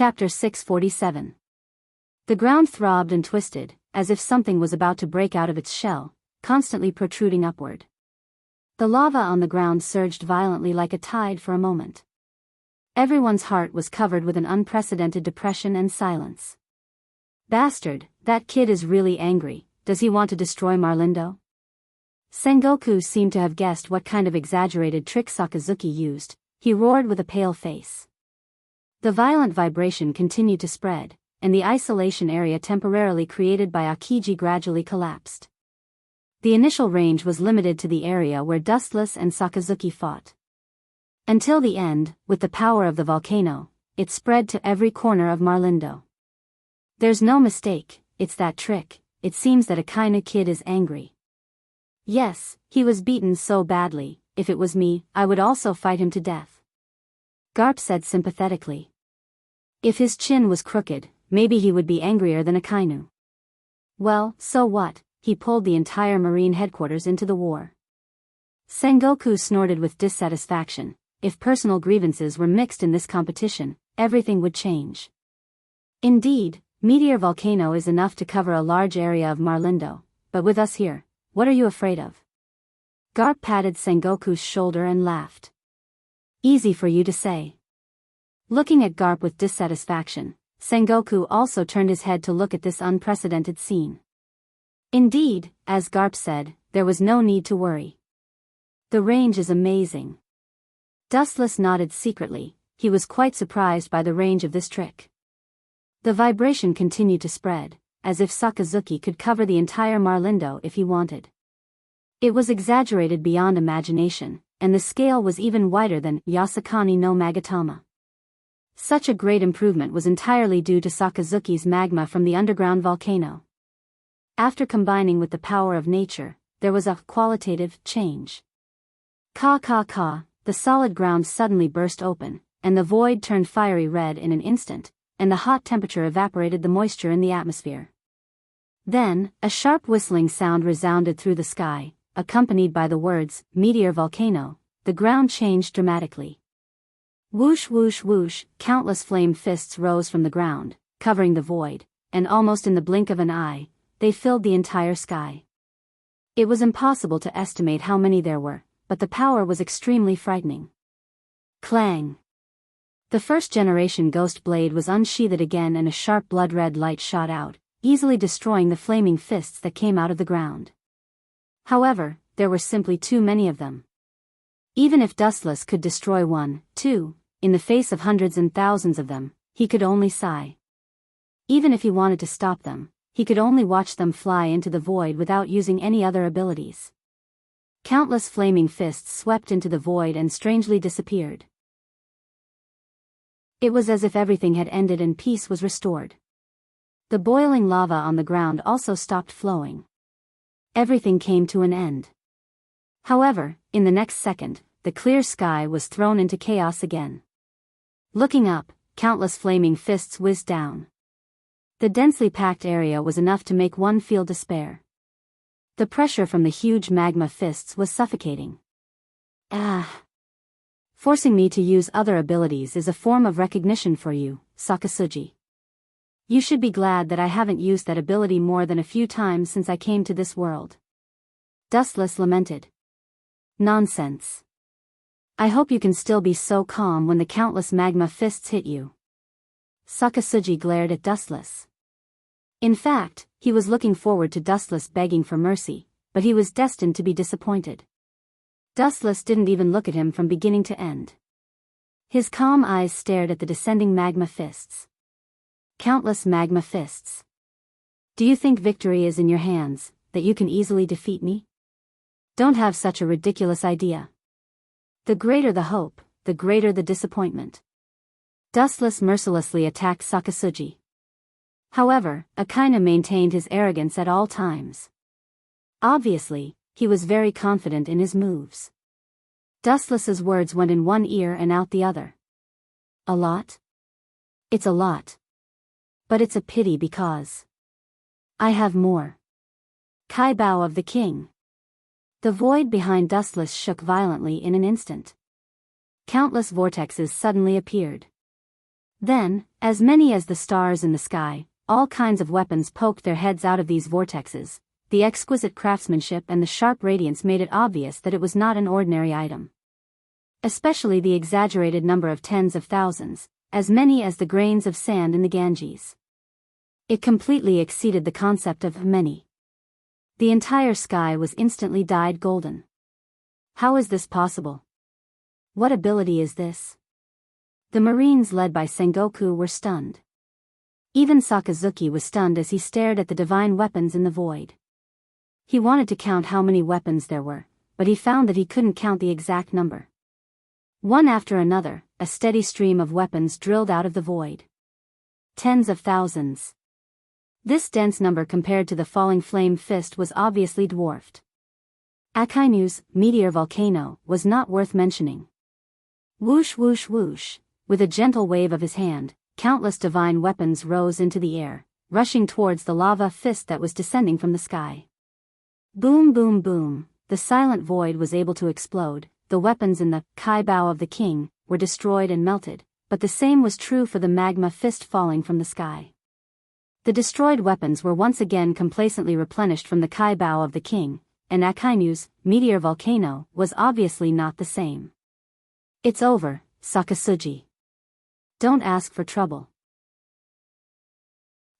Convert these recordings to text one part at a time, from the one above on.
Chapter 647. The ground throbbed and twisted, as if something was about to break out of its shell, constantly protruding upward. The lava on the ground surged violently like a tide for a moment. Everyone's heart was covered with an unprecedented depression and silence. Bastard, that kid is really angry. Does he want to destroy Marlindo? Sengoku seemed to have guessed what kind of exaggerated trick Sakazuki used. He roared with a pale face. The violent vibration continued to spread, and the isolation area temporarily created by Akiji gradually collapsed. The initial range was limited to the area where Dustless and Sakazuki fought. Until the end, with the power of the volcano, it spread to every corner of Marlindo. There's no mistake, it's that trick. It seems that Akainu kid is angry. Yes, he was beaten so badly. If it was me, I would also fight him to death. Garp said sympathetically. If his chin was crooked, maybe he would be angrier than Akainu. Well, so what? He pulled the entire Marine headquarters into the war. Sengoku snorted with dissatisfaction. If personal grievances were mixed in this competition, everything would change. Indeed, Meteor Volcano is enough to cover a large area of Marlindo, but with us here, what are you afraid of? Garp patted Sengoku's shoulder and laughed. Easy for you to say. Looking at Garp with dissatisfaction, Sengoku also turned his head to look at this unprecedented scene. Indeed, as Garp said, there was no need to worry. The range is amazing. Dustless nodded secretly. He was quite surprised by the range of this trick. The vibration continued to spread, as if Sakazuki could cover the entire Marlindo if he wanted. It was exaggerated beyond imagination, and the scale was even wider than Yasakani no Magatama. Such a great improvement was entirely due to Sakazuki's magma from the underground volcano. After combining with the power of nature, there was a qualitative change. The solid ground suddenly burst open, and the void turned fiery red in an instant, and the hot temperature evaporated the moisture in the atmosphere. Then, a sharp whistling sound resounded through the sky, accompanied by the words, Meteor Volcano. The ground changed dramatically. Whoosh whoosh whoosh, countless flame fists rose from the ground, covering the void, and almost in the blink of an eye, they filled the entire sky. It was impossible to estimate how many there were, but the power was extremely frightening. Clang! The first generation ghost blade was unsheathed again and a sharp blood-red light shot out, easily destroying the flaming fists that came out of the ground. However, there were simply too many of them. Even if Dustless could destroy one, two, in the face of hundreds and thousands of them, he could only sigh. Even if he wanted to stop them, he could only watch them fly into the void without using any other abilities. Countless flaming fists swept into the void and strangely disappeared. It was as if everything had ended and peace was restored. The boiling lava on the ground also stopped flowing. Everything came to an end. However, in the next second, the clear sky was thrown into chaos again. Looking up, countless flaming fists whizzed down. The densely packed area was enough to make one feel despair. The pressure from the huge magma fists was suffocating. Forcing me to use other abilities is a form of recognition for you, Sakazuki. You should be glad that I haven't used that ability more than a few times since I came to this world. Dustless lamented. Nonsense. I hope you can still be so calm when the countless magma fists hit you. Sakazuki glared at Dustless. In fact, he was looking forward to Dustless begging for mercy, but he was destined to be disappointed. Dustless didn't even look at him from beginning to end. His calm eyes stared at the descending magma fists. Countless magma fists. Do you think victory is in your hands, that you can easily defeat me? Don't have such a ridiculous idea. The greater the hope, the greater the disappointment. Dustless mercilessly attacked Sakazuki. However, Akainu maintained his arrogance at all times. Obviously, he was very confident in his moves. Dustless's words went in one ear and out the other. A lot? It's a lot. But it's a pity because I have more. Kaibao of the king. The void behind Dustless shook violently in an instant. Countless vortexes suddenly appeared. Then, as many as the stars in the sky, all kinds of weapons poked their heads out of these vortexes. The exquisite craftsmanship and the sharp radiance made it obvious that it was not an ordinary item. Especially the exaggerated number of tens of thousands, as many as the grains of sand in the Ganges. It completely exceeded the concept of many. The entire sky was instantly dyed golden. How is this possible? What ability is this? The Marines led by Sengoku were stunned. Even Sakazuki was stunned as he stared at the divine weapons in the void. He wanted to count how many weapons there were, but he found that he couldn't count the exact number. One after another, a steady stream of weapons drilled out of the void. Tens of thousands. This dense number compared to the falling flame fist was obviously dwarfed. Akainu's meteor volcano was not worth mentioning. Whoosh whoosh whoosh, with a gentle wave of his hand, countless divine weapons rose into the air, rushing towards the lava fist that was descending from the sky. Boom boom boom, the silent void was able to explode. The weapons in the kai bow of the king were destroyed and melted, but the same was true for the magma fist falling from the sky. The destroyed weapons were once again complacently replenished from the kai bow of the king, and Akainu's meteor volcano was obviously not the same. It's over, Sakasuji. Don't ask for trouble.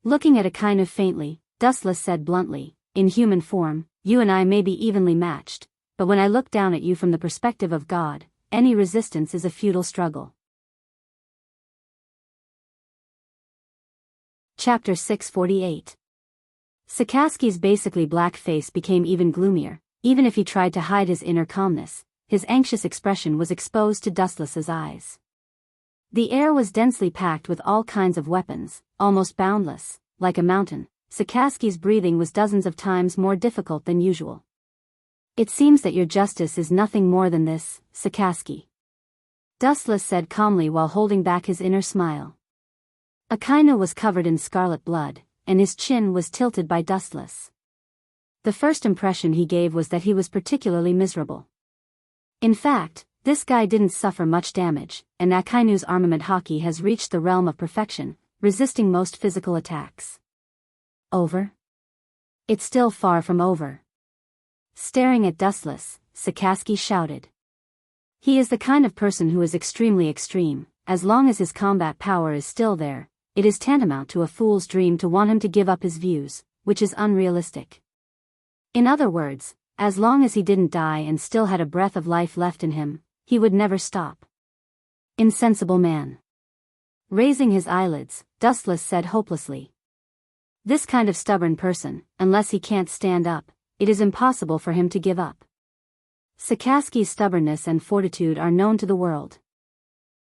Looking at Akainu faintly, Dustless said bluntly, in human form, you and I may be evenly matched, but when I look down at you from the perspective of God, any resistance is a futile struggle. Chapter 648. Sakaski's basically black face became even gloomier. Even if he tried to hide his inner calmness, his anxious expression was exposed to Dustless's eyes. The air was densely packed with all kinds of weapons, almost boundless, like a mountain. Sakaski's breathing was dozens of times more difficult than usual. It seems that your justice is nothing more than this, Sakaski. Dustless said calmly while holding back his inner smile. Akainu was covered in scarlet blood, and his chin was tilted by Dustless. The first impression he gave was that he was particularly miserable. In fact, this guy didn't suffer much damage, and Akainu's armament haki has reached the realm of perfection, resisting most physical attacks. Over? It's still far from over. Staring at Dustless, Sakaski shouted. He is the kind of person who is extremely extreme. As long as his combat power is still there, it is tantamount to a fool's dream to want him to give up his views, which is unrealistic. In other words, as long as he didn't die and still had a breath of life left in him, he would never stop. Insensible man. Raising his eyelids, Dustless said hopelessly. This kind of stubborn person, unless he can't stand up, it is impossible for him to give up. Sakaski's stubbornness and fortitude are known to the world.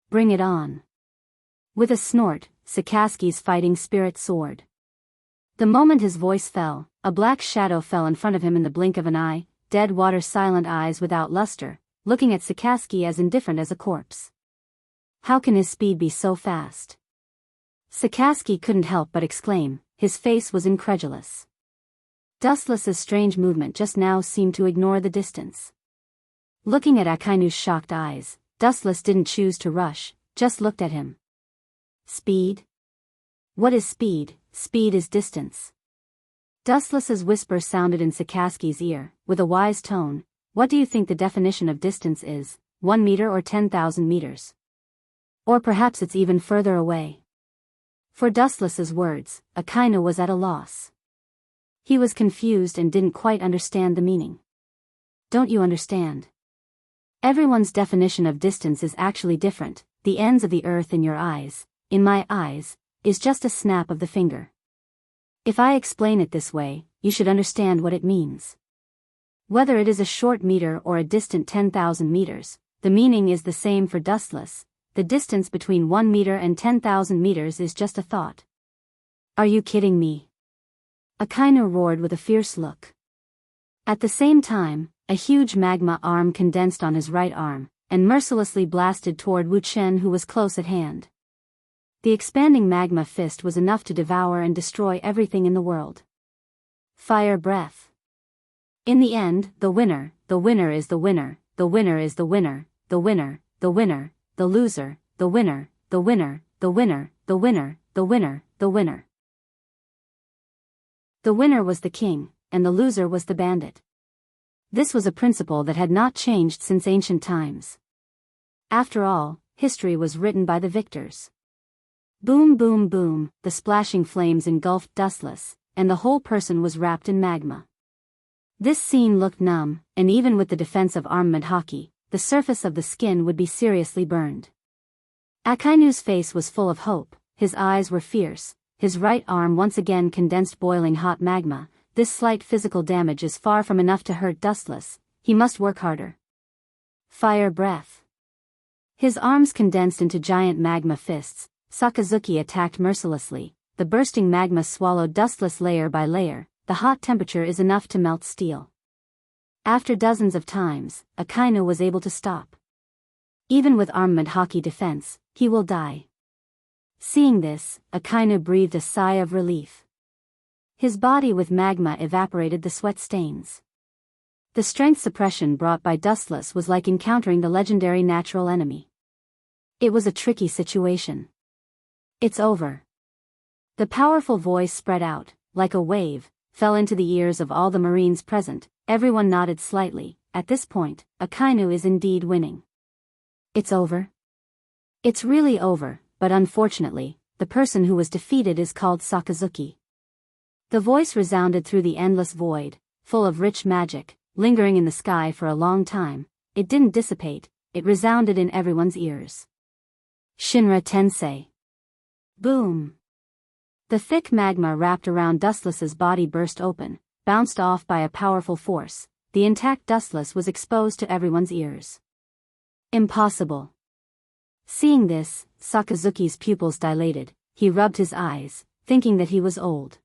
Bring it on. With a snort, Sakaski's fighting spirit soared. The moment his voice fell, a black shadow fell in front of him in the blink of an eye, dead water silent eyes without luster, looking at Sakaski as indifferent as a corpse. How can his speed be so fast? Sakaski couldn't help but exclaim, his face was incredulous. Dustless's strange movement just now seemed to ignore the distance. Looking at Akainu's shocked eyes, Dustless didn't choose to rush, just looked at him. Speed? What is speed? Speed is distance. Dustless's whisper sounded in Sakaski's ear, with a wise tone. What do you think the definition of distance is, 1 meter or 10,000 meters? Or perhaps it's even further away. For Dustless's words, Akainu was at a loss. He was confused and didn't quite understand the meaning. Don't you understand? Everyone's definition of distance is actually different. The ends of the earth in your eyes, in my eyes, is just a snap of the finger. If I explain it this way, you should understand what it means. Whether it is a short meter or a distant 10,000 meters, the meaning is the same for Dustless. The distance between 1 meter and 10,000 meters is just a thought. Are you kidding me? Akainu roared with a fierce look. At the same time, a huge magma arm condensed on his right arm, and mercilessly blasted toward Wu Chen, who was close at hand. The expanding magma fist was enough to devour and destroy everything in the world. Fire breath. In the end, the winner is the winner, the winner is the winner, the winner, the winner, the loser, the winner, the winner, the winner, the winner, the winner, the winner. The winner was the king, and the loser was the bandit. This was a principle that had not changed since ancient times. After all, history was written by the victors. Boom boom boom, the splashing flames engulfed Dustless, and the whole person was wrapped in magma. This scene looked numb, and even with the defense of armament hockey, the surface of the skin would be seriously burned. Akainu's face was full of hope, his eyes were fierce, his right arm once again condensed boiling hot magma. This slight physical damage is far from enough to hurt Dustless, he must work harder. Fire breath. His arms condensed into giant magma fists, Sakazuki attacked mercilessly, the bursting magma swallowed Dustless layer by layer, the hot temperature is enough to melt steel. After dozens of times, Akainu was able to stop. Even with armament hockey defense, he will die. Seeing this, Akainu breathed a sigh of relief. His body with magma evaporated the sweat stains. The strength suppression brought by Dustless was like encountering the legendary natural enemy. It was a tricky situation. It's over. The powerful voice spread out, like a wave, fell into the ears of all the Marines present. Everyone nodded slightly. At this point, Akainu is indeed winning. It's over? It's really over, but unfortunately, the person who was defeated is called Sakazuki. The voice resounded through the endless void, full of rich magic, lingering in the sky for a long time. It didn't dissipate, it resounded in everyone's ears. Shinra Tensei. Boom. The thick magma wrapped around Dustless's body burst open, bounced off by a powerful force. The intact Dustless was exposed to everyone's ears. Impossible. Seeing this, Sakazuki's pupils dilated. He rubbed his eyes, thinking that he was old.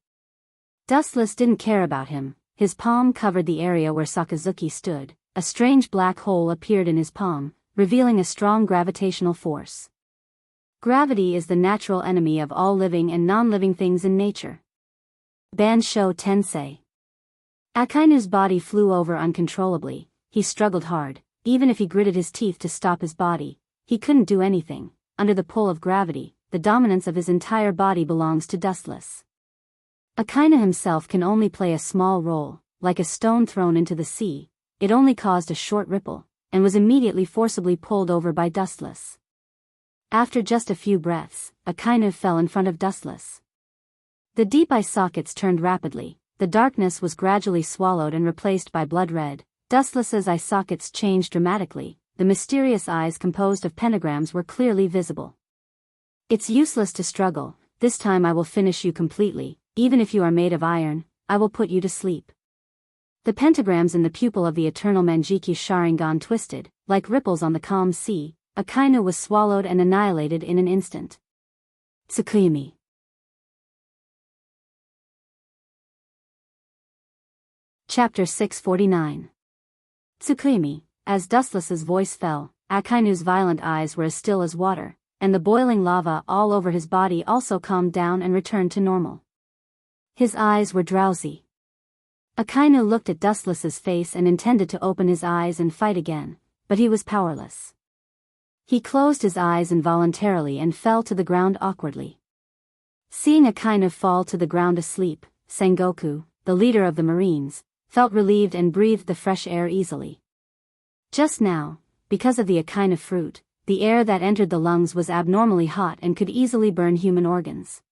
Dustless didn't care about him. His palm covered the area where Sakazuki stood. A strange black hole appeared in his palm, revealing a strong gravitational force. Gravity is the natural enemy of all living and non-living things in nature. Bansho Tensei. Akainu's body flew over uncontrollably. He struggled hard. Even if he gritted his teeth to stop his body, he couldn't do anything. Under the pull of gravity, the dominance of his entire body belongs to Dustless. Akainu himself can only play a small role, like a stone thrown into the sea. It only caused a short ripple, and was immediately forcibly pulled over by Dustless. After just a few breaths, Akainu fell in front of Dustless. The deep eye sockets turned rapidly. The darkness was gradually swallowed and replaced by blood red. Dustless's eye sockets changed dramatically. The mysterious eyes composed of pentagrams were clearly visible. It's useless to struggle. This time I will finish you completely. Even if you are made of iron, I will put you to sleep. The pentagrams in the pupil of the eternal Manjiki Sharingan twisted, like ripples on the calm sea. Akainu was swallowed and annihilated in an instant. Tsukuyumi. Chapter 649. Tsukuyumi. As Dustless's voice fell, Akainu's violent eyes were as still as water, and the boiling lava all over his body also calmed down and returned to normal. His eyes were drowsy. Akainu looked at Dustless's face and intended to open his eyes and fight again, but he was powerless. He closed his eyes involuntarily and fell to the ground awkwardly. Seeing Akainu fall to the ground asleep, Sengoku, the leader of the Marines, felt relieved and breathed the fresh air easily. Just now, because of the Akainu fruit, the air that entered the lungs was abnormally hot and could easily burn human organs.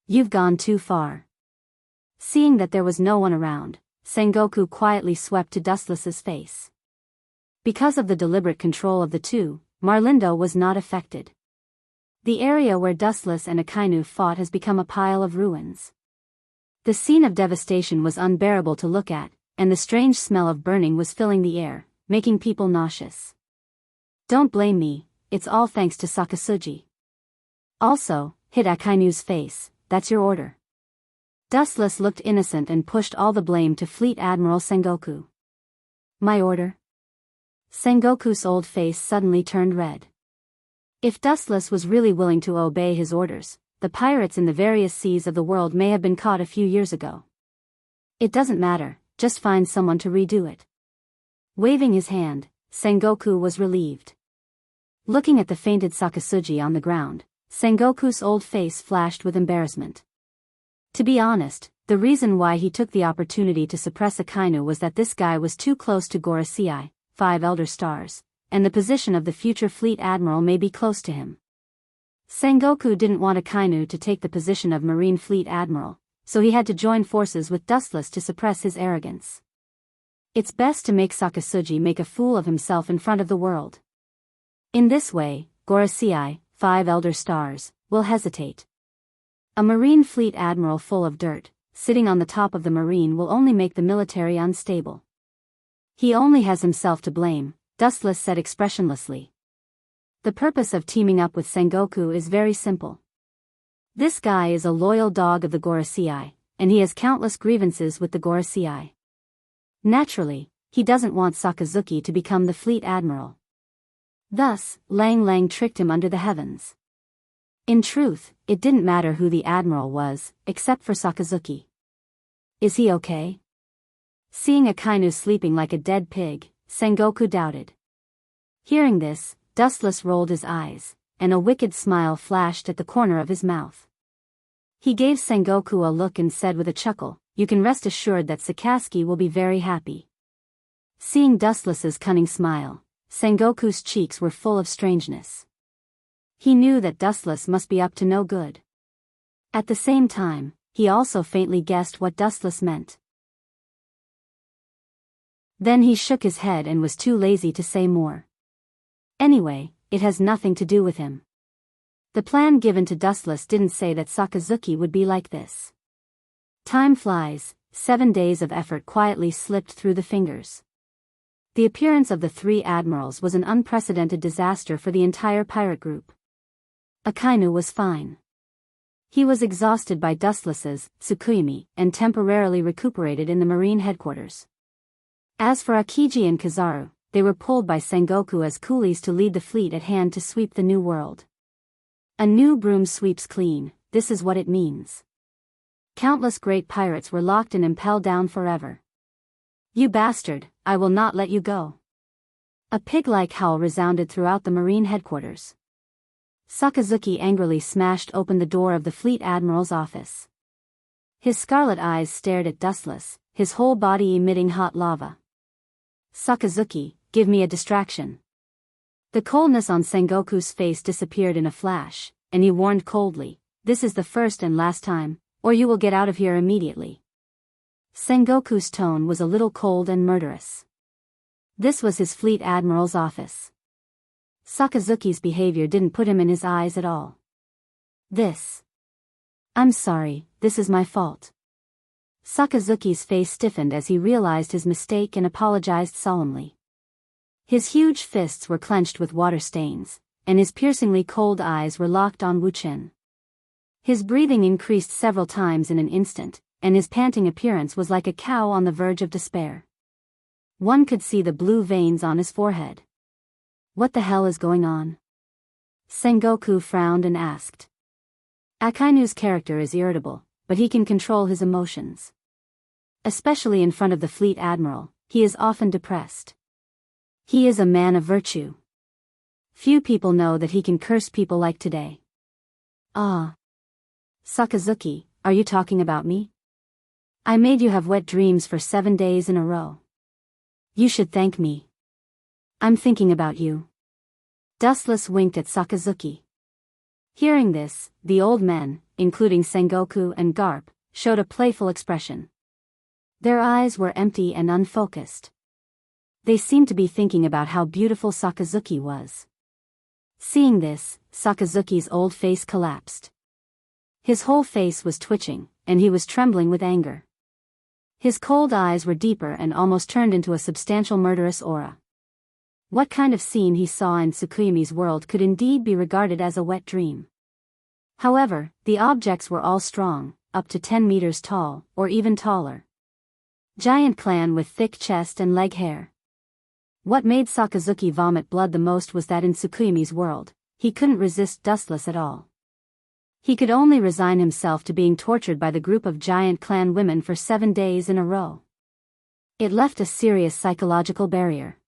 You've gone too far. Seeing that there was no one around, Sengoku quietly swept to Dustless's face. Because of the deliberate control of the two, Marlindo was not affected. The area where Dustless and Akainu fought has become a pile of ruins. The scene of devastation was unbearable to look at, and the strange smell of burning was filling the air, making people nauseous. Don't blame me, it's all thanks to Sakazuki. Also, hit Akainu's face, that's your order. Dustless looked innocent and pushed all the blame to Fleet Admiral Sengoku. My order? Sengoku's old face suddenly turned red. If Dustless was really willing to obey his orders, the pirates in the various seas of the world may have been caught a few years ago. It doesn't matter, just find someone to redo it. Waving his hand, Sengoku was relieved. Looking at the fainted Sakazuki on the ground, Sengoku's old face flashed with embarrassment. To be honest, the reason why he took the opportunity to suppress Akainu was that this guy was too close to Gorosei, 5 elder stars, and the position of the future fleet admiral may be close to him. Sengoku didn't want Akainu to take the position of Marine Fleet Admiral, so he had to join forces with Dustless to suppress his arrogance. It's best to make Sakazuki make a fool of himself in front of the world. In this way, Gorosei, 5 elder stars, will hesitate. A Marine Fleet Admiral full of dirt, sitting on the top of the Marine will only make the military unstable. He only has himself to blame, Dustless said expressionlessly. The purpose of teaming up with Sengoku is very simple. This guy is a loyal dog of the Gorosei, and he has countless grievances with the Gorosei. Naturally, he doesn't want Sakazuki to become the fleet admiral. Thus, Lang Lang tricked him under the heavens. In truth, it didn't matter who the admiral was, except for Sakazuki. Is he okay? Seeing Akainu sleeping like a dead pig, Sengoku doubted. Hearing this, Dustless rolled his eyes, and a wicked smile flashed at the corner of his mouth. He gave Sengoku a look and said with a chuckle, "You can rest assured that Sakazuki will be very happy." Seeing Dustless's cunning smile, Sengoku's cheeks were full of strangeness. He knew that Dustless must be up to no good. At the same time, he also faintly guessed what Dustless meant. Then he shook his head and was too lazy to say more. Anyway, it has nothing to do with him. The plan given to Dustless didn't say that Sakazuki would be like this. Time flies, 7 days of effort quietly slipped through the fingers. The appearance of the 3 admirals was an unprecedented disaster for the entire pirate group. Akainu was fine. He was exhausted by Dustless's Tsukuyomi and temporarily recuperated in the marine headquarters. As for Akiji and Kizaru, they were pulled by Sengoku as coolies to lead the fleet at hand to sweep the new world. A new broom sweeps clean, this is what it means. Countless great pirates were locked and impelled down forever. "You bastard, I will not let you go." A pig-like howl resounded throughout the marine headquarters. Sakazuki angrily smashed open the door of the fleet admiral's office. His scarlet eyes stared at Dustless, his whole body emitting hot lava. "Sakazuki, give me a distraction." The coldness on Sengoku's face disappeared in a flash, and he warned coldly, "This is the first and last time, or you will get out of here immediately." Sengoku's tone was a little cold and murderous. This was his fleet admiral's office. Sakazuki's behavior didn't put him in his eyes at all. "I'm sorry, this is my fault." Sakazuki's face stiffened as he realized his mistake and apologized solemnly. His huge fists were clenched with water stains, and his piercingly cold eyes were locked on Wuchen. His breathing increased several times in an instant, and his panting appearance was like a cow on the verge of despair. One could see the blue veins on his forehead. "What the hell is going on?" Sengoku frowned and asked. Akainu's character is irritable, but he can control his emotions. Especially in front of the fleet admiral, he is often depressed. He is a man of virtue. Few people know that he can curse people like today. "Ah. Sakazuki, are you talking about me? I made you have wet dreams for 7 days in a row. You should thank me. I'm thinking about you." Dustless winked at Sakazuki. Hearing this, the old men, including Sengoku and Garp, showed a playful expression. Their eyes were empty and unfocused. They seemed to be thinking about how beautiful Sakazuki was. Seeing this, Sakazuki's old face collapsed. His whole face was twitching, and he was trembling with anger. His cold eyes were deeper and almost turned into a substantial murderous aura. What kind of scene he saw in Tsukuyomi's world could indeed be regarded as a wet dream. However, the objects were all strong, up to 10 meters tall, or even taller. Giant clan with thick chest and leg hair. What made Sakazuki vomit blood the most was that in Tsukuyomi's world, he couldn't resist Dustless at all. He could only resign himself to being tortured by the group of giant clan women for 7 days in a row. It left a serious psychological barrier.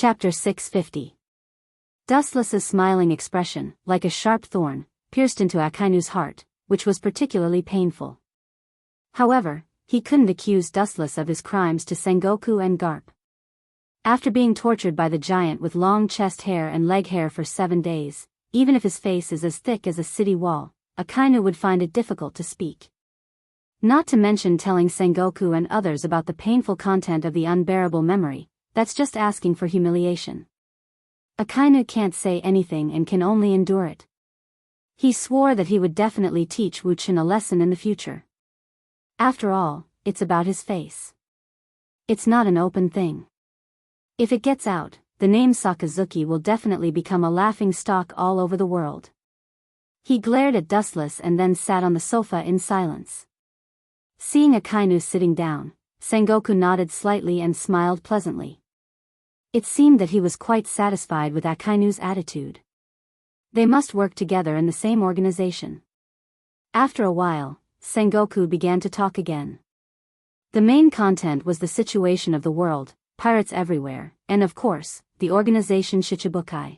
Chapter 650. Dustless's smiling expression, like a sharp thorn, pierced into Akainu's heart, which was particularly painful. However, he couldn't accuse Dustless of his crimes to Sengoku and Garp. After being tortured by the giant with long chest hair and leg hair for 7 days, even if his face is as thick as a city wall, Akainu would find it difficult to speak. Not to mention telling Sengoku and others about the painful content of the unbearable memory, that's just asking for humiliation. Akainu can't say anything and can only endure it. He swore that he would definitely teach Wuchen a lesson in the future. After all, it's about his face. It's not an open thing. If it gets out, the name Sakazuki will definitely become a laughing stock all over the world. He glared at Dustless and then sat on the sofa in silence. Seeing Akainu sitting down, Sengoku nodded slightly and smiled pleasantly. It seemed that he was quite satisfied with Akainu's attitude. They must work together in the same organization. After a while, Sengoku began to talk again. The main content was the situation of the world, pirates everywhere, and of course, the organization Shichibukai.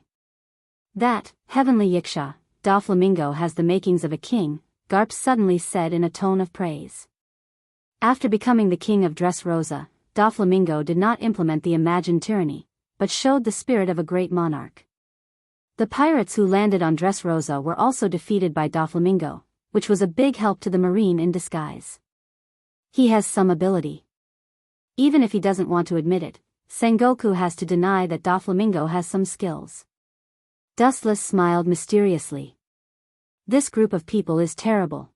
That, heavenly Yiksha, Doflamingo has the makings of a king, Garp suddenly said in a tone of praise. After becoming the king of Dressrosa, Doflamingo did not implement the imagined tyranny, but showed the spirit of a great monarch. The pirates who landed on Dressrosa were also defeated by Doflamingo, which was a big help to the marine in disguise. He has some ability. Even if he doesn't want to admit it, Sengoku has to deny that Doflamingo has some skills. Dustless smiled mysteriously. This group of people is terrible.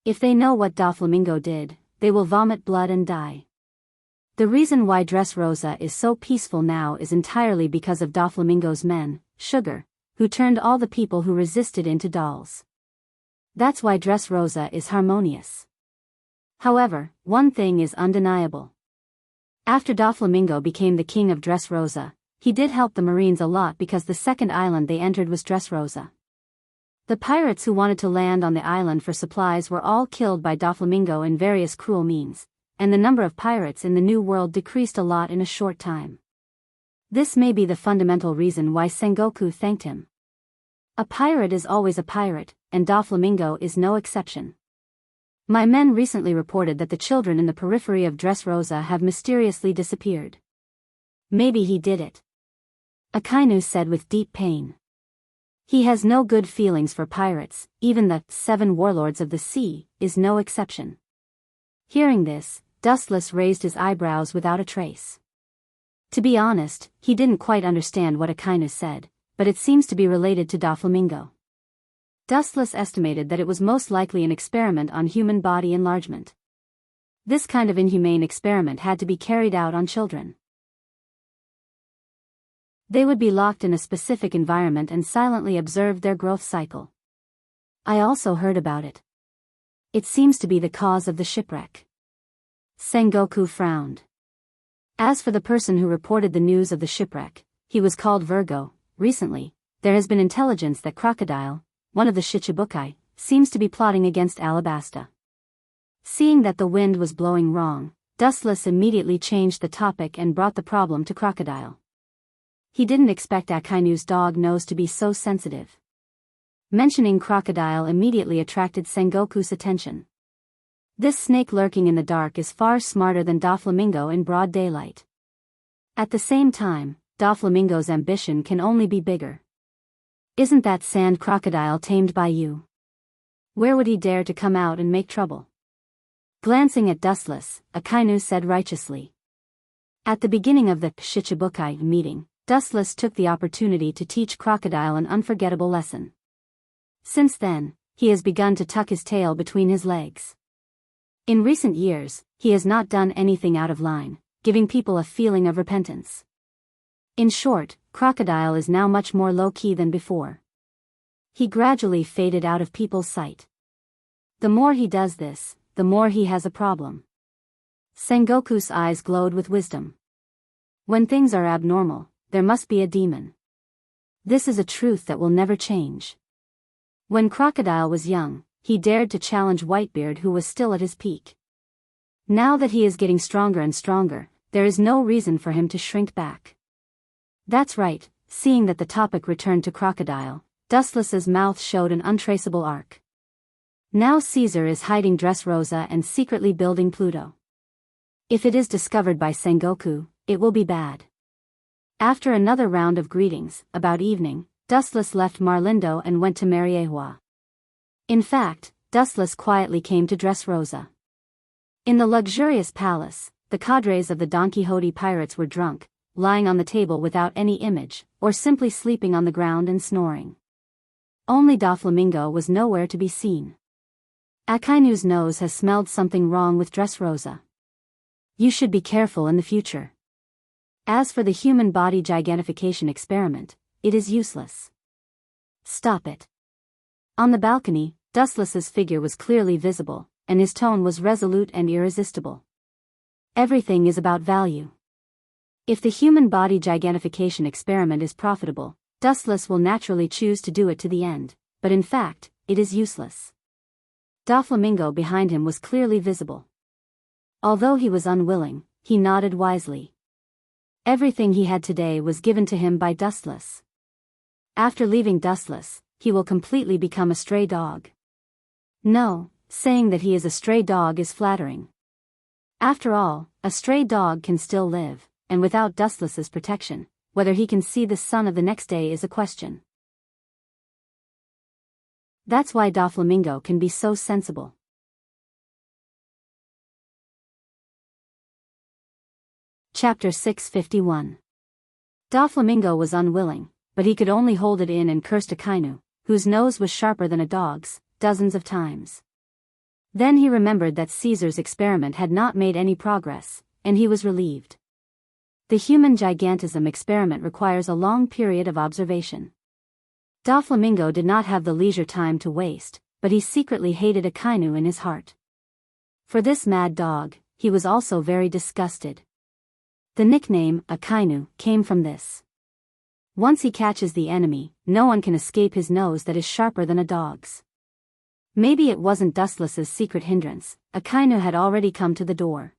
If they know what Doflamingo did, they will vomit blood and die. The reason why Dressrosa is so peaceful now is entirely because of Doflamingo's men, Sugar, who turned all the people who resisted into dolls. That's why Dressrosa is harmonious. However, one thing is undeniable. After Doflamingo became the king of Dressrosa, he did help the Marines a lot because the second island they entered was Dressrosa. The pirates who wanted to land on the island for supplies were all killed by Doflamingo in various cruel means, and the number of pirates in the New World decreased a lot in a short time. This may be the fundamental reason why Sengoku thanked him. A pirate is always a pirate, and Doflamingo is no exception. My men recently reported that the children in the periphery of Dressrosa have mysteriously disappeared. Maybe he did it. Akainu said with deep pain. He has no good feelings for pirates, even the 7 warlords of the sea is no exception. Hearing this, Dustless raised his eyebrows without a trace. To be honest, he didn't quite understand what Akainu said, but it seems to be related to Doflamingo. Dustless estimated that it was most likely an experiment on human body enlargement. This kind of inhumane experiment had to be carried out on children. They would be locked in a specific environment and silently observed their growth cycle. I also heard about it. It seems to be the cause of the shipwreck. Sengoku frowned. As for the person who reported the news of the shipwreck, he was called Virgo. Recently, there has been intelligence that Crocodile, one of the Shichibukai, seems to be plotting against Alabasta. Seeing that the wind was blowing wrong, Dustless immediately changed the topic and brought the problem to Crocodile. He didn't expect Akainu's dog nose to be so sensitive. Mentioning Crocodile immediately attracted Sengoku's attention. This snake lurking in the dark is far smarter than Doflamingo in broad daylight. At the same time, Doflamingo's ambition can only be bigger. Isn't that sand crocodile tamed by you? Where would he dare to come out and make trouble? Glancing at Dustless, Akainu said righteously. At the beginning of the Shichibukai meeting, Dustless took the opportunity to teach Crocodile an unforgettable lesson. Since then, he has begun to tuck his tail between his legs. In recent years, he has not done anything out of line, giving people a feeling of repentance. In short, Crocodile is now much more low-key than before. He gradually faded out of people's sight. The more he does this, the more he has a problem. Sengoku's eyes glowed with wisdom. When things are abnormal, there must be a demon. This is a truth that will never change. When Crocodile was young, he dared to challenge Whitebeard, who was still at his peak. Now that he is getting stronger and stronger, there is no reason for him to shrink back. That's right, seeing that the topic returned to crocodile, Dustless's mouth showed an untraceable arc. Now Caesar is hiding Dressrosa and secretly building Pluto. If it is discovered by Sengoku, it will be bad. After another round of greetings, about evening, Dustless left Marlindo and went to Mariehua. In fact, Dustless quietly came to Dressrosa. In the luxurious palace, the cadres of the Don Quixote pirates were drunk, lying on the table without any image, or simply sleeping on the ground and snoring. Only Doflamingo was nowhere to be seen. Akainu's nose has smelled something wrong with Dressrosa. You should be careful in the future. As for the human body gigantification experiment, it is useless. Stop it. On the balcony, Dustless's figure was clearly visible, and his tone was resolute and irresistible. Everything is about value. If the human body gigantification experiment is profitable, Dustless will naturally choose to do it to the end, but in fact, it is useless. Doflamingo behind him was clearly visible. Although he was unwilling, he nodded wisely. Everything he had today was given to him by Dustless. After leaving Dustless, he will completely become a stray dog. No, saying that he is a stray dog is flattering. After all, a stray dog can still live, and without Dustless's protection, whether he can see the sun of the next day is a question. That's why Doflamingo can be so sensible. Chapter 651. Doflamingo was unwilling, but he could only hold it in and cursed Akainu, whose nose was sharper than a dog's, dozens of times. Then he remembered that Caesar's experiment had not made any progress, and he was relieved. The human gigantism experiment requires a long period of observation. Doflamingo did not have the leisure time to waste, but he secretly hated Akainu in his heart. For this mad dog, he was also very disgusted. The nickname, Akainu, came from this. Once he catches the enemy, no one can escape his nose that is sharper than a dog's. Maybe it wasn't Dustless's secret hindrance, Akainu had already come to the door.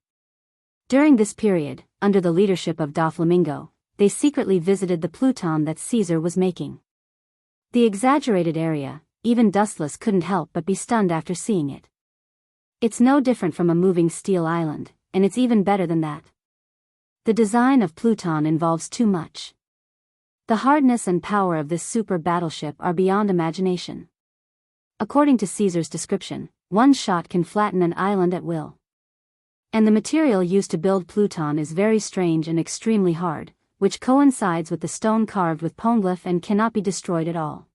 During this period, under the leadership of Doflamingo, they secretly visited the Pluton that Caesar was making. The exaggerated area, even Dustless couldn't help but be stunned after seeing it. It's no different from a moving steel island, and it's even better than that. The design of Pluton involves too much. The hardness and power of this super battleship are beyond imagination. According to Caesar's description, one shot can flatten an island at will. And the material used to build Pluton is very strange and extremely hard, which coincides with the stone carved with poneglyph and cannot be destroyed at all.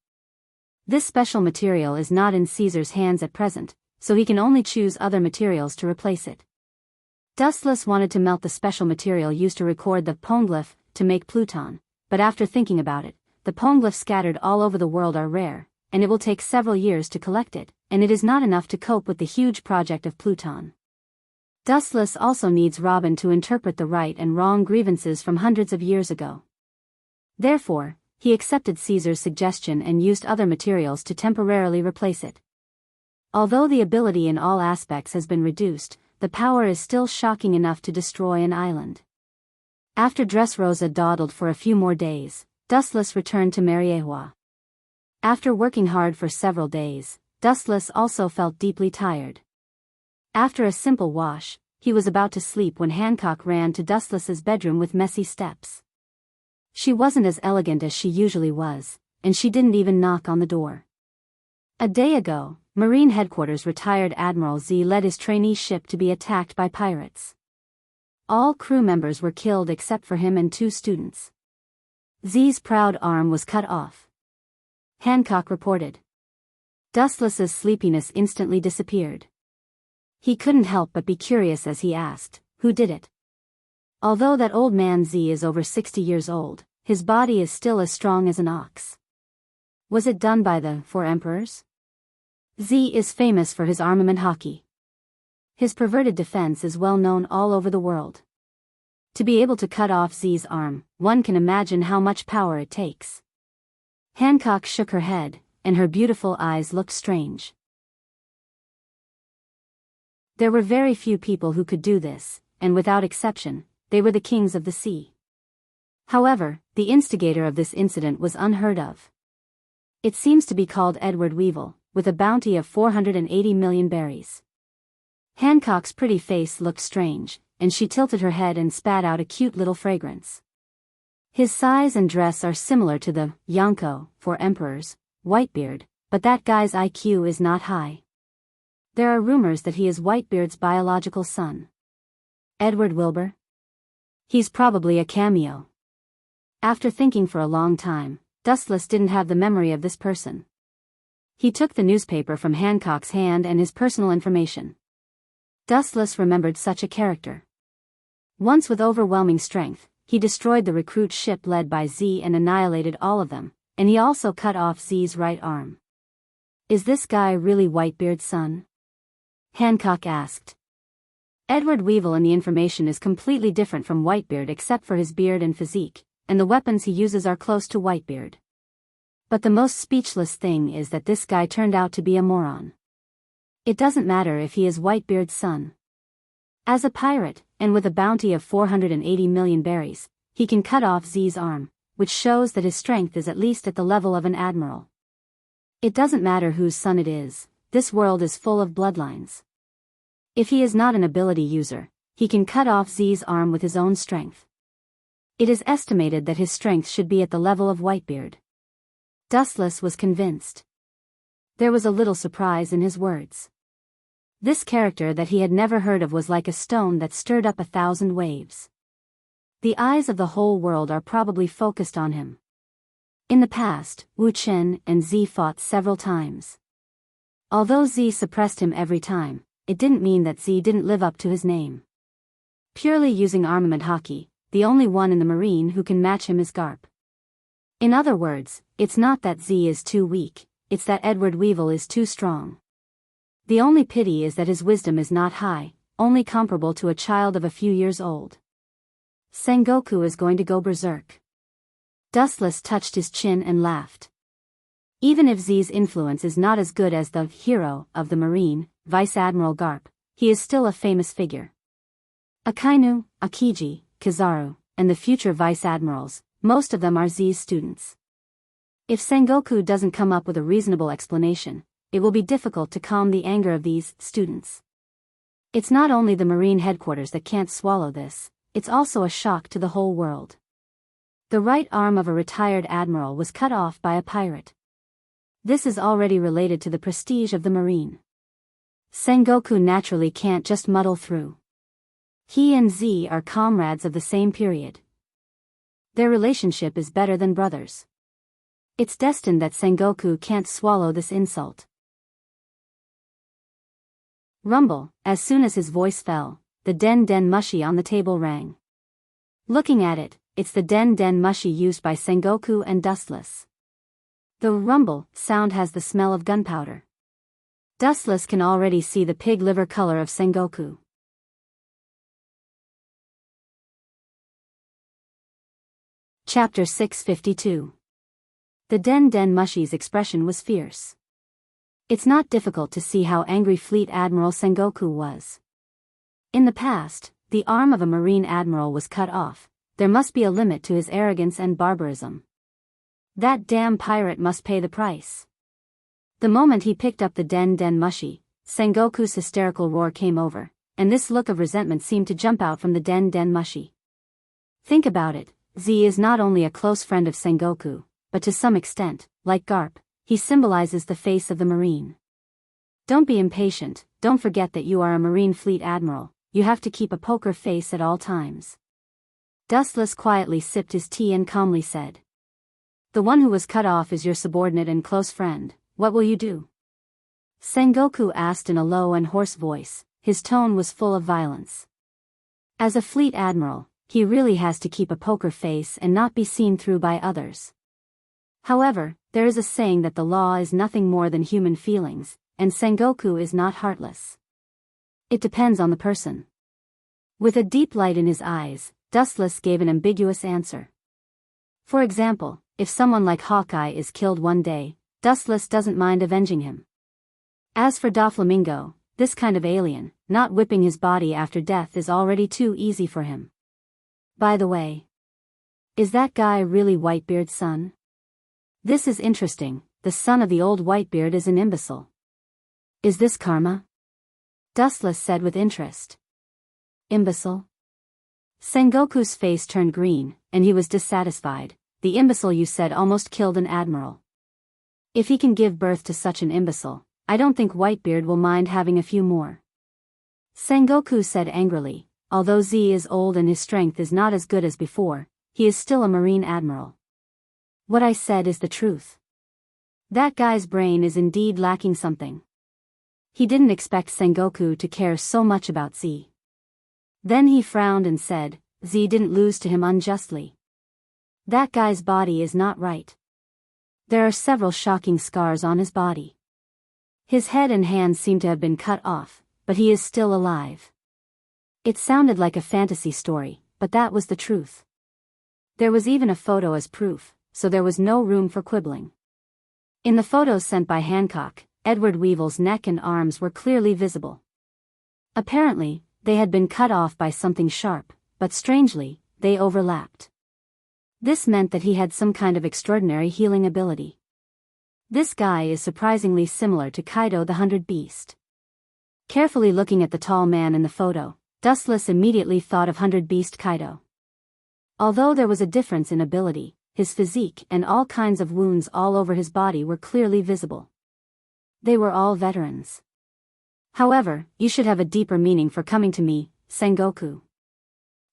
This special material is not in Caesar's hands at present, so he can only choose other materials to replace it. Dustless wanted to melt the special material used to record the poneglyph to make Pluton, but after thinking about it, the poneglyphs scattered all over the world are rare, and it will take several years to collect it, and it is not enough to cope with the huge project of Pluton. Dustless also needs Robin to interpret the right and wrong grievances from hundreds of years ago. Therefore, he accepted Caesar's suggestion and used other materials to temporarily replace it. Although the ability in all aspects has been reduced, the power is still shocking enough to destroy an island. After Dressrosa dawdled for a few more days, Dustless returned to Mariehua. After working hard for several days, Dustless also felt deeply tired. After a simple wash, he was about to sleep when Hancock ran to Dustless's bedroom with messy steps. She wasn't as elegant as she usually was, and she didn't even knock on the door. A day ago, Marine Headquarters retired Admiral Z led his trainee ship to be attacked by pirates. All crew members were killed except for him and 2 students. Z's proud arm was cut off. Hancock reported. Dustless's sleepiness instantly disappeared. He couldn't help but be curious as he asked, who did it? Although that old man Z is over 60 years old, his body is still as strong as an ox. Was it done by the 4 emperors? Z is famous for his armament hockey. His perverted defense is well known all over the world. To be able to cut off Z's arm, one can imagine how much power it takes. Hancock shook her head, and her beautiful eyes looked strange. There were very few people who could do this, and without exception, they were the kings of the sea. However, the instigator of this incident was unheard of. It seems to be called Edward Weevil, with a bounty of 480 million berries. Hancock's pretty face looked strange, and she tilted her head and spat out a cute little fragrance. His size and dress are similar to the Yonko, for emperors, Whitebeard, but that guy's IQ is not high. There are rumors that he is Whitebeard's biological son. Edward Wilbur? He's probably a cameo. After thinking for a long time, Dustless didn't have the memory of this person. He took the newspaper from Hancock's hand and his personal information. Dustless remembered such a character. Once with overwhelming strength, he destroyed the recruit ship led by Z and annihilated all of them, and he also cut off Z's right arm. Is this guy really Whitebeard's son? Hancock asked. Edward Weevil in the information is completely different from Whitebeard except for his beard and physique, and the weapons he uses are close to Whitebeard. But the most speechless thing is that this guy turned out to be a moron. It doesn't matter if he is Whitebeard's son. As a pirate, and with a bounty of 480 million berries, he can cut off Z's arm, which shows that his strength is at least at the level of an admiral. It doesn't matter whose son it is, this world is full of bloodlines. If he is not an ability user, he can cut off Z's arm with his own strength. It is estimated that his strength should be at the level of Whitebeard. Dustless was convinced. There was a little surprise in his words. This character that he had never heard of was like a stone that stirred up 1,000 waves. The eyes of the whole world are probably focused on him. In the past, Wu Chen and Z fought several times. Although Z suppressed him every time, it didn't mean that Z didn't live up to his name. Purely using armament hockey, the only one in the Marine who can match him is Garp. In other words, it's not that Z is too weak, it's that Edward Weevil is too strong. The only pity is that his wisdom is not high, only comparable to a child of a few years old. Sengoku is going to go berserk. Dustless touched his chin and laughed. Even if Z's influence is not as good as the hero of the Marine, Vice Admiral Garp, he is still a famous figure. Akainu, Akiji, Kizaru, and the future Vice Admirals, most of them are Z's students. If Sengoku doesn't come up with a reasonable explanation, it will be difficult to calm the anger of these students. It's not only the Marine headquarters that can't swallow this, it's also a shock to the whole world. The right arm of a retired admiral was cut off by a pirate. This is already related to the prestige of the Marine. Sengoku naturally can't just muddle through. He and Z are comrades of the same period. Their relationship is better than brothers. It's destined that Sengoku can't swallow this insult. Rumble, as soon as his voice fell, the Den Den Mushi on the table rang. Looking at it, it's the Den Den Mushi used by Sengoku and Dustless. The rumble sound has the smell of gunpowder. Dustless can already see the pig liver color of Sengoku. Chapter 652. The Den Den Mushi's expression was fierce. It's not difficult to see how angry Fleet Admiral Sengoku was. In the past, the arm of a Marine admiral was cut off. There must be a limit to his arrogance and barbarism. That damn pirate must pay the price. The moment he picked up the Den Den Mushi, Sengoku's hysterical roar came over, and this look of resentment seemed to jump out from the Den Den Mushi. Think about it, Z is not only a close friend of Sengoku, but to some extent, like Garp, he symbolizes the face of the Marine. Don't be impatient, don't forget that you are a Marine Fleet Admiral, you have to keep a poker face at all times. Dustless quietly sipped his tea and calmly said. The one who was cut off is your subordinate and close friend, what will you do? Sengoku asked in a low and hoarse voice, his tone was full of violence. As a Fleet Admiral, he really has to keep a poker face and not be seen through by others. However, there is a saying that the law is nothing more than human feelings, and Sengoku is not heartless. It depends on the person. With a deep light in his eyes, Dustless gave an ambiguous answer. For example, if someone like Hawkeye is killed one day, Dustless doesn't mind avenging him. As for Doflamingo, this kind of alien, not whipping his body after death is already too easy for him. By the way, Is that guy really Whitebeard's son? This is interesting, the son of the old Whitebeard is an imbecile. Is this karma? Dustless said with interest. Imbecile? Sengoku's face turned green, and he was dissatisfied. The imbecile you said almost killed an admiral. If he can give birth to such an imbecile, I don't think Whitebeard will mind having a few more. Sengoku said angrily, although Z is old and his strength is not as good as before, he is still a marine admiral. What I said is the truth. That guy's brain is indeed lacking something. He didn't expect Sengoku to care so much about Z. Then he frowned and said, Z didn't lose to him unjustly. That guy's body is not right. There are several shocking scars on his body. His head and hands seem to have been cut off, but he is still alive. It sounded like a fantasy story, but that was the truth. There was even a photo as proof, so there was no room for quibbling. In the photos sent by Hancock, Edward Weevil's neck and arms were clearly visible. Apparently, they had been cut off by something sharp, but strangely, they overlapped. This meant that he had some kind of extraordinary healing ability. This guy is surprisingly similar to Kaido the Hundred Beast. Carefully looking at the tall man in the photo, Dustless immediately thought of Hundred Beast Kaido. Although there was a difference in ability, his physique and all kinds of wounds all over his body were clearly visible. They were all veterans. However, you should have a deeper meaning for coming to me, Sengoku.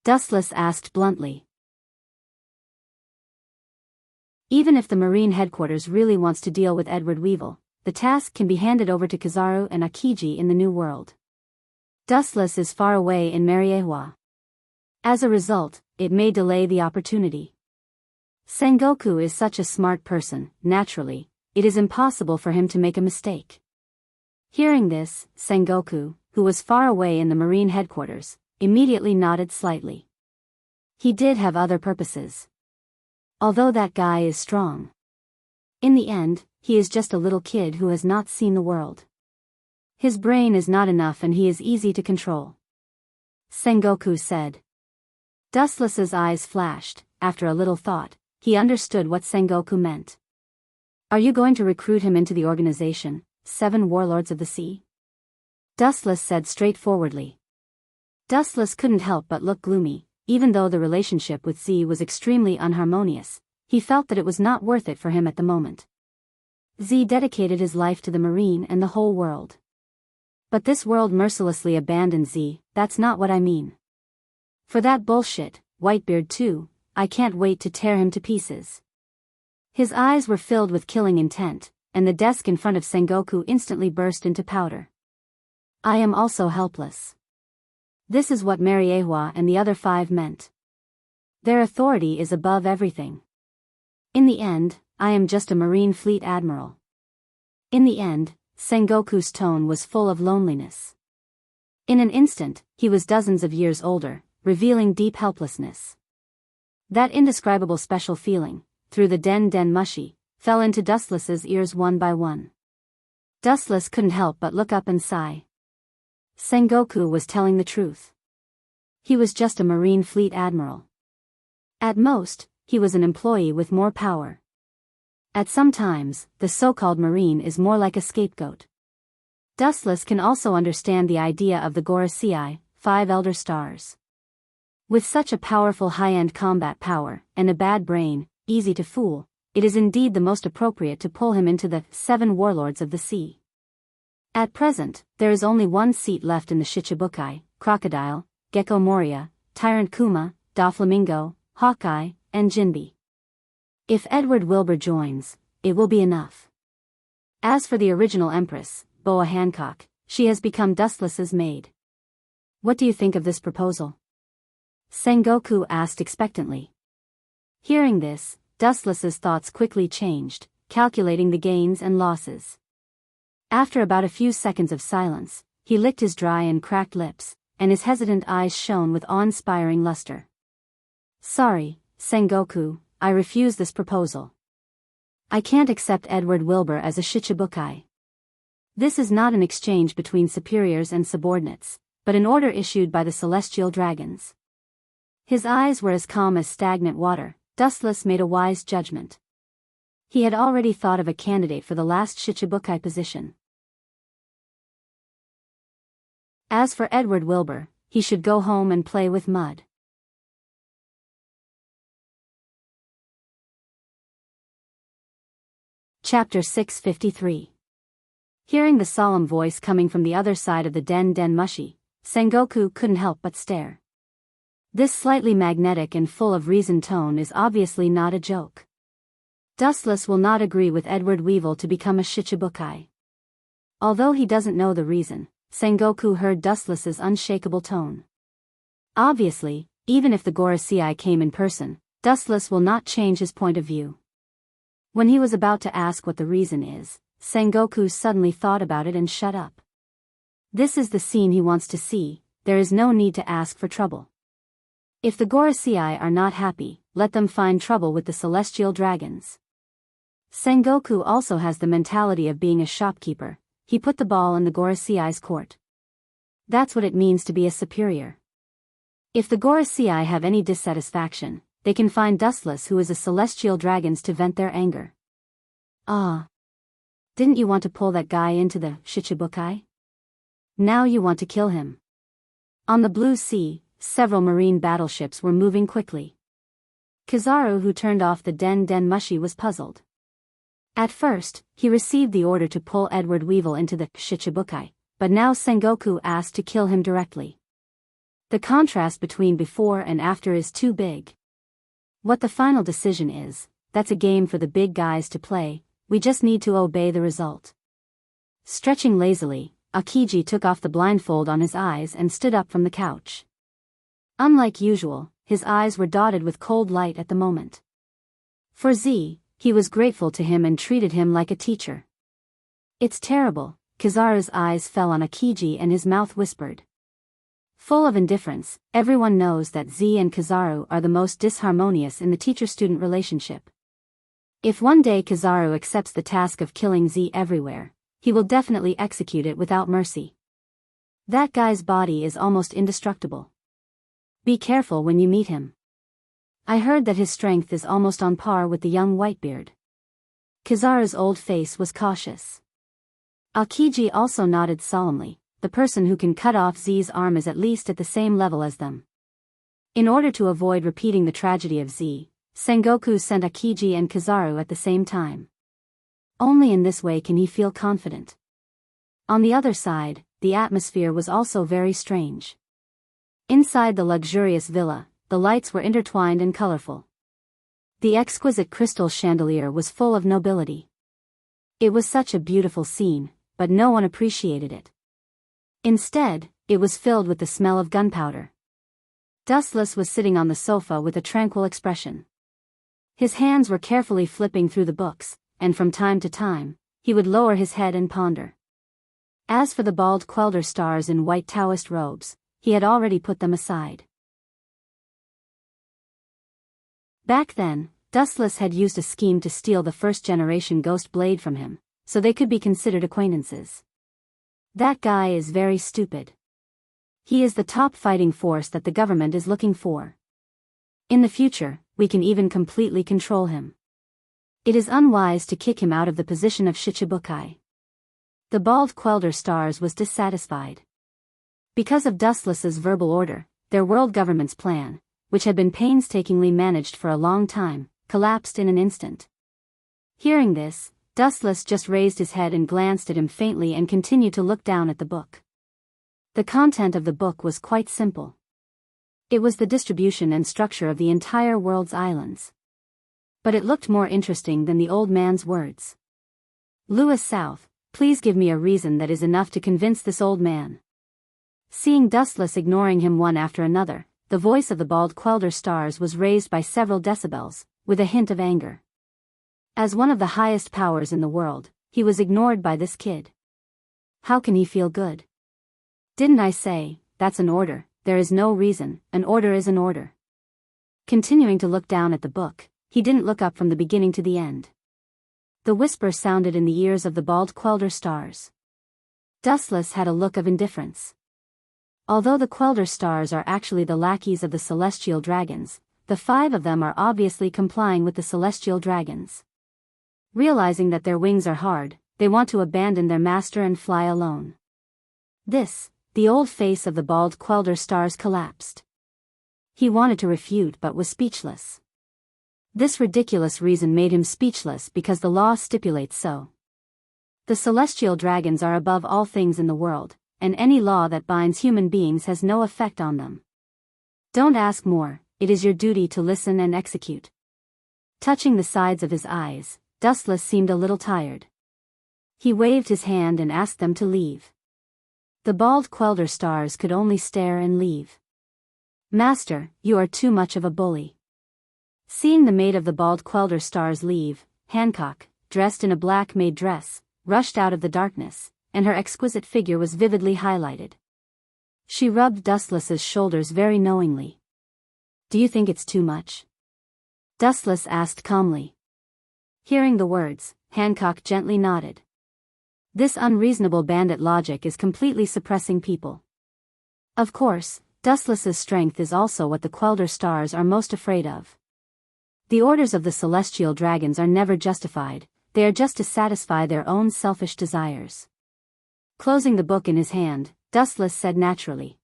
Dustless asked bluntly. Even if the Marine headquarters really wants to deal with Edward Weevil, the task can be handed over to Kizaru and Akiji in the New World. Dustless is far away in Mariewa. As a result, it may delay the opportunity. Sengoku is such a smart person, naturally, it is impossible for him to make a mistake. Hearing this, Sengoku, who was far away in the Marine headquarters, immediately nodded slightly. He did have other purposes. Although that guy is strong. In the end, he is just a little kid who has not seen the world. His brain is not enough and he is easy to control. Sengoku said. Dustless's eyes flashed. After a little thought, he understood what Sengoku meant. Are you going to recruit him into the organization, 7 Warlords of the Sea? Dustless said straightforwardly. Dustless couldn't help but look gloomy. Even though the relationship with Z was extremely unharmonious, he felt that it was not worth it for him at the moment. Z dedicated his life to the Marine and the whole world. But this world mercilessly abandoned Z, that's not what I mean. For that bullshit, Whitebeard too, I can't wait to tear him to pieces. His eyes were filled with killing intent, and the desk in front of Sengoku instantly burst into powder. I am also helpless. This is what Mariewa and the other 5 meant. Their authority is above everything. In the end, I am just a Marine Fleet Admiral. In the end, Sengoku's tone was full of loneliness. In an instant, he was dozens of years older, revealing deep helplessness. That indescribable special feeling, through the den mushy, fell into Dustless's ears one by one. Dustless couldn't help but look up and sigh. Sengoku was telling the truth. He was just a Marine Fleet Admiral. At most, he was an employee with more power. At some times, the so-called Marine is more like a scapegoat. Dustless can also understand the idea of the Gorosei, 5 Elder Stars. With such a powerful high-end combat power, and a bad brain, easy to fool, it is indeed the most appropriate to pull him into the 7 Warlords of the Sea. At present, there is only 1 seat left in the Shichibukai, Crocodile, Gecko Moria, Tyrant Kuma, Doflamingo, Hawkeye, and Jinbe. If Edward Wilbur joins, it will be enough. As for the original Empress, Boa Hancock, she has become Dustless's maid. What do you think of this proposal? Sengoku asked expectantly. Hearing this, Dustless's thoughts quickly changed, calculating the gains and losses. After about a few seconds of silence, he licked his dry and cracked lips, and his hesitant eyes shone with awe-inspiring luster. Sorry, Sengoku, I refuse this proposal. I can't accept Edward Wilbur as a Shichibukai. This is not an exchange between superiors and subordinates, but an order issued by the celestial dragons. His eyes were as calm as stagnant water, Dustless made a wise judgment. He had already thought of a candidate for the last Shichibukai position. As for Edward Wilbur, he should go home and play with mud. Chapter 653. Hearing the solemn voice coming from the other side of the den mushi, Sengoku couldn't help but stare. This slightly magnetic and full of reason tone is obviously not a joke. Dustless will not agree with Edward Weevil to become a Shichibukai. Although he doesn't know the reason, Sengoku heard Dustless's unshakable tone. Obviously, even if the Gorosei came in person, Dustless will not change his point of view. When he was about to ask what the reason is, Sengoku suddenly thought about it and shut up. This is the scene he wants to see, there is no need to ask for trouble. If the Gorosei are not happy, let them find trouble with the celestial dragons. Sengoku also has the mentality of being a shopkeeper. He put the ball in the Gorosei's court. That's what it means to be a superior. If the Gorosei have any dissatisfaction, they can find Dustless, who is a celestial dragons, to vent their anger. Ah. Didn't you want to pull that guy into the Shichibukai? Now you want to kill him. On the blue sea, several marine battleships were moving quickly. Kizaru, who turned off the den mushi, was puzzled. At first, he received the order to pull Edward Weevil into the Shichibukai, but now Sengoku asked to kill him directly. The contrast between before and after is too big. What the final decision is, that's a game for the big guys to play, we just need to obey the result. Stretching lazily, Akiji took off the blindfold on his eyes and stood up from the couch. Unlike usual, his eyes were dotted with cold light at the moment. For Z, he was grateful to him and treated him like a teacher. It's terrible. Kizaru's eyes fell on Akiji and his mouth whispered. Full of indifference, everyone knows that Z and Kizaru are the most disharmonious in the teacher-student relationship. If one day Kizaru accepts the task of killing Z everywhere, he will definitely execute it without mercy. That guy's body is almost indestructible. Be careful when you meet him. I heard that his strength is almost on par with the young Whitebeard. Kizaru's old face was cautious. Akiji also nodded solemnly. The person who can cut off Z's arm is at least at the same level as them. In order to avoid repeating the tragedy of Z, Sengoku sent Akiji and Kizaru at the same time. Only in this way can he feel confident. On the other side, the atmosphere was also very strange. Inside the luxurious villa, the lights were intertwined and colorful. The exquisite crystal chandelier was full of nobility. It was such a beautiful scene, but no one appreciated it. Instead, it was filled with the smell of gunpowder. Dustless was sitting on the sofa with a tranquil expression. His hands were carefully flipping through the books, and from time to time, he would lower his head and ponder. As for the bald Quelder stars in white Taoist robes, he had already put them aside. Back then, Dustless had used a scheme to steal the first-generation ghost blade from him, so they could be considered acquaintances. That guy is very stupid. He is the top fighting force that the government is looking for. In the future, we can even completely control him. It is unwise to kick him out of the position of Shichibukai. The bald Quelder stars was dissatisfied. Because of Dustless's verbal order, their world government's plan, which had been painstakingly managed for a long time, collapsed in an instant. Hearing this, Dustless just raised his head and glanced at him faintly and continued to look down at the book. The content of the book was quite simple. It was the distribution and structure of the entire world's islands. But it looked more interesting than the old man's words. Lewis South, please give me a reason that is enough to convince this old man. Seeing Dustless ignoring him one after another, the voice of the bald Quelder stars was raised by several decibels, with a hint of anger. As one of the highest powers in the world, he was ignored by this kid. How can he feel good? Didn't I say, that's an order, there is no reason, an order is an order. Continuing to look down at the book, he didn't look up from the beginning to the end. The whisper sounded in the ears of the bald Quelder stars. Dustless had a look of indifference. Although the Quelder stars are actually the lackeys of the celestial dragons, the 5 of them are obviously complying with the celestial dragons. Realizing that their wings are hard, they want to abandon their master and fly alone. The old face of the bald Quelder stars collapsed. He wanted to refute but was speechless. This ridiculous reason made him speechless because the law stipulates so. The celestial dragons are above all things in the world, and any law that binds human beings has no effect on them. Don't ask more, it is your duty to listen and execute. Touching the sides of his eyes, Dustless seemed a little tired. He waved his hand and asked them to leave. The bald Quelder stars could only stare and leave. Master, you are too much of a bully. Seeing the mate of the bald Quelder stars leave, Hancock, dressed in a black maid dress, rushed out of the darkness, and her exquisite figure was vividly highlighted. She rubbed Dustless's shoulders very knowingly. Do you think it's too much? Dustless asked calmly. Hearing the words, Hancock gently nodded. This unreasonable bandit logic is completely suppressing people. Of course, Dustless's strength is also what the Quelder stars are most afraid of. The orders of the celestial dragons are never justified, they are just to satisfy their own selfish desires. Closing the book in his hand, Dustless said naturally.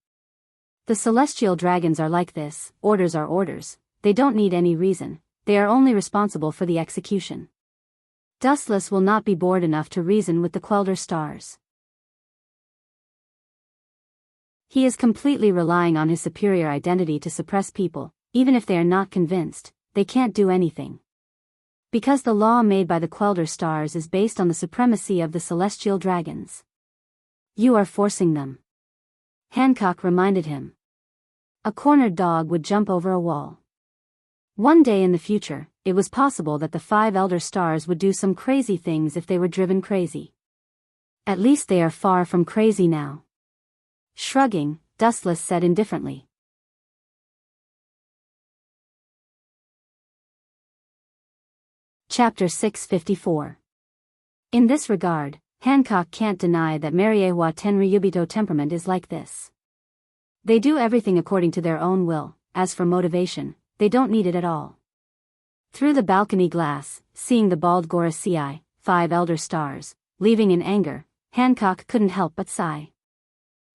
The celestial dragons are like this, orders are orders, they don't need any reason, they are only responsible for the execution. Dustless will not be bored enough to reason with the Quelder stars. He is completely relying on his superior identity to suppress people, even if they are not convinced, they can't do anything. Because the law made by the Quelder stars is based on the supremacy of the celestial dragons. You are forcing them. Hancock reminded him. A cornered dog would jump over a wall. One day in the future, it was possible that the 5 elder stars would do some crazy things if they were driven crazy. At least they are far from crazy now. Shrugging, Dustless said indifferently. Chapter 654. In this regard, Hancock can't deny that Mariewa Tenryubito temperament is like this. They do everything according to their own will, as for motivation, they don't need it at all. Through the balcony glass, seeing the bald Gorasii, 5 elder stars, leaving in anger, Hancock couldn't help but sigh.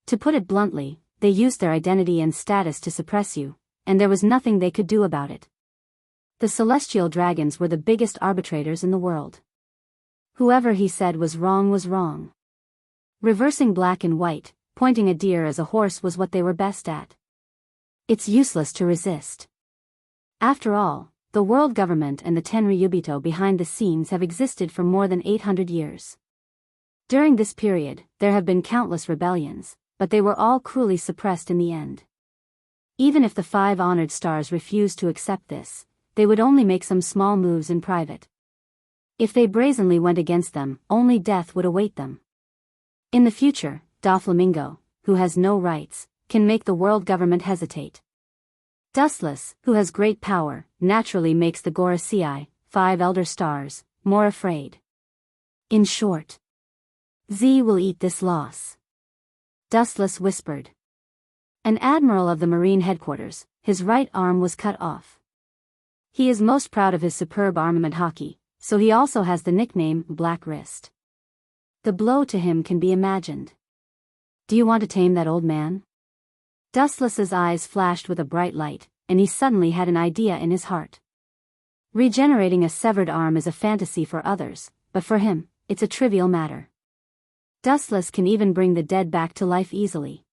To put it bluntly, they used their identity and status to suppress you, and there was nothing they could do about it. The celestial dragons were the biggest arbitrators in the world. Whoever he said was wrong was wrong. Reversing black and white, pointing a deer as a horse was what they were best at. It's useless to resist. After all, the world government and the Tenryubito behind the scenes have existed for more than 800 years. During this period, there have been countless rebellions, but they were all cruelly suppressed in the end. Even if the 5 honored stars refused to accept this, they would only make some small moves in private. If they brazenly went against them, only death would await them. In the future, Doflamingo, who has no rights, can make the world government hesitate. Dustless, who has great power, naturally makes the Gorasii, 5 elder stars, more afraid. In short, Z will eat this loss. Dustless whispered. An admiral of the Marine headquarters, his right arm was cut off. He is most proud of his superb armament hockey, so he also has the nickname Black Wrist. The blow to him can be imagined. Do you want to tame that old man? Dustless's eyes flashed with a bright light, and he suddenly had an idea in his heart. Regenerating a severed arm is a fantasy for others, but for him, it's a trivial matter. Dustless can even bring the dead back to life easily.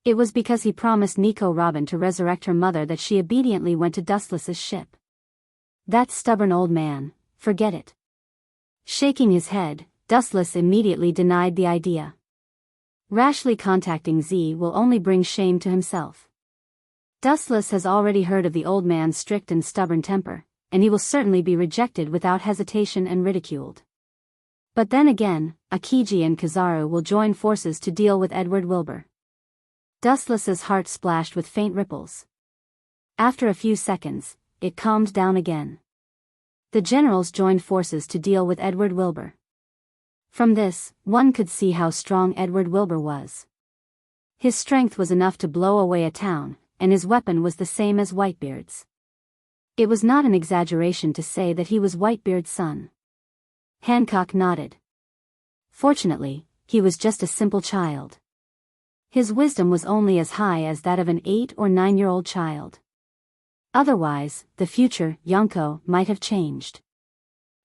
It was because he promised Nico Robin to resurrect her mother that she obediently went to Dustless's ship. That stubborn old man, forget it. Shaking his head, Dustless immediately denied the idea. Rashly contacting Z will only bring shame to himself. Dustless has already heard of the old man's strict and stubborn temper, and he will certainly be rejected without hesitation and ridiculed. But then again, Akiji and Kizaru will join forces to deal with Edward Wilbur. Dustless's heart splashed with faint ripples. After a few seconds, it calmed down again. The generals joined forces to deal with Edward Wilbur. From this, one could see how strong Edward Wilbur was. His strength was enough to blow away a town, and his weapon was the same as Whitebeard's. It was not an exaggeration to say that he was Whitebeard's son. Hancock nodded. Fortunately, he was just a simple child. His wisdom was only as high as that of an 8 or 9-year-old child. Otherwise, the future, Yonko, might have changed.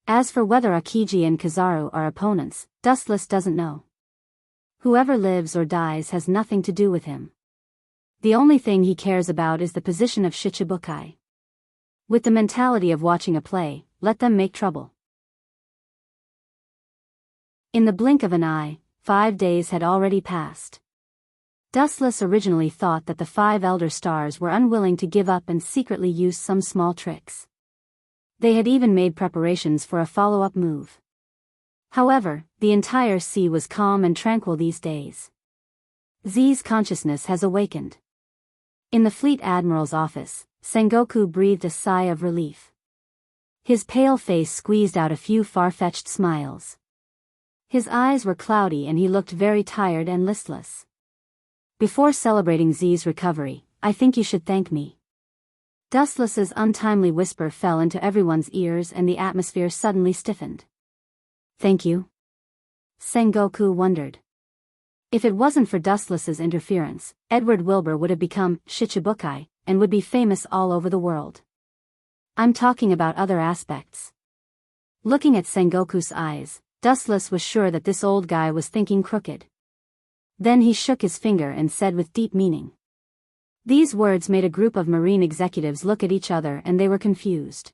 As for whether Akiji and Kizaru are opponents, Dustless doesn't know. Whoever lives or dies has nothing to do with him. The only thing he cares about is the position of Shichibukai. With the mentality of watching a play, let them make trouble. In the blink of an eye, 5 days had already passed. Dustless originally thought that the 5 elder stars were unwilling to give up and secretly used some small tricks. They had even made preparations for a follow-up move. However, the entire sea was calm and tranquil these days. Z's consciousness has awakened. In the Fleet Admiral's office, Sengoku breathed a sigh of relief. His pale face squeezed out a few far-fetched smiles. His eyes were cloudy and he looked very tired and listless. Before celebrating Z's recovery, I think you should thank me. Dustless's untimely whisper fell into everyone's ears and the atmosphere suddenly stiffened. Thank you? Sengoku wondered. If it wasn't for Dustless's interference, Edward Wilbur would have become Shichibukai, and would be famous all over the world. I'm talking about other aspects. Looking at Sengoku's eyes, Dustless was sure that this old guy was thinking crooked. Then he shook his finger and said with deep meaning. These words made a group of Marine executives look at each other and they were confused.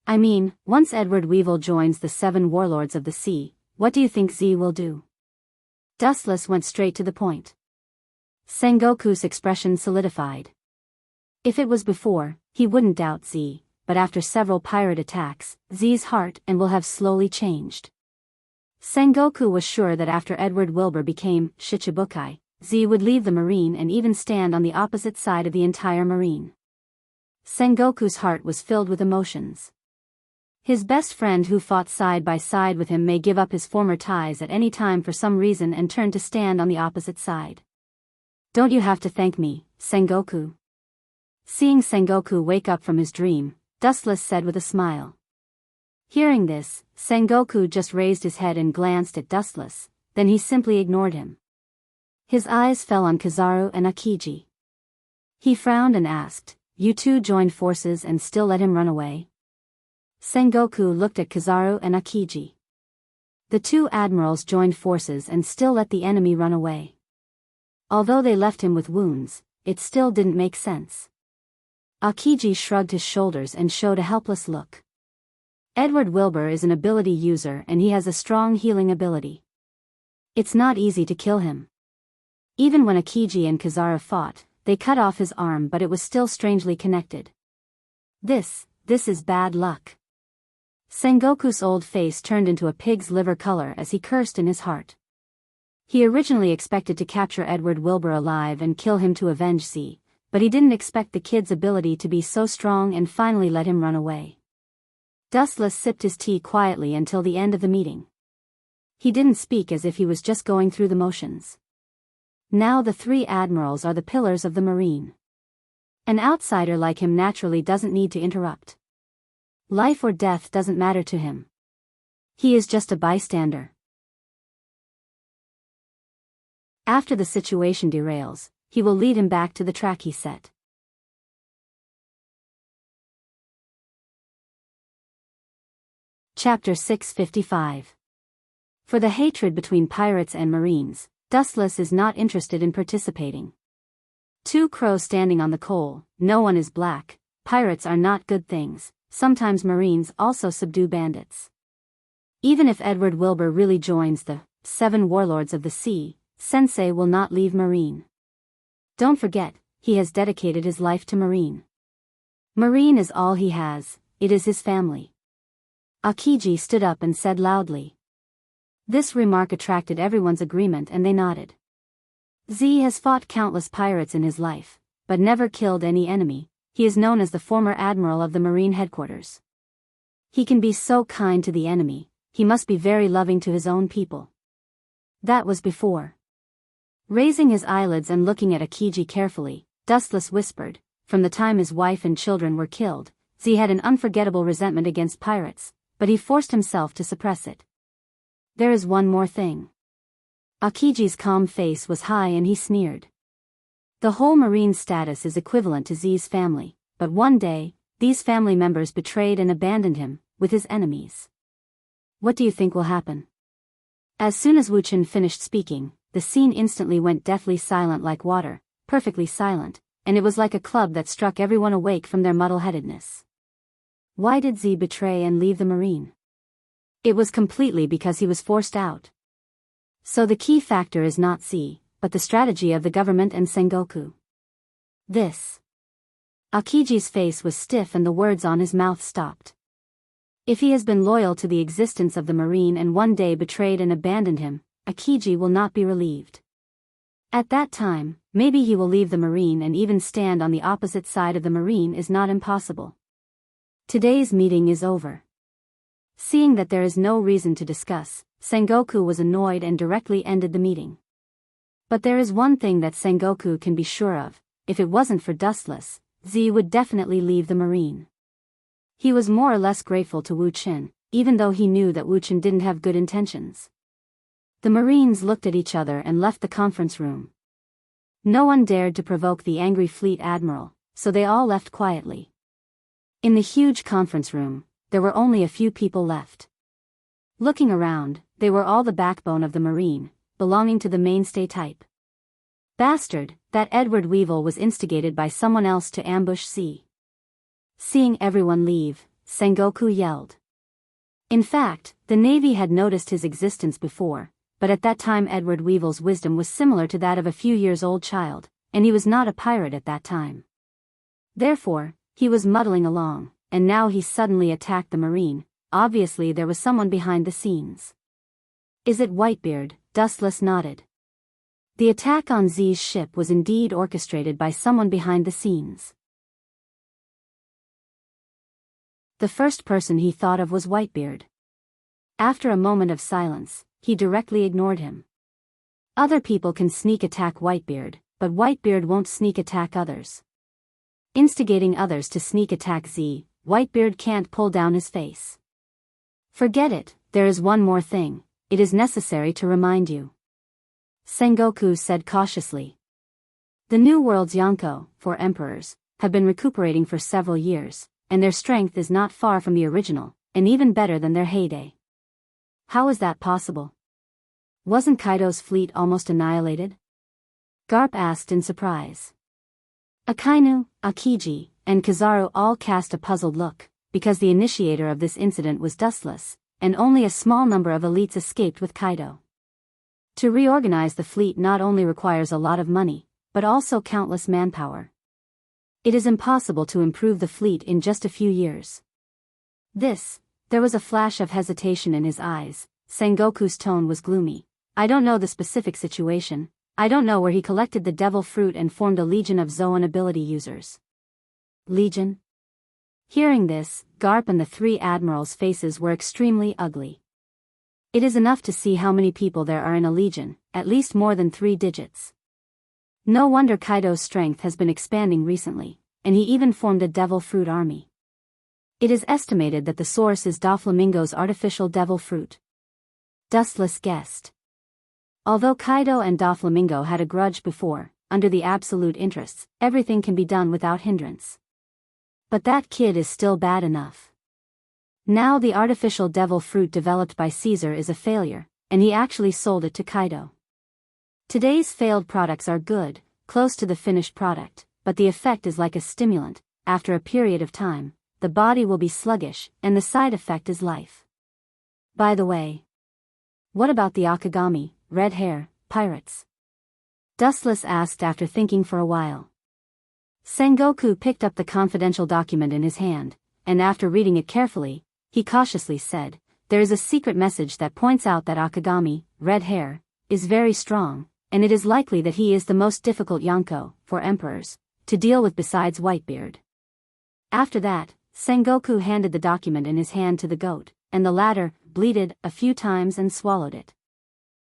I mean, once Edward Weevil joins the 7 warlords of the sea, what do you think Z will do? Dustless went straight to the point. Sengoku's expression solidified. If it was before, he wouldn't doubt Z, but after several pirate attacks, Z's heart and will have slowly changed. Sengoku was sure that after Edward Wilbur became Shichibukai, Z would leave the Marine and even stand on the opposite side of the entire Marine. Sengoku's heart was filled with emotions. His best friend who fought side by side with him may give up his former ties at any time for some reason and turn to stand on the opposite side. Don't you have to thank me, Sengoku? Seeing Sengoku wake up from his dream, Dustless said with a smile. Hearing this, Sengoku just raised his head and glanced at Dustless, then he simply ignored him. His eyes fell on Kizaru and Akiji. He frowned and asked, You two joined forces and still let him run away? Sengoku looked at Kizaru and Akiji. The 2 admirals joined forces and still let the enemy run away. Although they left him with wounds, it still didn't make sense. Akiji shrugged his shoulders and showed a helpless look. Edward Wilbur is an ability user and he has a strong healing ability. It's not easy to kill him. Even when Akiji and Kizaru fought, they cut off his arm but it was still strangely connected. This is bad luck. Sengoku's old face turned into a pig's liver color as he cursed in his heart. He originally expected to capture Edward Wilbur alive and kill him to avenge Z, but he didn't expect the kid's ability to be so strong and finally let him run away. Dustless sipped his tea quietly until the end of the meeting. He didn't speak as if he was just going through the motions. Now the 3 admirals are the pillars of the Marine. An outsider like him naturally doesn't need to interrupt. Life or death doesn't matter to him. He is just a bystander. After the situation derails, he will lead him back to the track he set. Chapter 655. For the hatred between pirates and Marines, Dustless is not interested in participating. 2 crows standing on the coal, no one is black, pirates are not good things, sometimes Marines also subdue bandits. Even if Edward Wilbur really joins the 7 warlords of the sea, Sensei will not leave Marine. Don't forget, he has dedicated his life to Marine. Marine is all he has, it is his family. Akiji stood up and said loudly. This remark attracted everyone's agreement and they nodded. Z has fought countless pirates in his life, but never killed any enemy. He is known as the former admiral of the Marine headquarters. He can be so kind to the enemy, he must be very loving to his own people. That was before. Raising his eyelids and looking at Akiji carefully, Dustless whispered, from the time his wife and children were killed, Z had an unforgettable resentment against pirates, but he forced himself to suppress it. There is one more thing. Akiji's calm face was high and he sneered. The whole Marine status is equivalent to Z's family, but one day, these family members betrayed and abandoned him, with his enemies. What do you think will happen? As soon as Wu Chen finished speaking, the scene instantly went deathly silent like water, perfectly silent, and it was like a club that struck everyone awake from their muddle-headedness. Why did Z betray and leave the Marine? It was completely because he was forced out. So the key factor is not Z, but the strategy of the government and Sengoku. This. Akiji's face was stiff and the words on his mouth stopped. If he has been loyal to the existence of the Marine and one day betrayed and abandoned him, Akiji will not be relieved. At that time, maybe he will leave the Marine and even stand on the opposite side of the Marine is not impossible. Today's meeting is over. Seeing that there is no reason to discuss, Sengoku was annoyed and directly ended the meeting. But there is one thing that Sengoku can be sure of: if it wasn't for Dustless, Z would definitely leave the Marine. He was more or less grateful to Wu Chen, even though he knew that Wu Chen didn't have good intentions. The Marines looked at each other and left the conference room. No one dared to provoke the angry fleet admiral, so they all left quietly. In the huge conference room, there were only a few people left. Looking around, they were all the backbone of the Marine, belonging to the mainstay type. Bastard, that Edward Weevil was instigated by someone else to ambush Z. Seeing everyone leave, Sengoku yelled. In fact, the Navy had noticed his existence before, but at that time Edward Weevil's wisdom was similar to that of a few years old child, and he was not a pirate at that time. Therefore, he was muddling along, and now he suddenly attacked the Marine. Obviously there was someone behind the scenes. Is it Whitebeard? Dustless nodded. The attack on Z's ship was indeed orchestrated by someone behind the scenes. The first person he thought of was Whitebeard. After a moment of silence, he directly ignored him. Other people can sneak attack Whitebeard, but Whitebeard won't sneak attack others. Instigating others to sneak attack Z, Whitebeard can't pull down his face. Forget it, there is one more thing, it is necessary to remind you. Sengoku said cautiously. The New World's Yonko, for emperors, have been recuperating for several years, and their strength is not far from the original, and even better than their heyday. How is that possible? Wasn't Kaido's fleet almost annihilated? Garp asked in surprise. Akainu, Akiji, and Kizaru all cast a puzzled look, because the initiator of this incident was Dustless, and only a small number of elites escaped with Kaido. To reorganize the fleet not only requires a lot of money, but also countless manpower. It is impossible to improve the fleet in just a few years. There was a flash of hesitation in his eyes. Sengoku's tone was gloomy. I don't know the specific situation, I don't know where he collected the devil fruit and formed a legion of Zoan ability users. Legion? Hearing this, Garp and the three admirals' faces were extremely ugly. It is enough to see how many people there are in a legion, at least more than 3 digits. No wonder Kaido's strength has been expanding recently, and he even formed a devil fruit army. It is estimated that the source is Doflamingo's artificial devil fruit. Dustless guessed. Although Kaido and Doflamingo had a grudge before, under the absolute interests, everything can be done without hindrance. But that kid is still bad enough. Now the artificial devil fruit developed by Caesar is a failure, and he actually sold it to Kaido. Today's failed products are good, close to the finished product, but the effect is like a stimulant. After a period of time, the body will be sluggish, and the side effect is life. By the way, what about the Akagami, red hair, pirates? Dustless asked after thinking for a while. Sengoku picked up the confidential document in his hand, and after reading it carefully, he cautiously said, there is a secret message that points out that Akagami, red hair, is very strong, and it is likely that he is the most difficult Yonko, for emperors, to deal with besides Whitebeard. After that, Sengoku handed the document in his hand to the goat, and the latter bleated a few times and swallowed it.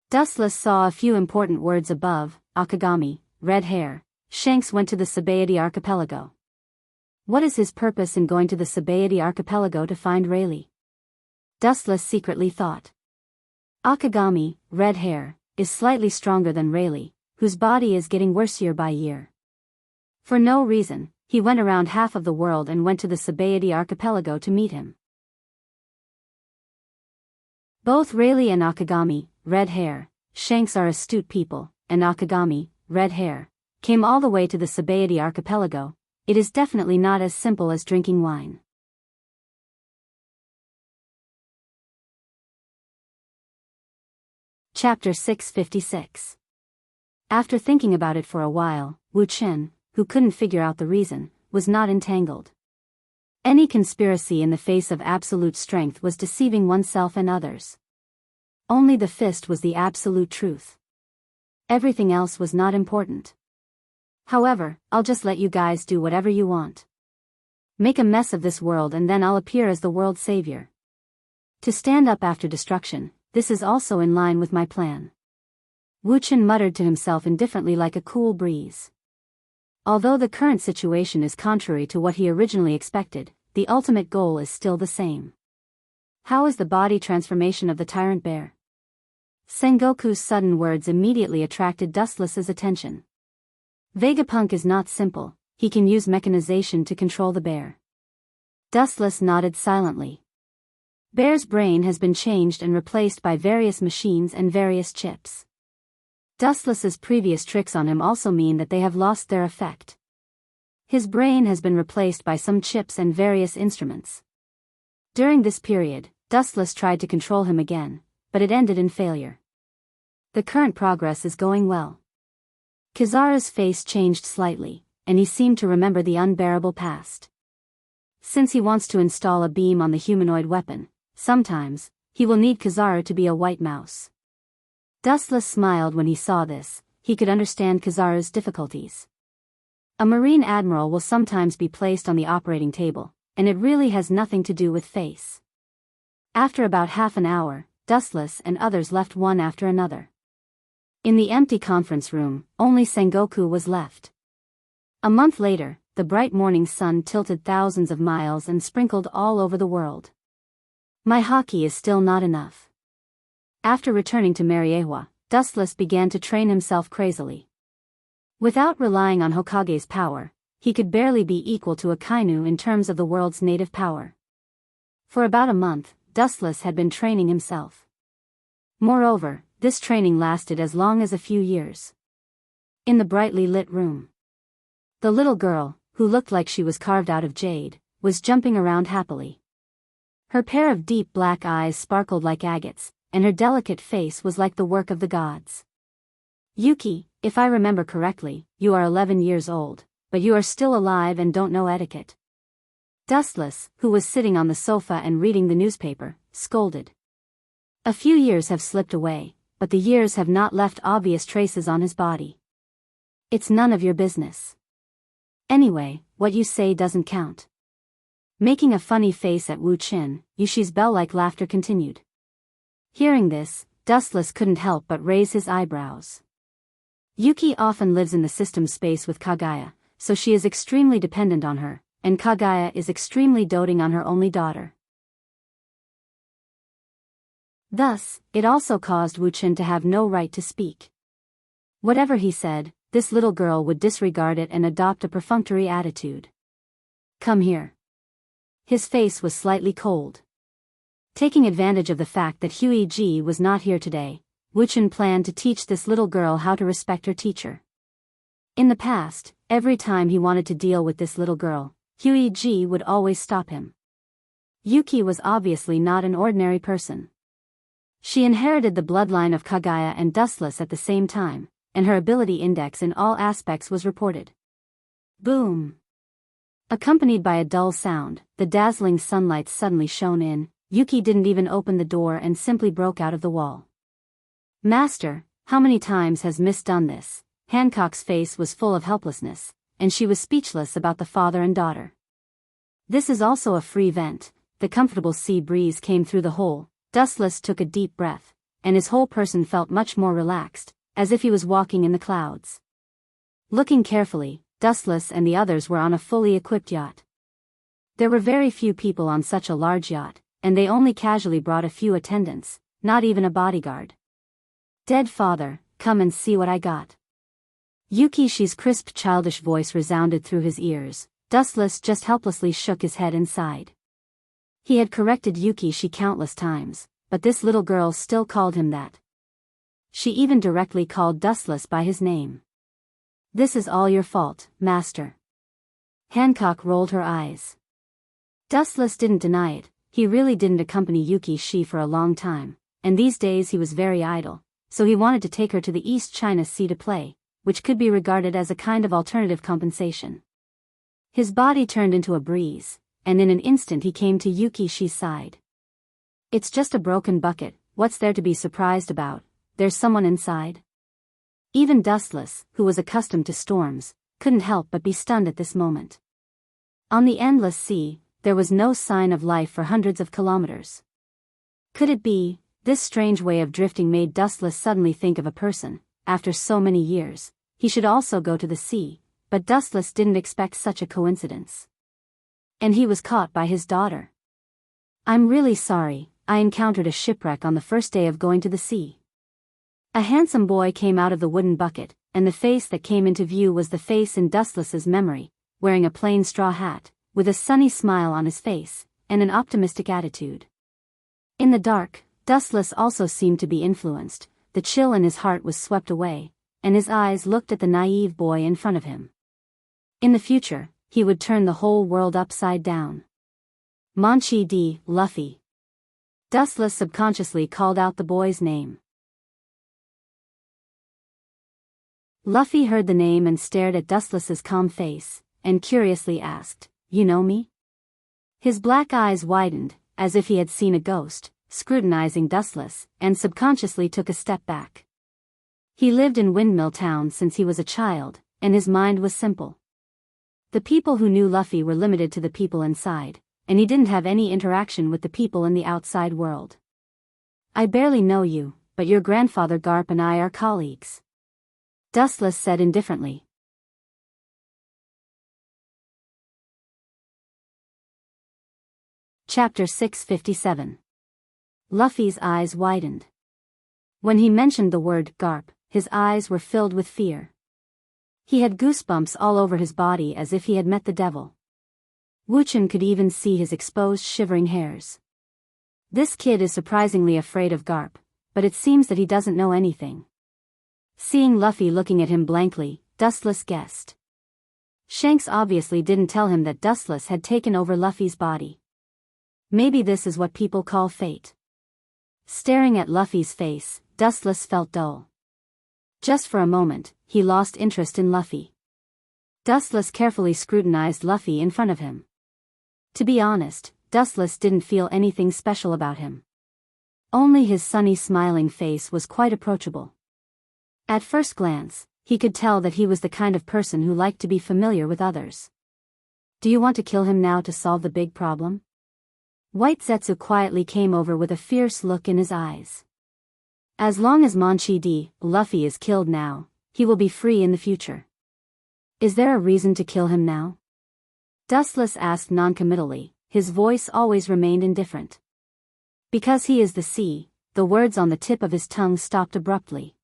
Dustless saw a few important words above, Akagami, red hair. Shanks went to the Sabaody archipelago. What is his purpose in going to the Sabaody archipelago to find Rayleigh? Dustless secretly thought. Akagami, red hair, is slightly stronger than Rayleigh, whose body is getting worse year by year. For no reason, he went around half of the world and went to the Sabaody archipelago to meet him. Both Rayleigh and Akagami, red hair, Shanks are astute people, and Akagami, red hair, came all the way to the Sabaody archipelago. It is definitely not as simple as drinking wine. Chapter 656. After thinking about it for a while, Wu Qin, who couldn't figure out the reason, was not entangled. Any conspiracy in the face of absolute strength was deceiving oneself and others. Only the fist was the absolute truth. Everything else was not important. However, I'll just let you guys do whatever you want. Make a mess of this world and then I'll appear as the world's savior. To stand up after destruction, this is also in line with my plan. Wu Qin muttered to himself indifferently like a cool breeze. Although the current situation is contrary to what he originally expected, the ultimate goal is still the same. How is the body transformation of the tyrant bear? Sengoku's sudden words immediately attracted Dustless's attention. Vegapunk is not simple, he can use mechanization to control the bear. Dustless nodded silently. Bear's brain has been changed and replaced by various machines and various chips. Dustless's previous tricks on him also mean that they have lost their effect. His brain has been replaced by some chips and various instruments. During this period, Dustless tried to control him again, but it ended in failure. The current progress is going well. Kizara's face changed slightly, and he seemed to remember the unbearable past. Since he wants to install a beam on the humanoid weapon, sometimes, he will need Kizara to be a white mouse. Dustless smiled when he saw this. He could understand Kizara's difficulties. A Marine Admiral will sometimes be placed on the operating table, and it really has nothing to do with face. After about half an hour, Dustless and others left one after another. In the empty conference room, only Sengoku was left. A month later, the bright morning sun tilted thousands of miles and sprinkled all over the world. My hockey is still not enough. After returning to Mariewa, Dustless began to train himself crazily. Without relying on Hokage's power, he could barely be equal to a Kainu in terms of the world's native power. For about a month, Dustless had been training himself. Moreover, this training lasted as long as a few years. In the brightly lit room, the little girl, who looked like she was carved out of jade, was jumping around happily. Her pair of deep black eyes sparkled like agates, and her delicate face was like the work of the gods. Yuki, if I remember correctly, you are 11 years old, but you are still alive and don't know etiquette. Dustless, who was sitting on the sofa and reading the newspaper, scolded. A few years have slipped away, but the years have not left obvious traces on his body. It's none of your business. Anyway, what you say doesn't count. Making a funny face at Wu Qin, Yushi's bell-like laughter continued. Hearing this, Dustless couldn't help but raise his eyebrows. Yuki often lives in the system space with Kagaya, so she is extremely dependent on her, and Kagaya is extremely doting on her only daughter. Thus, it also caused Wu Qin to have no right to speak. Whatever he said, this little girl would disregard it and adopt a perfunctory attitude. Come here. His face was slightly cold. Taking advantage of the fact that Huiji was not here today, Wu Qin planned to teach this little girl how to respect her teacher. In the past, every time he wanted to deal with this little girl, Huiji would always stop him. Yuki was obviously not an ordinary person. She inherited the bloodline of Kagaya and Dustless at the same time, and her ability index in all aspects was reported. Boom! Accompanied by a dull sound, the dazzling sunlight suddenly shone in. Yuki didn't even open the door and simply broke out of the wall. Master, how many times has Miss done this? Hancock's face was full of helplessness, and she was speechless about the father and daughter. This is also a free vent. The comfortable sea breeze came through the hole. Dustless took a deep breath, and his whole person felt much more relaxed, as if he was walking in the clouds. Looking carefully, Dustless and the others were on a fully equipped yacht. There were very few people on such a large yacht, and they only casually brought a few attendants, not even a bodyguard. "Dead father, come and see what I got." Yukishi's crisp childish voice resounded through his ears. Dustless just helplessly shook his head and sighed. He had corrected Yukishi countless times, but this little girl still called him that. She even directly called Dustless by his name. "This is all your fault, master." Hancock rolled her eyes. Dustless didn't deny it. He really didn't accompany Yukishi for a long time, and these days he was very idle, so he wanted to take her to the East China Sea to play, which could be regarded as a kind of alternative compensation. His body turned into a breeze, and in an instant he came to Yukishi's side. "It's just a broken bucket, what's there to be surprised about? There's someone inside." Even Dustless, who was accustomed to storms, couldn't help but be stunned at this moment. On the endless sea, there was no sign of life for hundreds of kilometers. Could it be, this strange way of drifting made Dustless suddenly think of a person, after so many years, he should also go to the sea, but Dustless didn't expect such a coincidence. And he was caught by his daughter. "I'm really sorry, I encountered a shipwreck on the first day of going to the sea." A handsome boy came out of the wooden bucket, and the face that came into view was the face in Dustless's memory, wearing a plain straw hat, with a sunny smile on his face, and an optimistic attitude. In the dark, Dustless also seemed to be influenced. The chill in his heart was swept away, and his eyes looked at the naive boy in front of him. In the future, he would turn the whole world upside down. "Monchi D. Luffy." Dustless subconsciously called out the boy's name. Luffy heard the name and stared at Dustless's calm face, and curiously asked, "You know me?" His black eyes widened, as if he had seen a ghost, scrutinizing Dustless, and subconsciously took a step back. He lived in Windmill Town since he was a child, and his mind was simple. The people who knew Luffy were limited to the people inside, and he didn't have any interaction with the people in the outside world. "I barely know you, but your grandfather Garp and I are colleagues," Dustless said indifferently. Chapter 657. Luffy's eyes widened. When he mentioned the word Garp, his eyes were filled with fear. He had goosebumps all over his body as if he had met the devil. Wuchen could even see his exposed shivering hairs. This kid is surprisingly afraid of Garp, but it seems that he doesn't know anything. Seeing Luffy looking at him blankly, Dustless guessed. Shanks obviously didn't tell him that Dustless had taken over Luffy's body. Maybe this is what people call fate. Staring at Luffy's face, Dustless felt dull. Just for a moment, he lost interest in Luffy. Dustless carefully scrutinized Luffy in front of him. To be honest, Dustless didn't feel anything special about him. Only his sunny smiling face was quite approachable. At first glance, he could tell that he was the kind of person who liked to be familiar with others. "Do you want to kill him now to solve the big problem?" White Zetsu quietly came over with a fierce look in his eyes. "As long as Monchi D. Luffy is killed now, he will be free in the future." "Is there a reason to kill him now?" Dustless asked noncommittally, his voice always remained indifferent. "Because he is the sea," the words on the tip of his tongue stopped abruptly.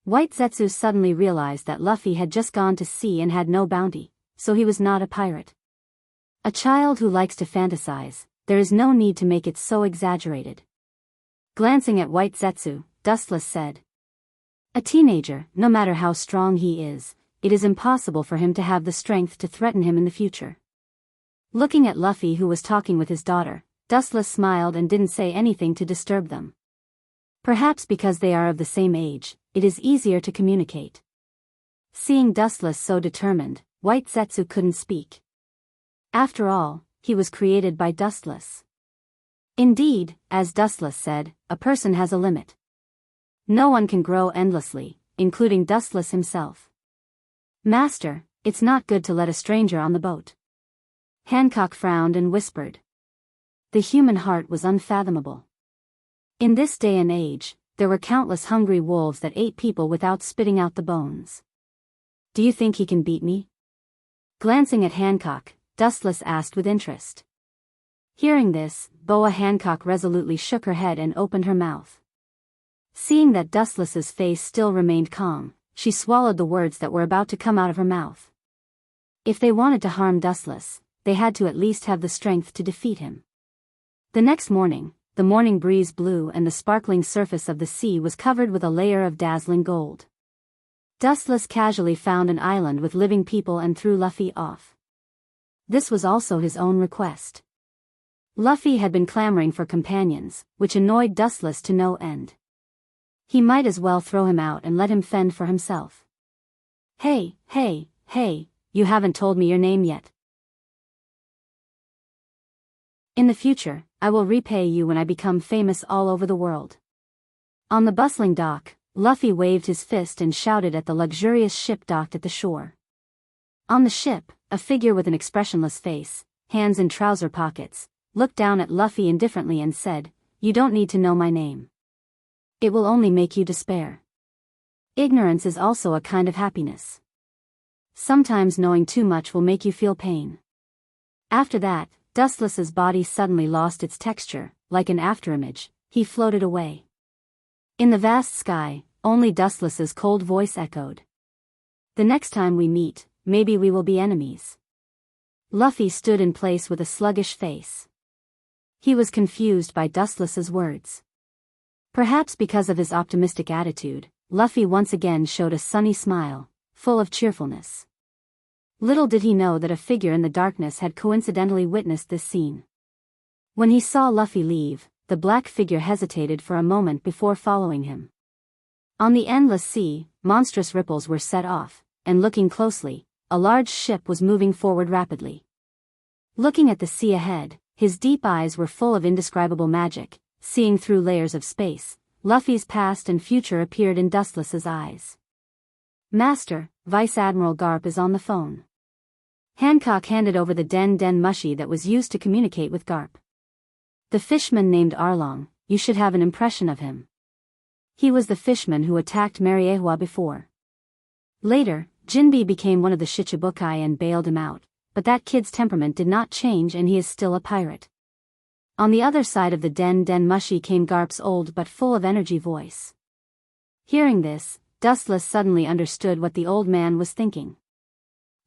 White Zetsu suddenly realized that Luffy had just gone to sea and had no bounty, so he was not a pirate. A child who likes to fantasize, there is no need to make it so exaggerated. Glancing at White Zetsu, Dustless said, "A teenager, no matter how strong he is, it is impossible for him to have the strength to threaten him in the future." Looking at Luffy who was talking with his daughter, Dustless smiled and didn't say anything to disturb them. Perhaps because they are of the same age, it is easier to communicate. Seeing Dustless so determined, White Zetsu couldn't speak. After all, he was created by Dustless. Indeed, as Dustless said, a person has a limit. No one can grow endlessly, including Dustless himself. "Master, it's not good to let a stranger on the boat." Hancock frowned and whispered. The human heart was unfathomable. In this day and age, there were countless hungry wolves that ate people without spitting out the bones. "Do you think he can beat me?" Glancing at Hancock, Dustless asked with interest. Hearing this, Boa Hancock resolutely shook her head and opened her mouth. Seeing that Dustless's face still remained calm, she swallowed the words that were about to come out of her mouth. If they wanted to harm Dustless, they had to at least have the strength to defeat him. The next morning, the morning breeze blew and the sparkling surface of the sea was covered with a layer of dazzling gold. Dustless casually found an island with living people and threw Luffy off. This was also his own request. Luffy had been clamoring for companions, which annoyed Dustless to no end. He might as well throw him out and let him fend for himself. Hey, you haven't told me your name yet. In the future, I will repay you when I become famous all over the world. On the bustling dock, Luffy waved his fist and shouted at the luxurious ship docked at the shore. On the ship, a figure with an expressionless face, hands in trouser pockets, looked down at Luffy indifferently and said, "You don't need to know my name. It will only make you despair. Ignorance is also a kind of happiness. Sometimes knowing too much will make you feel pain." After that, Dustless's body suddenly lost its texture, like an afterimage. He floated away. In the vast sky, only Dustless's cold voice echoed. "The next time we meet, maybe we will be enemies." Luffy stood in place with a sluggish face. He was confused by Dustless's words. Perhaps because of his optimistic attitude, Luffy once again showed a sunny smile, full of cheerfulness. Little did he know that a figure in the darkness had coincidentally witnessed this scene. When he saw Luffy leave, the black figure hesitated for a moment before following him. On the endless sea, monstrous ripples were set off, and looking closely, a large ship was moving forward rapidly. Looking at the sea ahead, his deep eyes were full of indescribable magic. Seeing through layers of space, Luffy's past and future appeared in Dustless's eyes. "Master, Vice Admiral Garp is on the phone." Hancock handed over the Den Mushi that was used to communicate with Garp. "The fishman named Arlong, you should have an impression of him. He was the fishman who attacked Mariehua before. Later, Jinbe became one of the Shichibukai and bailed him out, but that kid's temperament did not change and he is still a pirate." On the other side of the Den Mushi came Garp's old but full of energy voice. Hearing this, Dustless suddenly understood what the old man was thinking.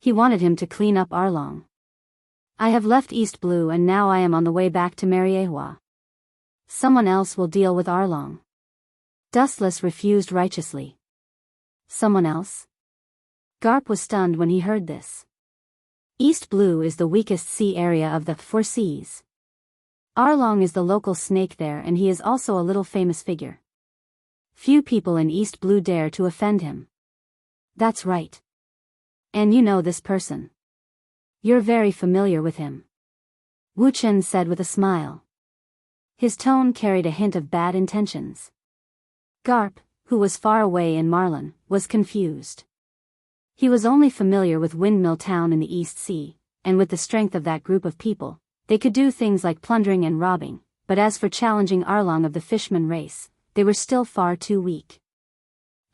He wanted him to clean up Arlong. "I have left East Blue and now I am on the way back to Mariehua. Someone else will deal with Arlong." Dustless refused righteously. "Someone else?" Garp was stunned when he heard this. East Blue is the weakest sea area of the Four Seas. Arlong is the local snake there and he is also a little famous figure. Few people in East Blue dare to offend him. "That's right. And you know this person. You're very familiar with him," Wu Chen said with a smile. His tone carried a hint of bad intentions. Garp, who was far away in Marlin, was confused. He was only familiar with Windmill Town in the East Sea, and with the strength of that group of people, they could do things like plundering and robbing, but as for challenging Arlong of the fishman race, they were still far too weak.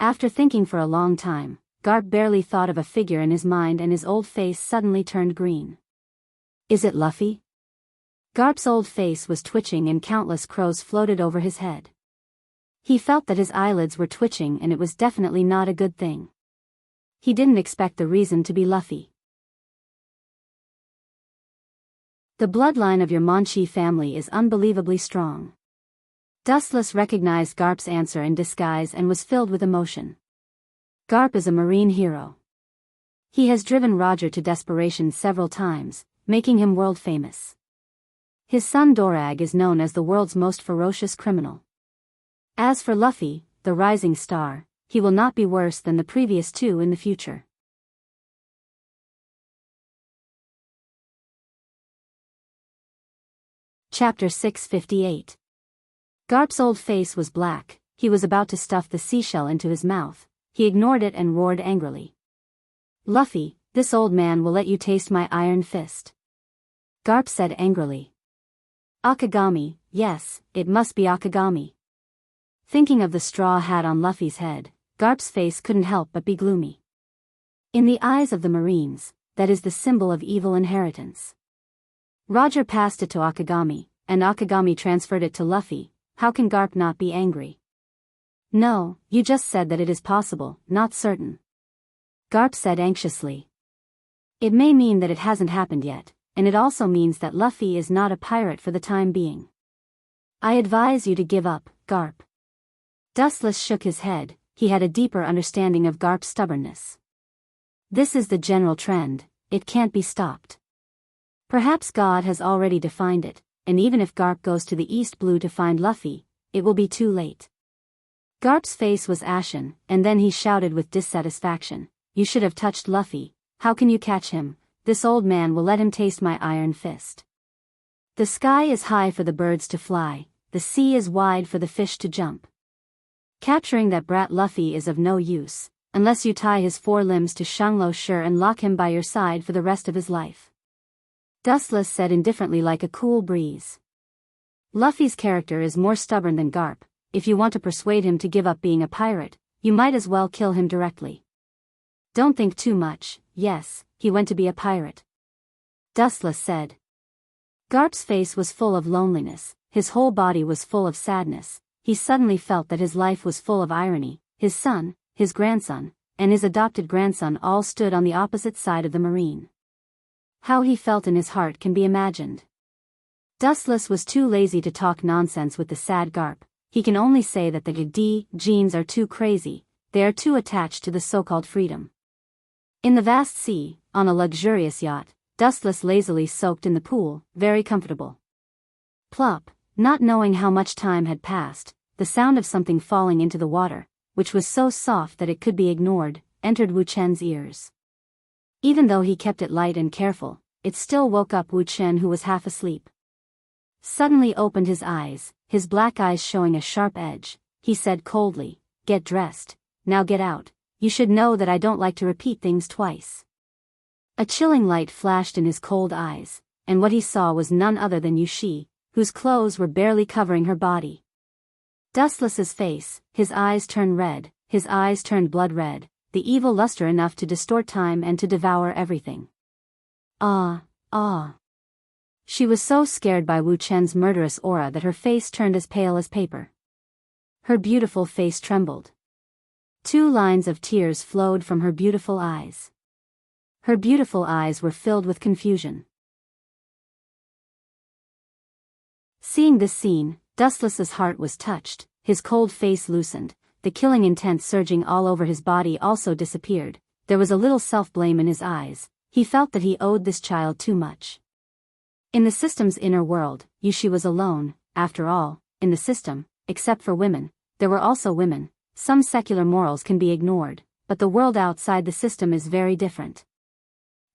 After thinking for a long time, Garp barely thought of a figure in his mind and his old face suddenly turned green. "Is it Luffy?" Garp's old face was twitching and countless crows floated over his head. He felt that his eyelids were twitching and it was definitely not a good thing. He didn't expect the reason to be Luffy. "The bloodline of your Monchi family is unbelievably strong." Dustless recognized Garp's answer in disguise and was filled with emotion. Garp is a marine hero. He has driven Roger to desperation several times, making him world famous. His son Dorag is known as the world's most ferocious criminal. As for Luffy, the rising star, he will not be worse than the previous two in the future. Chapter 658. Garp's old face was black. He was about to stuff the seashell into his mouth. He ignored it and roared angrily. "Luffy, this old man will let you taste my iron fist." Garp said angrily. "Akagami, yes, it must be Akagami." Thinking of the straw hat on Luffy's head, Garp's face couldn't help but be gloomy. In the eyes of the Marines, that is the symbol of evil inheritance. Roger passed it to Akagami, and Akagami transferred it to Luffy. How can Garp not be angry? No, you just said that it is possible, not certain. Garp said anxiously. It may mean that it hasn't happened yet, and it also means that Luffy is not a pirate for the time being. I advise you to give up, Garp. Dustless shook his head. He had a deeper understanding of Garp's stubbornness. This is the general trend, it can't be stopped. Perhaps God has already defined it, and even if Garp goes to the East Blue to find Luffy, it will be too late. Garp's face was ashen, and then he shouted with dissatisfaction, "You should have touched Luffy. How can you catch him? This old man will let him taste my iron fist. The sky is high for the birds to fly, the sea is wide for the fish to jump. Capturing that brat Luffy is of no use, unless you tie his 4 limbs to Shanglo Shi and lock him by your side for the rest of his life." Dustless said indifferently like a cool breeze. Luffy's character is more stubborn than Garp. If you want to persuade him to give up being a pirate, you might as well kill him directly. Don't think too much. Yes, he went to be a pirate. Dustless said. Garp's face was full of loneliness, his whole body was full of sadness. He suddenly felt that his life was full of irony. His son, his grandson, and his adopted grandson all stood on the opposite side of the marine. How he felt in his heart can be imagined. Dustless was too lazy to talk nonsense with the sad Garp. He can only say that the genes are too crazy, they are too attached to the so-called freedom. In the vast sea, on a luxurious yacht, Dustless lazily soaked in the pool, very comfortable. Plop, not knowing how much time had passed, the sound of something falling into the water, which was so soft that it could be ignored, entered Wu Chen's ears. Even though he kept it light and careful, it still woke up Wu Chen, who was half asleep. Suddenly opened his eyes, his black eyes showing a sharp edge. He said coldly, "Get dressed, now get out. You should know that I don't like to repeat things twice." A chilling light flashed in his cold eyes, and what he saw was none other than Yushi, whose clothes were barely covering her body. Dustless's face, his eyes turned red, his eyes turned blood red, the evil luster enough to distort time and to devour everything. Ah. She was so scared by Wu Chen's murderous aura that her face turned as pale as paper. Her beautiful face trembled. 2 lines of tears flowed from her beautiful eyes. Her beautiful eyes were filled with confusion. Seeing this scene, Dustless's heart was touched, his cold face loosened, the killing intent surging all over his body also disappeared. There was a little self-blame in his eyes. He felt that he owed this child too much. In the system's inner world, Yushi was alone. After all, in the system, except for women, there were also women. Some secular morals can be ignored, but the world outside the system is very different.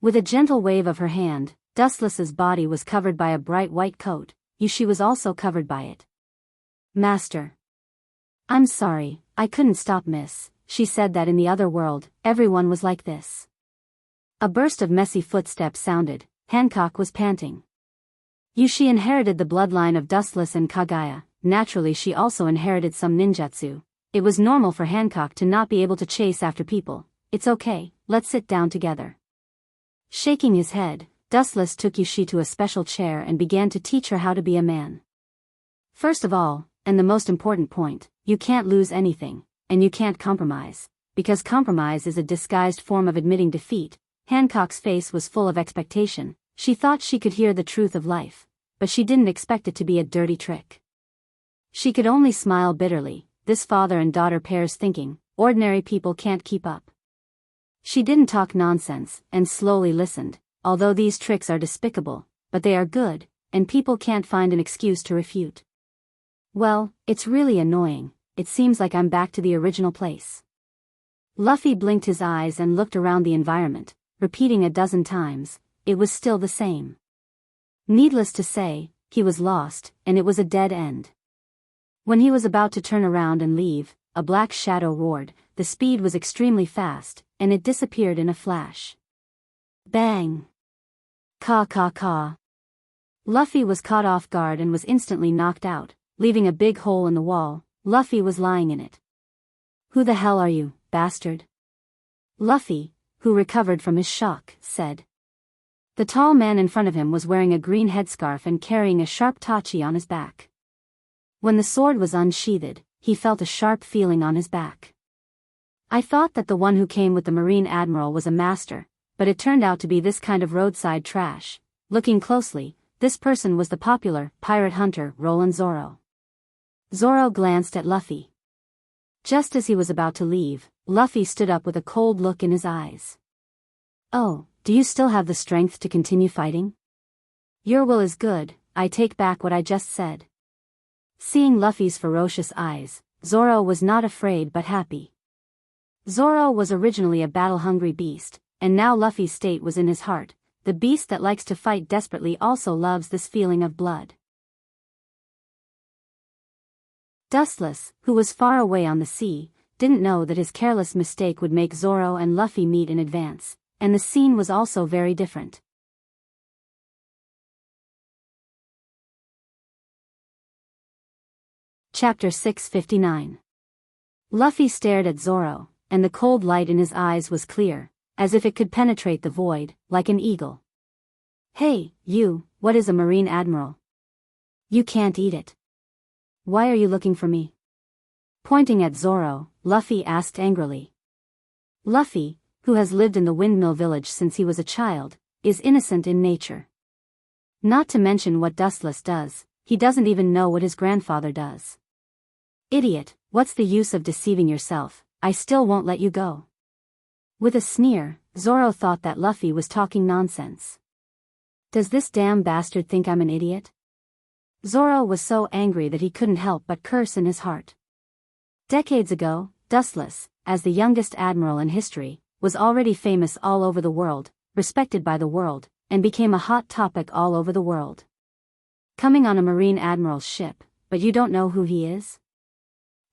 With a gentle wave of her hand, Dustless's body was covered by a bright white coat. Yushi was also covered by it. "Master. I'm sorry, I couldn't stop, miss." She said that in the other world, everyone was like this. A burst of messy footsteps sounded. Hancock was panting. Yushi inherited the bloodline of Dustless and Kagaya. Naturally she also inherited some ninjutsu. It was normal for Hancock to not be able to chase after people. "It's okay, let's sit down together." Shaking his head, Dustless took Yushi to a special chair and began to teach her how to be a man. First of all, and the most important point, you can't lose anything, and you can't compromise, because compromise is a disguised form of admitting defeat. Hancock's face was full of expectation. She thought she could hear the truth of life, but she didn't expect it to be a dirty trick. She could only smile bitterly. This father and daughter pair's thinking, ordinary people can't keep up. She didn't talk nonsense, and slowly listened. Although these tricks are despicable, but they are good, and people can't find an excuse to refute. Well, it's really annoying. It seems like I'm back to the original place. Luffy blinked his eyes and looked around the environment, repeating a dozen times, it was still the same. Needless to say, he was lost, and it was a dead end. When he was about to turn around and leave, a black shadow roared. The speed was extremely fast, and it disappeared in a flash. Bang! Caw. Luffy was caught off guard and was instantly knocked out, leaving a big hole in the wall. Luffy was lying in it. "Who the hell are you, bastard?" Luffy, who recovered from his shock, said. The tall man in front of him was wearing a green headscarf and carrying a sharp tachi on his back. When the sword was unsheathed, he felt a sharp feeling on his back. I thought that the one who came with the Marine Admiral was a master, but it turned out to be this kind of roadside trash. Looking closely, this person was the popular pirate hunter Roland Zorro. Zorro glanced at Luffy. Just as he was about to leave, Luffy stood up with a cold look in his eyes. Oh, do you still have the strength to continue fighting? Your will is good, I take back what I just said. Seeing Luffy's ferocious eyes, Zorro was not afraid but happy. Zorro was originally a battle-hungry beast, and now Luffy's state was in his heart. The beast that likes to fight desperately also loves this feeling of blood. Dustless, who was far away on the sea, didn't know that his careless mistake would make Zorro and Luffy meet in advance, and the scene was also very different. Chapter 659. Luffy stared at Zorro, and the cold light in his eyes was clear, as if it could penetrate the void, like an eagle. Hey, you, what is a Marine Admiral? You can't eat it. Why are you looking for me? Pointing at Zorro, Luffy asked angrily. Luffy, who has lived in the Windmill Village since he was a child, is innocent in nature. Not to mention what Dustless does, he doesn't even know what his grandfather does. Idiot, what's the use of deceiving yourself? I still won't let you go. With a sneer, Zorro thought that Luffy was talking nonsense. Does this damn bastard think I'm an idiot? Zorro was so angry that he couldn't help but curse in his heart. Decades ago, Dustless, as the youngest admiral in history, was already famous all over the world, respected by the world, and became a hot topic all over the world. Coming on a Marine Admiral's ship, but you don't know who he is?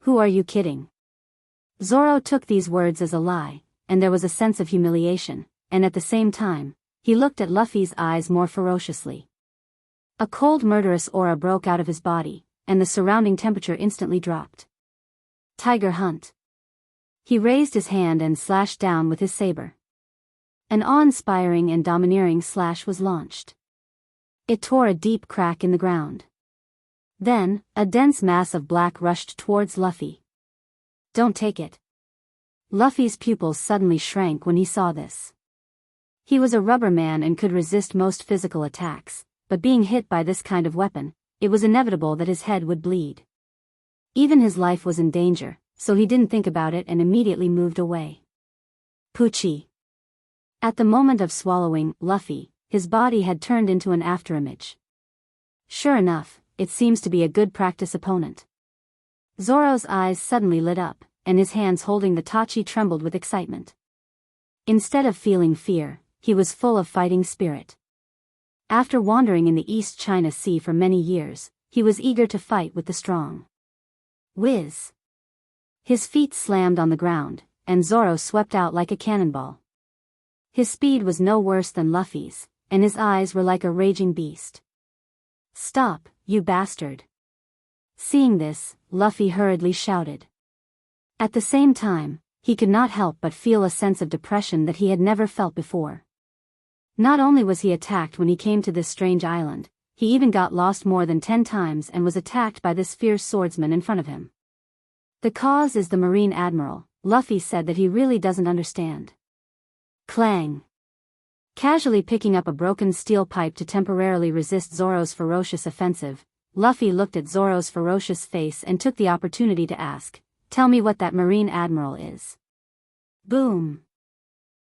Who are you kidding? Zorro took these words as a lie, and there was a sense of humiliation, and at the same time, he looked at Luffy's eyes more ferociously. A cold murderous aura broke out of his body, and the surrounding temperature instantly dropped. Tiger Hunt. He raised his hand and slashed down with his saber. An awe-inspiring and domineering slash was launched. It tore a deep crack in the ground. Then, a dense mass of black rushed towards Luffy. Don't take it. Luffy's pupils suddenly shrank when he saw this. He was a rubber man and could resist most physical attacks, but being hit by this kind of weapon, it was inevitable that his head would bleed. Even his life was in danger, so he didn't think about it and immediately moved away. Poochie. At the moment of swallowing Luffy, his body had turned into an afterimage. Sure enough, it seems to be a good practice opponent. Zorro's eyes suddenly lit up, and his hands holding the tachi trembled with excitement. Instead of feeling fear, he was full of fighting spirit. After wandering in the East China Sea for many years, he was eager to fight with the strong. Whiz! His feet slammed on the ground, and Zorro swept out like a cannonball. His speed was no worse than Luffy's, and his eyes were like a raging beast. Stop, you bastard! Seeing this, Luffy hurriedly shouted. At the same time, he could not help but feel a sense of depression that he had never felt before. Not only was he attacked when he came to this strange island, he even got lost more than 10 times and was attacked by this fierce swordsman in front of him. The cause is the Marine Admiral, Luffy said that he really doesn't understand. Clang! Casually picking up a broken steel pipe to temporarily resist Zorro's ferocious offensive, Luffy looked at Zorro's ferocious face and took the opportunity to ask, "Tell me what that Marine Admiral is." Boom!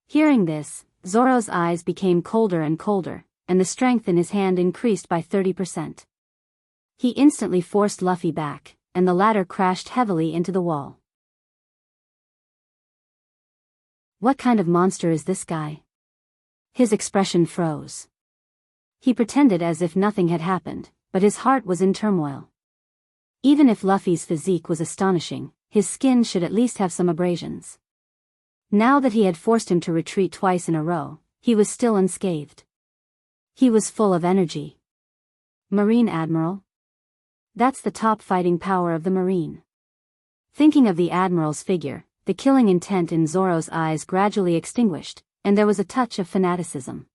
Hearing this, Zorro's eyes became colder and colder, and the strength in his hand increased by 30%. He instantly forced Luffy back, and the latter crashed heavily into the wall. What kind of monster is this guy? His expression froze. He pretended as if nothing had happened, but his heart was in turmoil. Even if Luffy's physique was astonishing, his skin should at least have some abrasions. Now that he had forced him to retreat twice in a row, he was still unscathed. He was full of energy. Marine Admiral? That's the top fighting power of the Marine. Thinking of the Admiral's figure, the killing intent in Zorro's eyes gradually extinguished, and there was a touch of fanaticism.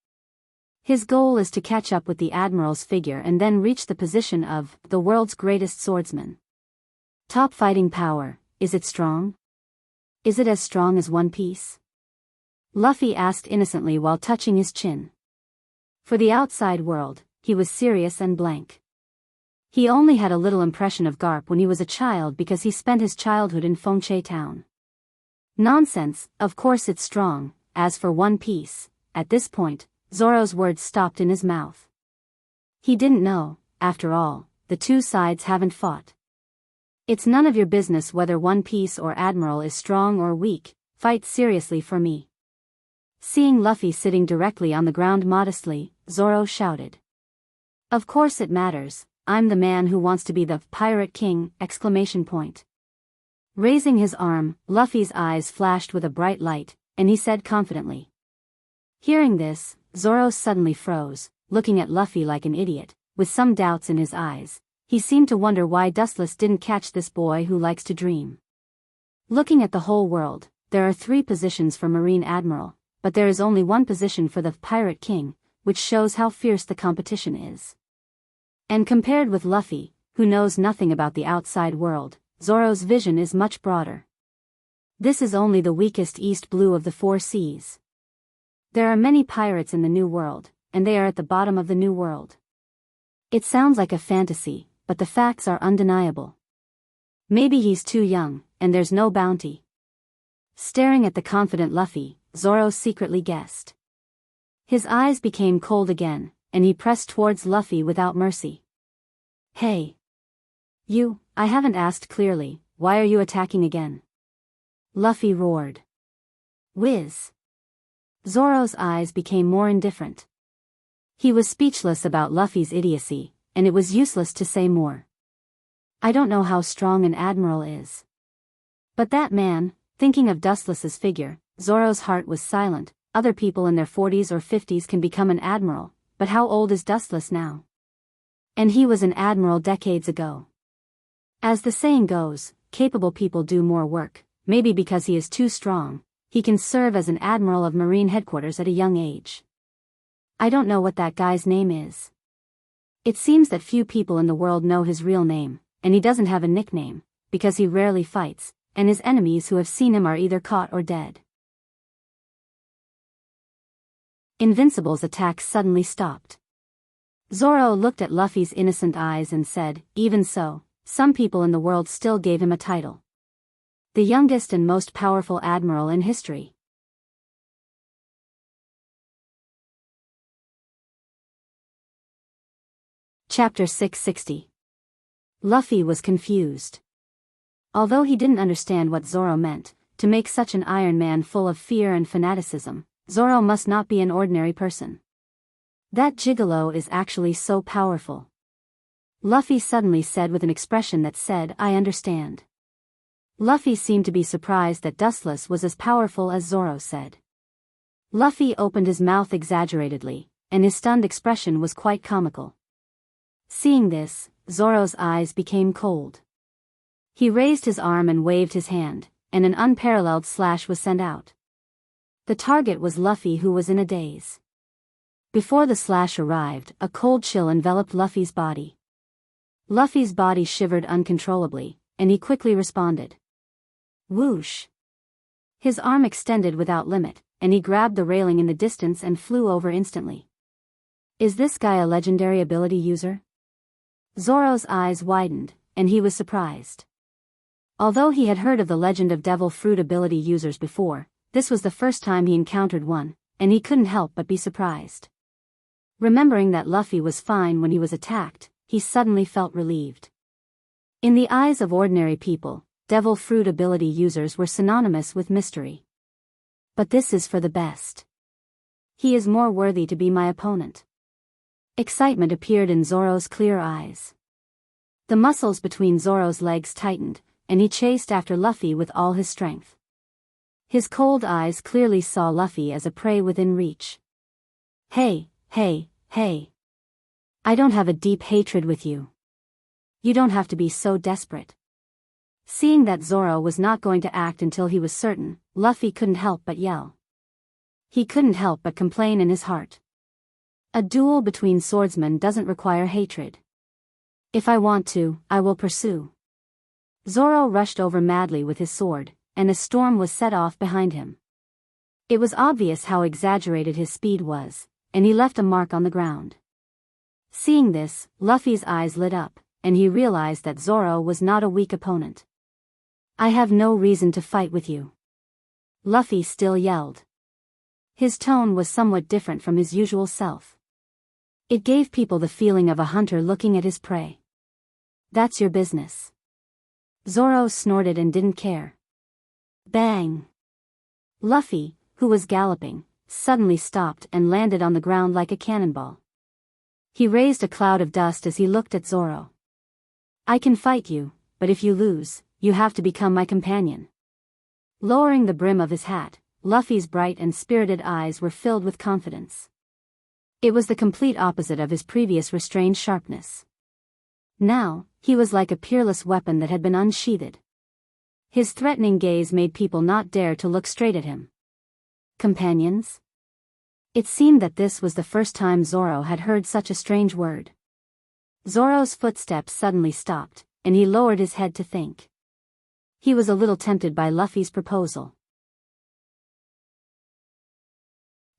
His goal is to catch up with the Admiral's figure and then reach the position of the world's greatest swordsman. Top fighting power, is it strong? Is it as strong as One Piece? Luffy asked innocently while touching his chin. For the outside world, he was serious and blank. He only had a little impression of Garp when he was a child because he spent his childhood in Fengche Town. Nonsense, of course it's strong. As for One Piece, at this point, Zoro's words stopped in his mouth. He didn't know, after all, the two sides haven't fought. It's none of your business whether One Piece or Admiral is strong or weak, fight seriously for me. Seeing Luffy sitting directly on the ground modestly, Zoro shouted. Of course it matters, I'm the man who wants to be the Pirate King! Raising his arm, Luffy's eyes flashed with a bright light, and he said confidently. Hearing this, Zoro suddenly froze, looking at Luffy like an idiot, with some doubts in his eyes. He seemed to wonder why Dustless didn't catch this boy who likes to dream. Looking at the whole world, there are 3 positions for Marine Admiral, but there is only one position for the Pirate King, which shows how fierce the competition is. And compared with Luffy, who knows nothing about the outside world, Zoro's vision is much broader. This is only the weakest East Blue of the 4 seas. There are many pirates in the New World, and they are at the bottom of the New World. It sounds like a fantasy, but the facts are undeniable. Maybe he's too young, and there's no bounty. Staring at the confident Luffy, Zoro secretly guessed. His eyes became cold again, and he pressed towards Luffy without mercy. Hey! You, I haven't asked clearly, why are you attacking again? Luffy roared. Whiz! Zoro's eyes became more indifferent. He was speechless about Luffy's idiocy, and it was useless to say more. I don't know how strong an admiral is. But that man, thinking of Dustless's figure, Zoro's heart was silent. Other people in their 40s or 50s can become an admiral, but how old is Dustless now? And he was an admiral decades ago. As the saying goes, capable people do more work, maybe because he is too strong. He can serve as an admiral of Marine headquarters at a young age. I don't know what that guy's name is. It seems that few people in the world know his real name, and he doesn't have a nickname, because he rarely fights, and his enemies who have seen him are either caught or dead. Invincible's attack suddenly stopped. Zoro looked at Luffy's innocent eyes and said, even so, some people in the world still gave him a title. The youngest and most powerful admiral in history. Chapter 660. Luffy was confused. Although he didn't understand what Zoro meant, to make such an Iron Man full of fear and fanaticism, Zoro must not be an ordinary person. That gigolo is actually so powerful. Luffy suddenly said with an expression that said, I understand. Luffy seemed to be surprised that Dustless was as powerful as Zoro said. Luffy opened his mouth exaggeratedly, and his stunned expression was quite comical. Seeing this, Zoro's eyes became cold. He raised his arm and waved his hand, and an unparalleled slash was sent out. The target was Luffy, who was in a daze. Before the slash arrived, a cold chill enveloped Luffy's body. Luffy's body shivered uncontrollably, and he quickly responded. Whoosh! His arm extended without limit, and he grabbed the railing in the distance and flew over instantly. Is this guy a legendary ability user? Zoro's eyes widened, and he was surprised. Although he had heard of the legend of Devil Fruit ability users before, this was the first time he encountered one, and he couldn't help but be surprised. Remembering that Luffy was fine when he was attacked, he suddenly felt relieved. In the eyes of ordinary people, Devil Fruit ability users were synonymous with mystery. But this is for the best. He is more worthy to be my opponent. Excitement appeared in Zoro's clear eyes. The muscles between Zoro's legs tightened, and he chased after Luffy with all his strength. His cold eyes clearly saw Luffy as a prey within reach. Hey, hey, hey. I don't have a deep hatred with you. You don't have to be so desperate. Seeing that Zoro was not going to act until he was certain, Luffy couldn't help but yell. He couldn't help but complain in his heart. A duel between swordsmen doesn't require hatred. If I want to, I will pursue. Zoro rushed over madly with his sword, and a storm was set off behind him. It was obvious how exaggerated his speed was, and he left a mark on the ground. Seeing this, Luffy's eyes lit up, and he realized that Zoro was not a weak opponent. I have no reason to fight with you. Luffy still yelled. His tone was somewhat different from his usual self. It gave people the feeling of a hunter looking at his prey. That's your business. Zoro snorted and didn't care. Bang! Luffy, who was galloping, suddenly stopped and landed on the ground like a cannonball. He raised a cloud of dust as he looked at Zoro. I can fight you, but if you lose, you have to become my companion. Lowering the brim of his hat, Luffy's bright and spirited eyes were filled with confidence. It was the complete opposite of his previous restrained sharpness. Now, he was like a peerless weapon that had been unsheathed. His threatening gaze made people not dare to look straight at him. Companions? It seemed that this was the first time Zoro had heard such a strange word. Zoro's footsteps suddenly stopped, and he lowered his head to think. He was a little tempted by Luffy's proposal.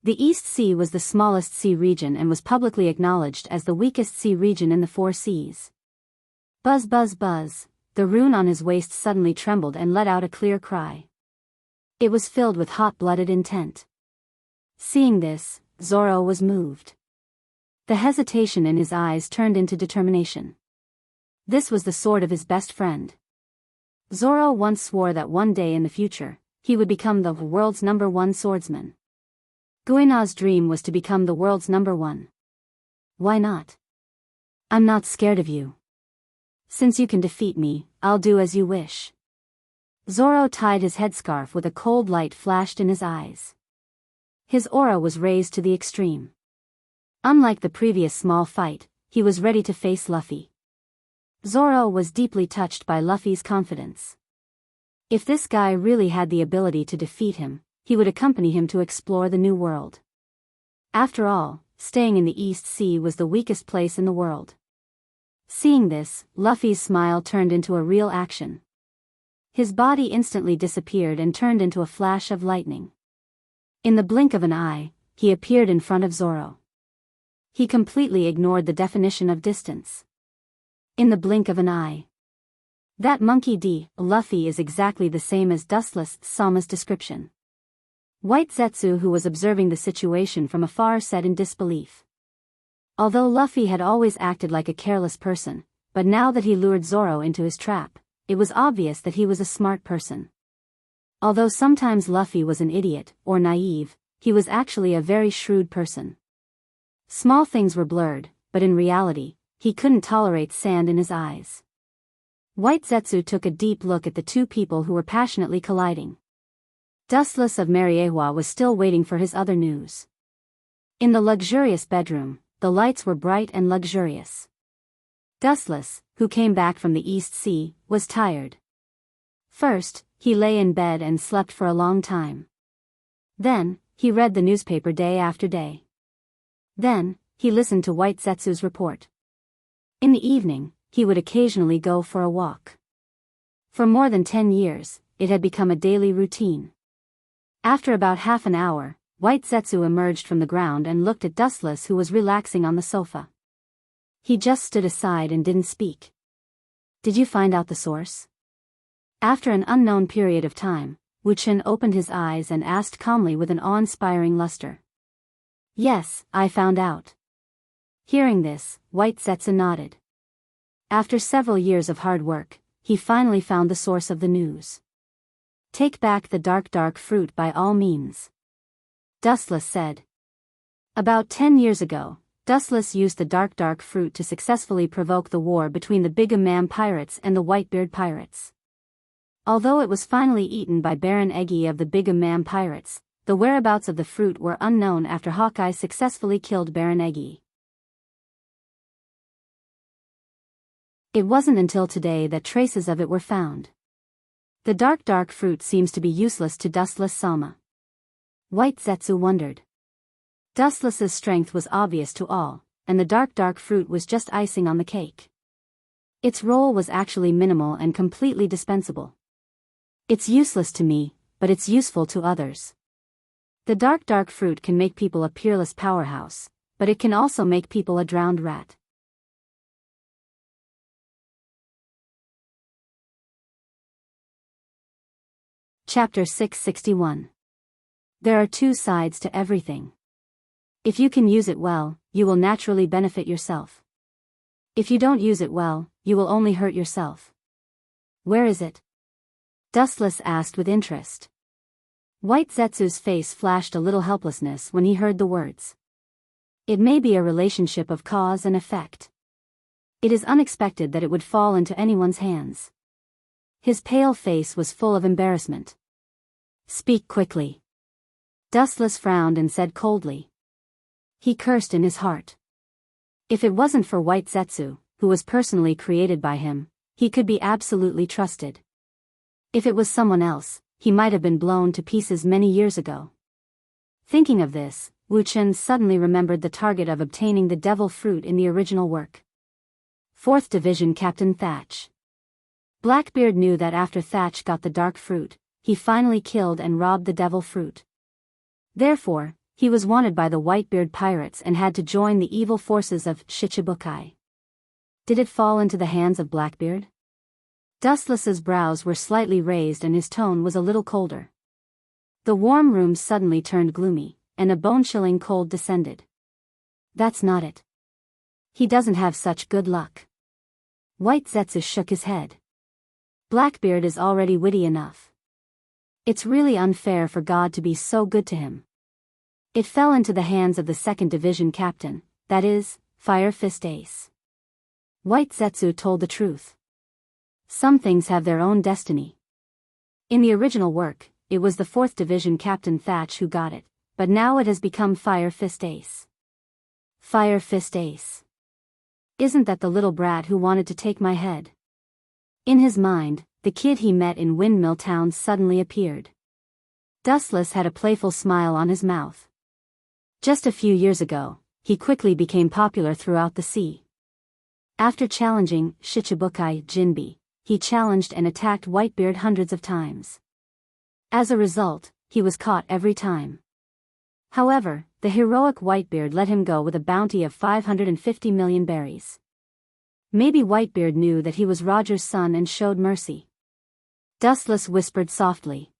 The East Sea was the smallest sea region and was publicly acknowledged as the weakest sea region in the four seas. Buzz buzz buzz, the rune on his waist suddenly trembled and let out a clear cry. It was filled with hot-blooded intent. Seeing this, Zoro was moved. The hesitation in his eyes turned into determination. This was the sword of his best friend. Zoro once swore that one day in the future, he would become the world's #1 swordsman. Guina's dream was to become the world's #1. Why not? I'm not scared of you. Since you can defeat me, I'll do as you wish. Zoro tied his headscarf with a cold light flashed in his eyes. His aura was raised to the extreme. Unlike the previous small fight, he was ready to face Luffy. Zoro was deeply touched by Luffy's confidence. If this guy really had the ability to defeat him, he would accompany him to explore the new world. After all, staying in the East Sea was the weakest place in the world. Seeing this, Luffy's smile turned into a real action. His body instantly disappeared and turned into a flash of lightning. In the blink of an eye, he appeared in front of Zoro. He completely ignored the definition of distance. In the blink of an eye. That monkey D. Luffy is exactly the same as Dustless Sama's description. White Zetsu, who was observing the situation from afar, said in disbelief. Although Luffy had always acted like a careless person, but now that he lured Zoro into his trap, it was obvious that he was a smart person. Although sometimes Luffy was an idiot, or naive, he was actually a very shrewd person. Small things were blurred, but in reality, he couldn't tolerate sand in his eyes. White Zetsu took a deep look at the two people who were passionately colliding. Dustless of Mariewa was still waiting for his other news. In the luxurious bedroom, the lights were bright and luxurious. Dustless, who came back from the East Sea, was tired. First, he lay in bed and slept for a long time. Then, he read the newspaper day after day. Then, he listened to White Zetsu's report. In the evening, he would occasionally go for a walk. For more than 10 years, it had become a daily routine. After about half an hour, White Zetsu emerged from the ground and looked at Dustless, who was relaxing on the sofa. He just stood aside and didn't speak. Did you find out the source? After an unknown period of time, Wuchen opened his eyes and asked calmly with an awe-inspiring luster. Yes, I found out. Hearing this, White Zetsu nodded. After several years of hard work, he finally found the source of the news. Take back the dark fruit by all means. Dustless said. About 10 years ago, Dustless used the dark fruit to successfully provoke the war between the Big Mam pirates and the Whitebeard pirates. Although it was finally eaten by Baron Eggy of the Big Mam pirates, the whereabouts of the fruit were unknown after Hawkeye successfully killed Baron Eggy. It wasn't until today that traces of it were found. The dark fruit seems to be useless to Dustless Sama. White Zetsu wondered. Dustless's strength was obvious to all, and the dark fruit was just icing on the cake. Its role was actually minimal and completely dispensable. It's useless to me, but it's useful to others. The dark fruit can make people a peerless powerhouse, but it can also make people a drowned rat. Chapter 661. There are two sides to everything. If you can use it well, you will naturally benefit yourself. If you don't use it well, you will only hurt yourself. Where is it? Dustless asked with interest. White Zetsu's face flashed a little helplessness when he heard the words. It may be a relationship of cause and effect. It is unexpected that it would fall into anyone's hands. His pale face was full of embarrassment. Speak quickly. Dustless frowned and said coldly. He cursed in his heart. If it wasn't for White Zetsu, who was personally created by him, he could be absolutely trusted. If it was someone else, he might have been blown to pieces many years ago. Thinking of this, Wu Chen suddenly remembered the target of obtaining the devil fruit in the original work. 4th Division Captain Thatch. Blackbeard knew that after Thatch got the dark fruit, he finally killed and robbed the devil fruit. Therefore, he was wanted by the Whitebeard pirates and had to join the evil forces of Shichibukai. Did it fall into the hands of Blackbeard? Dustless's brows were slightly raised and his tone was a little colder. The warm room suddenly turned gloomy, and a bone-chilling cold descended. That's not it. He doesn't have such good luck. White Zetsu shook his head. Blackbeard is already witty enough. It's really unfair for God to be so good to him. It fell into the hands of the 2nd Division captain, that is, Fire Fist Ace. White Zetsu told the truth. Some things have their own destiny. In the original work, it was the 4th Division Captain Thatch who got it, but now it has become Fire Fist Ace. Fire Fist Ace. Isn't that the little brat who wanted to take my head? In his mind, the kid he met in Windmill Town suddenly appeared. Dustless had a playful smile on his mouth. Just a few years ago, he quickly became popular throughout the sea. After challenging Shichibukai Jinbi, he challenged and attacked Whitebeard hundreds of times. As a result, he was caught every time. However, the heroic Whitebeard let him go with a bounty of 550 million berries. Maybe Whitebeard knew that he was Roger's son and showed mercy. Dustless whispered softly.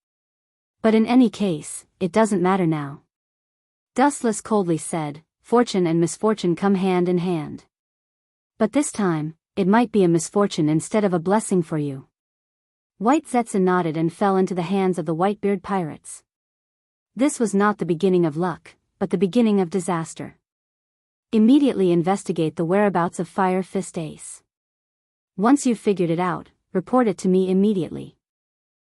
But in any case, it doesn't matter now. Dustless coldly said, fortune and misfortune come hand in hand. But this time, it might be a misfortune instead of a blessing for you. White Zetsu nodded and fell into the hands of the Whitebeard pirates. This was not the beginning of luck, but the beginning of disaster. Immediately investigate the whereabouts of Fire Fist Ace. Once you've figured it out, report it to me immediately.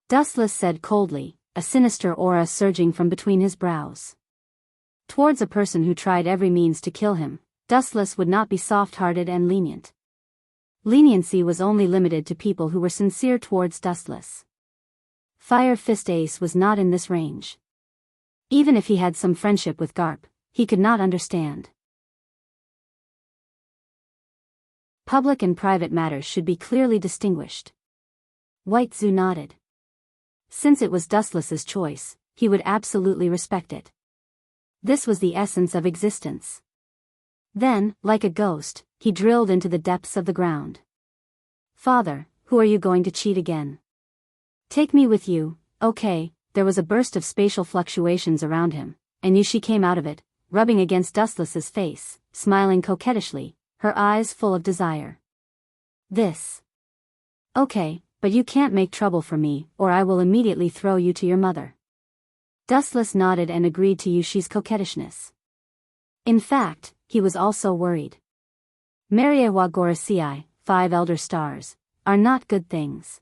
Dustless said coldly, a sinister aura surging from between his brows. Towards a person who tried every means to kill him, Dustless would not be soft-hearted and lenient. Leniency was only limited to people who were sincere towards Dustless. Fire Fist Ace was not in this range. Even if he had some friendship with Garp, he could not understand. Public and private matters should be clearly distinguished. White Zetsu nodded. Since it was Dustless's choice, he would absolutely respect it. This was the essence of existence. Then, like a ghost, he drilled into the depths of the ground. Father, who are you going to cheat again? Take me with you, okay. There was a burst of spatial fluctuations around him, and Yushi came out of it, rubbing against Dustless's face, smiling coquettishly, her eyes full of desire. This. Okay, but you can't make trouble for me, or I will immediately throw you to your mother. Dustless nodded and agreed to Yushi's coquettishness. In fact, he was also worried. Mariewa Gorosei, 5 elder stars, are not good things.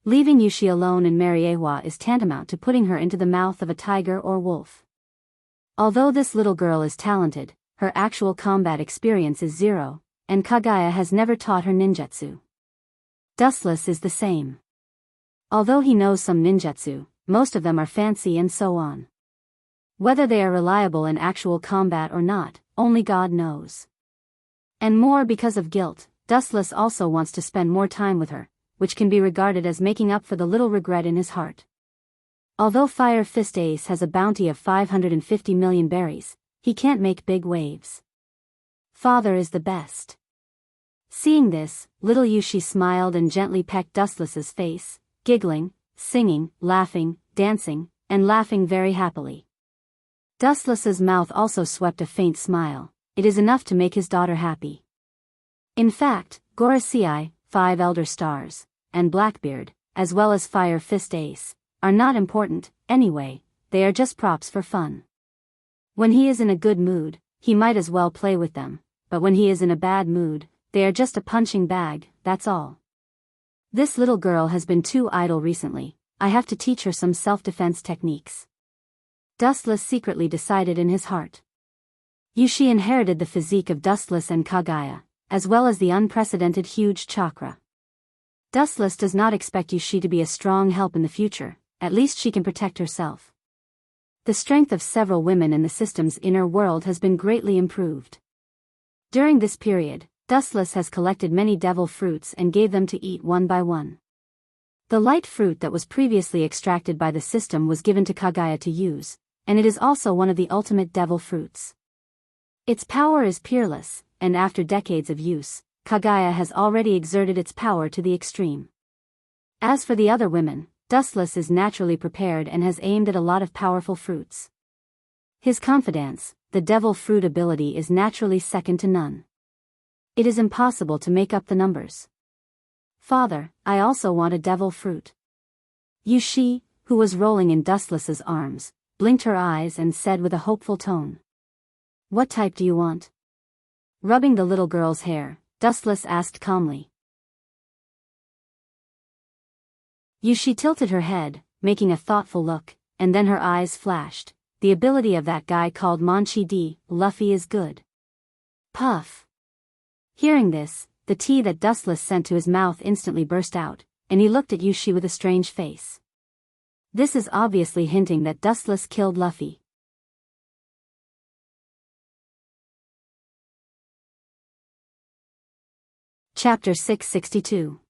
Leaving Yushi alone in Mariewa is tantamount to putting her into the mouth of a tiger or wolf. Although this little girl is talented, her actual combat experience is 0, and Kagaya has never taught her ninjutsu. Dustless is the same. Although he knows some ninjutsu, most of them are fancy and so on. Whether they are reliable in actual combat or not, only God knows. And more because of guilt, Dustless also wants to spend more time with her, which can be regarded as making up for the little regret in his heart. Although Fire Fist Ace has a bounty of 550 million berries, he can't make big waves. Father is the best. Seeing this, little Yushi smiled and gently pecked Dustless's face, giggling, singing, laughing, dancing, and laughing very happily. Dustless's mouth also swept a faint smile. It is enough to make his daughter happy. In fact, Gorosei, 5 Elder Stars, and Blackbeard, as well as Fire Fist Ace, are not important, anyway, they are just props for fun. When he is in a good mood, he might as well play with them, but when he is in a bad mood, they are just a punching bag, that's all. This little girl has been too idle recently, I have to teach her some self-defense techniques. Dustless secretly decided in his heart. Yushi inherited the physique of Dustless and Kaguya, as well as the unprecedented huge chakra. Dustless does not expect Yushi to be a strong help in the future, at least she can protect herself. The strength of several women in the system's inner world has been greatly improved. During this period, Dustless has collected many devil fruits and gave them to eat one by one. The light fruit that was previously extracted by the system was given to Kaguya to use, and it is also one of the ultimate devil fruits. Its power is peerless, and after decades of use, Kaguya has already exerted its power to the extreme. As for the other women, Dustless is naturally prepared and has aimed at a lot of powerful fruits. His confidence, the devil fruit ability, is naturally second to none. It is impossible to make up the numbers. Father, I also want a devil fruit. Yushi, who was rolling in Dustless's arms, blinked her eyes and said with a hopeful tone. What type do you want? Rubbing the little girl's hair, Dustless asked calmly. Yushi tilted her head, making a thoughtful look, and then her eyes flashed. The ability of that guy called Monchi D. Luffy is good. Puff. Hearing this, the tea that Dustless sent to his mouth instantly burst out, and he looked at Yushi with a strange face. This is obviously hinting that Dustless killed Luffy. Chapter 662.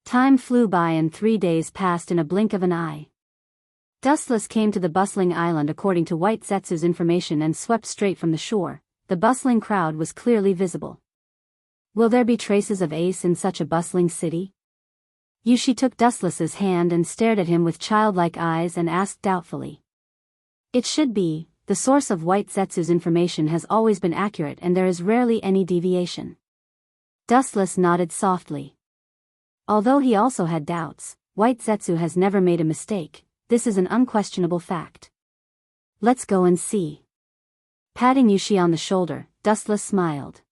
Time flew by and 3 days passed in a blink of an eye. Dustless came to the bustling island according to White Zetsu's information and swept straight from the shore. The bustling crowd was clearly visible. Will there be traces of Ace in such a bustling city? Yushi took Dustless's hand and stared at him with childlike eyes and asked doubtfully. It should be. The source of White Zetsu's information has always been accurate and there is rarely any deviation. Dustless nodded softly. Although he also had doubts, White Zetsu has never made a mistake, this is an unquestionable fact. Let's go and see. Patting Yushi on the shoulder, Dustless smiled.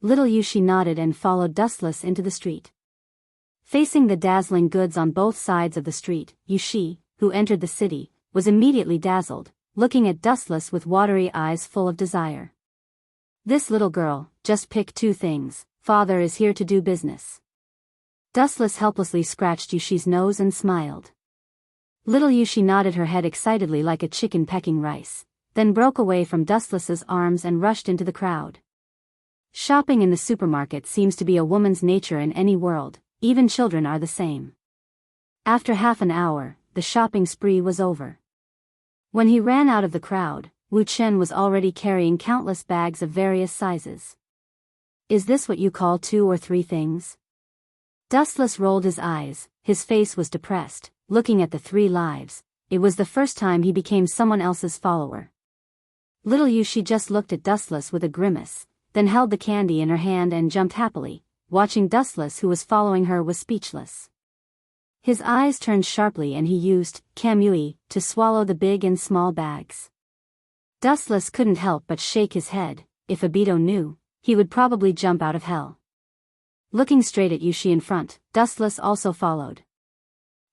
Little Yushi nodded and followed Dustless into the street. Facing the dazzling goods on both sides of the street, Yushi, who entered the city, was immediately dazzled, looking at Dustless with watery eyes full of desire. This little girl, just pick 2 things, father is here to do business. Dustless helplessly scratched Yushi's nose and smiled. Little Yushi nodded her head excitedly like a chicken pecking rice, then broke away from Dustless's arms and rushed into the crowd. Shopping in the supermarket seems to be a woman's nature in any world, even children are the same. After half an hour, the shopping spree was over. When he ran out of the crowd, Wu Chen was already carrying countless bags of various sizes. Is this what you call 2 or 3 things? Dustless rolled his eyes, his face was depressed, looking at the 3 lives. It was the first time he became someone else's follower. Little Yushi just looked at Dustless with a grimace, then held the candy in her hand and jumped happily. Watching Dustless, who was following her, was speechless. His eyes turned sharply and he used Kamui to swallow the big and small bags. Dustless couldn't help but shake his head. If Obito knew, he would probably jump out of hell. Looking straight at Yushi in front, Dustless also followed.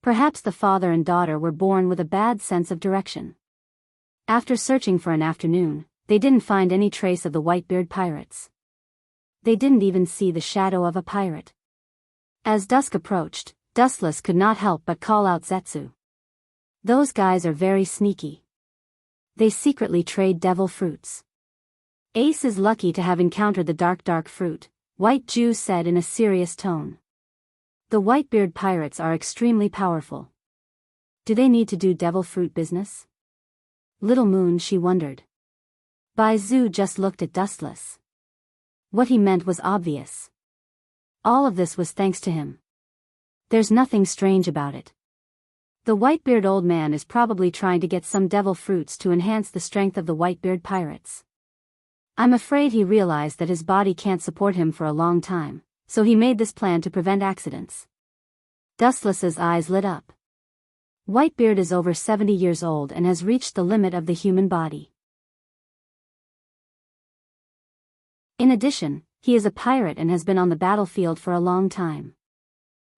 Perhaps the father and daughter were born with a bad sense of direction. After searching for an afternoon, they didn't find any trace of the Whitebeard pirates. They didn't even see the shadow of a pirate. As dusk approached, Dustless could not help but call out Zetsu. Those guys are very sneaky. They secretly trade devil fruits. Ace is lucky to have encountered the dark fruit, White Jew said in a serious tone. The Whitebeard pirates are extremely powerful. Do they need to do devil fruit business? Little Moon, she wondered. Bai Zhu just looked at Dustless. What he meant was obvious. All of this was thanks to him. There's nothing strange about it. The Whitebeard old man is probably trying to get some devil fruits to enhance the strength of the Whitebeard pirates. I'm afraid he realized that his body can't support him for a long time, so he made this plan to prevent accidents. Dustless's eyes lit up. Whitebeard is over 70 years old and has reached the limit of the human body. In addition, he is a pirate and has been on the battlefield for a long time.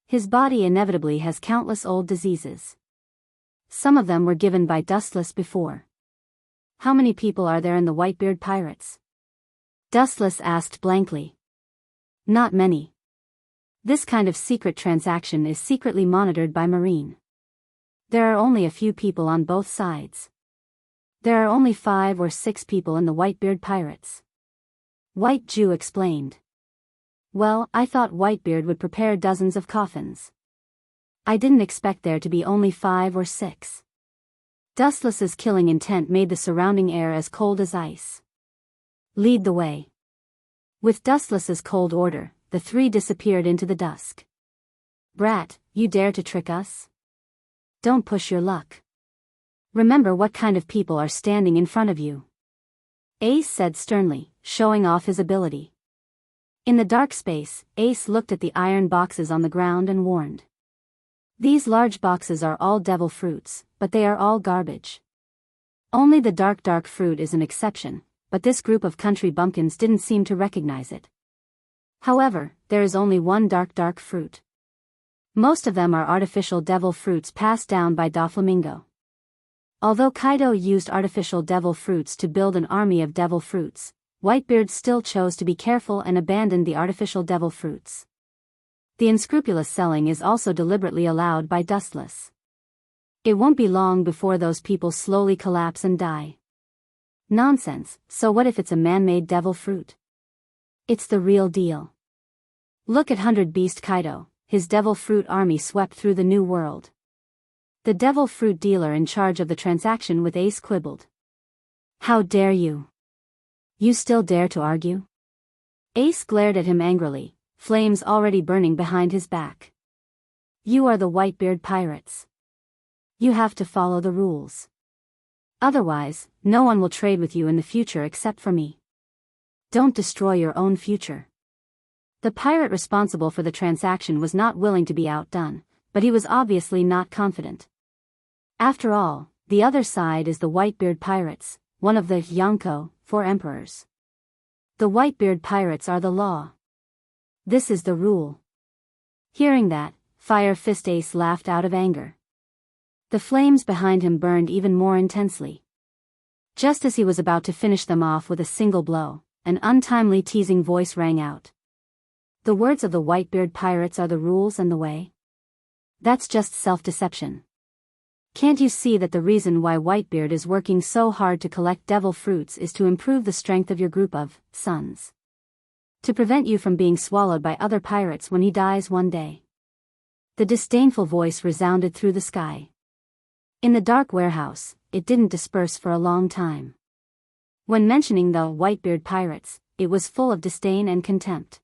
His body inevitably has countless old diseases. Some of them were given by Dustless before. How many people are there in the Whitebeard pirates? Dustless asked blankly. Not many. This kind of secret transaction is secretly monitored by Marine. There are only a few people on both sides. There are only 5 or 6 people in the Whitebeard pirates. White Jew explained. Well, I thought Whitebeard would prepare dozens of coffins. I didn't expect there to be only 5 or 6. Dustless's killing intent made the surrounding air as cold as ice. Lead the way. With Dustless's cold order, the 3 disappeared into the dusk. Brat, you dare to trick us? Don't push your luck. Remember what kind of people are standing in front of you. Ace said sternly, showing off his ability. In the dark space, Ace looked at the iron boxes on the ground and warned. These large boxes are all devil fruits, but they are all garbage. Only the dark fruit is an exception, but this group of country bumpkins didn't seem to recognize it. However, there is only one dark fruit. Most of them are artificial devil fruits passed down by Doflamingo. Although Kaido used artificial devil fruits to build an army of devil fruits, Whitebeard still chose to be careful and abandoned the artificial devil fruits. The unscrupulous selling is also deliberately allowed by Dustless. It won't be long before those people slowly collapse and die. Nonsense, so what if it's a man-made devil fruit? It's the real deal. Look at 100 Beast Kaido, his devil fruit army swept through the new world. The devil fruit dealer in charge of the transaction with Ace quibbled. How dare you? You still dare to argue? Ace glared at him angrily, flames already burning behind his back. You are the Whitebeard pirates. You have to follow the rules. Otherwise, no one will trade with you in the future except for me. Don't destroy your own future. The pirate responsible for the transaction was not willing to be outdone, but he was obviously not confident. After all, the other side is the Whitebeard pirates, one of the Yonko, 4 emperors. The Whitebeard pirates are the law. This is the rule. Hearing that, Fire Fist Ace laughed out of anger. The flames behind him burned even more intensely. Just as he was about to finish them off with a single blow, an untimely teasing voice rang out. The words of the Whitebeard pirates are the rules and the way? That's just self-deception. Can't you see that the reason why Whitebeard is working so hard to collect devil fruits is to improve the strength of your group of sons? To prevent you from being swallowed by other pirates when he dies one day. The disdainful voice resounded through the sky. In the dark warehouse, it didn't disperse for a long time. When mentioning the Whitebeard pirates, it was full of disdain and contempt.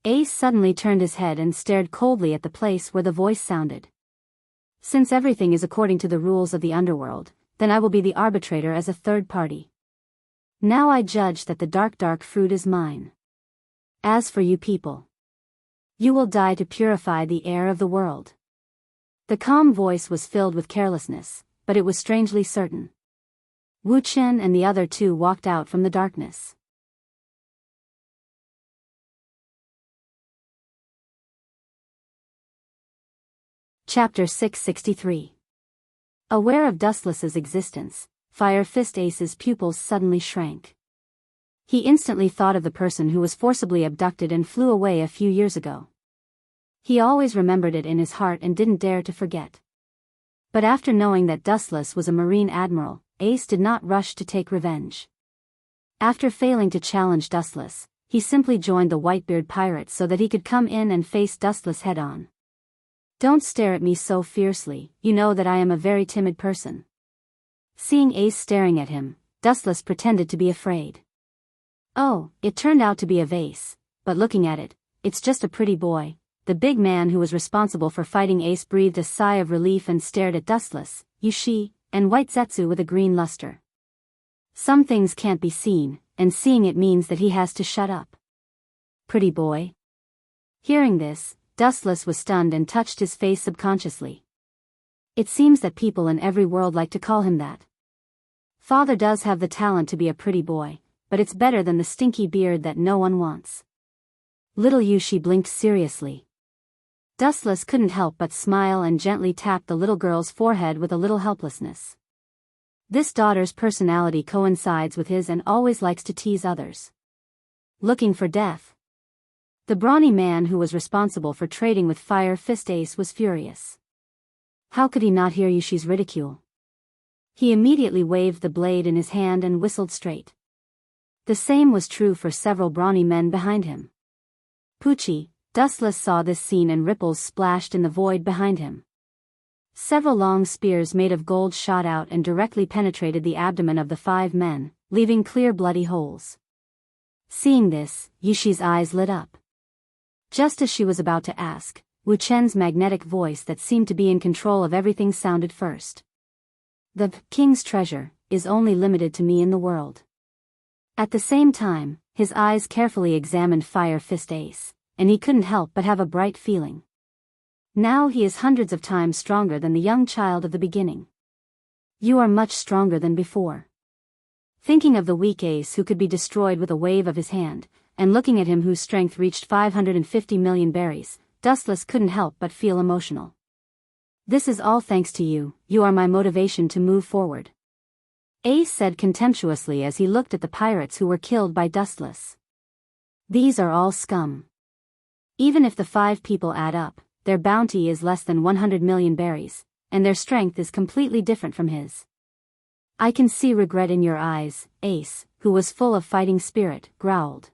Ace suddenly turned his head and stared coldly at the place where the voice sounded. Since everything is according to the rules of the underworld, then I will be the arbitrator as a third party. Now I judge that the dark fruit is mine. As for you people, you will die to purify the air of the world. The calm voice was filled with carelessness, but it was strangely certain. Wu Chen and the other 2 walked out from the darkness. Chapter 663. Aware of Dustless's existence, Fire Fist Ace's pupils suddenly shrank. He instantly thought of the person who was forcibly abducted and flew away a few years ago. He always remembered it in his heart and didn't dare to forget. But after knowing that Dustless was a Marine admiral, Ace did not rush to take revenge. After failing to challenge Dustless, he simply joined the Whitebeard pirates so that he could come in and face Dustless head-on. "Don't stare at me so fiercely, you know that I am a very timid person." Seeing Ace staring at him, Dustless pretended to be afraid. "Oh, it turned out to be a vase, but looking at it, it's just a pretty boy." The big man who was responsible for fighting Ace breathed a sigh of relief and stared at Dustless, Yushi, and White Zetsu with a green luster. Some things can't be seen, and seeing it means that he has to shut up. "Pretty boy?" Hearing this, Dustless was stunned and touched his face subconsciously. It seems that people in every world like to call him that. Father does have the talent to be a pretty boy, but it's better than the stinky beard that no one wants. Little Yushi blinked seriously. Dustless couldn't help but smile and gently tapped the little girl's forehead with a little helplessness. This daughter's personality coincides with his and always likes to tease others. Looking for death. The brawny man who was responsible for trading with Fire Fist Ace was furious. How could he not hear Yushi's ridicule? He immediately waved the blade in his hand and whistled straight. The same was true for several brawny men behind him. Poochie, Dustless saw this scene and ripples splashed in the void behind him. Several long spears made of gold shot out and directly penetrated the abdomen of the 5 men, leaving clear bloody holes. Seeing this, Yushi's eyes lit up. Just as she was about to ask, Wu Chen's magnetic voice that seemed to be in control of everything sounded first. "The king's treasure is only limited to me in the world." At the same time, his eyes carefully examined Fire Fist Ace, and he couldn't help but have a bright feeling. Now he is hundreds of times stronger than the young child of the beginning. "You are much stronger than before." Thinking of the weak Ace who could be destroyed with a wave of his hand, and looking at him whose strength reached 550 million berries, Dustless couldn't help but feel emotional. "This is all thanks to you, you are my motivation to move forward," Ace said contemptuously as he looked at the pirates who were killed by Dustless. "These are all scum. Even if the 5 people add up, their bounty is less than 100 million berries, and their strength is completely different from his." "I can see regret in your eyes," Ace, who was full of fighting spirit, growled.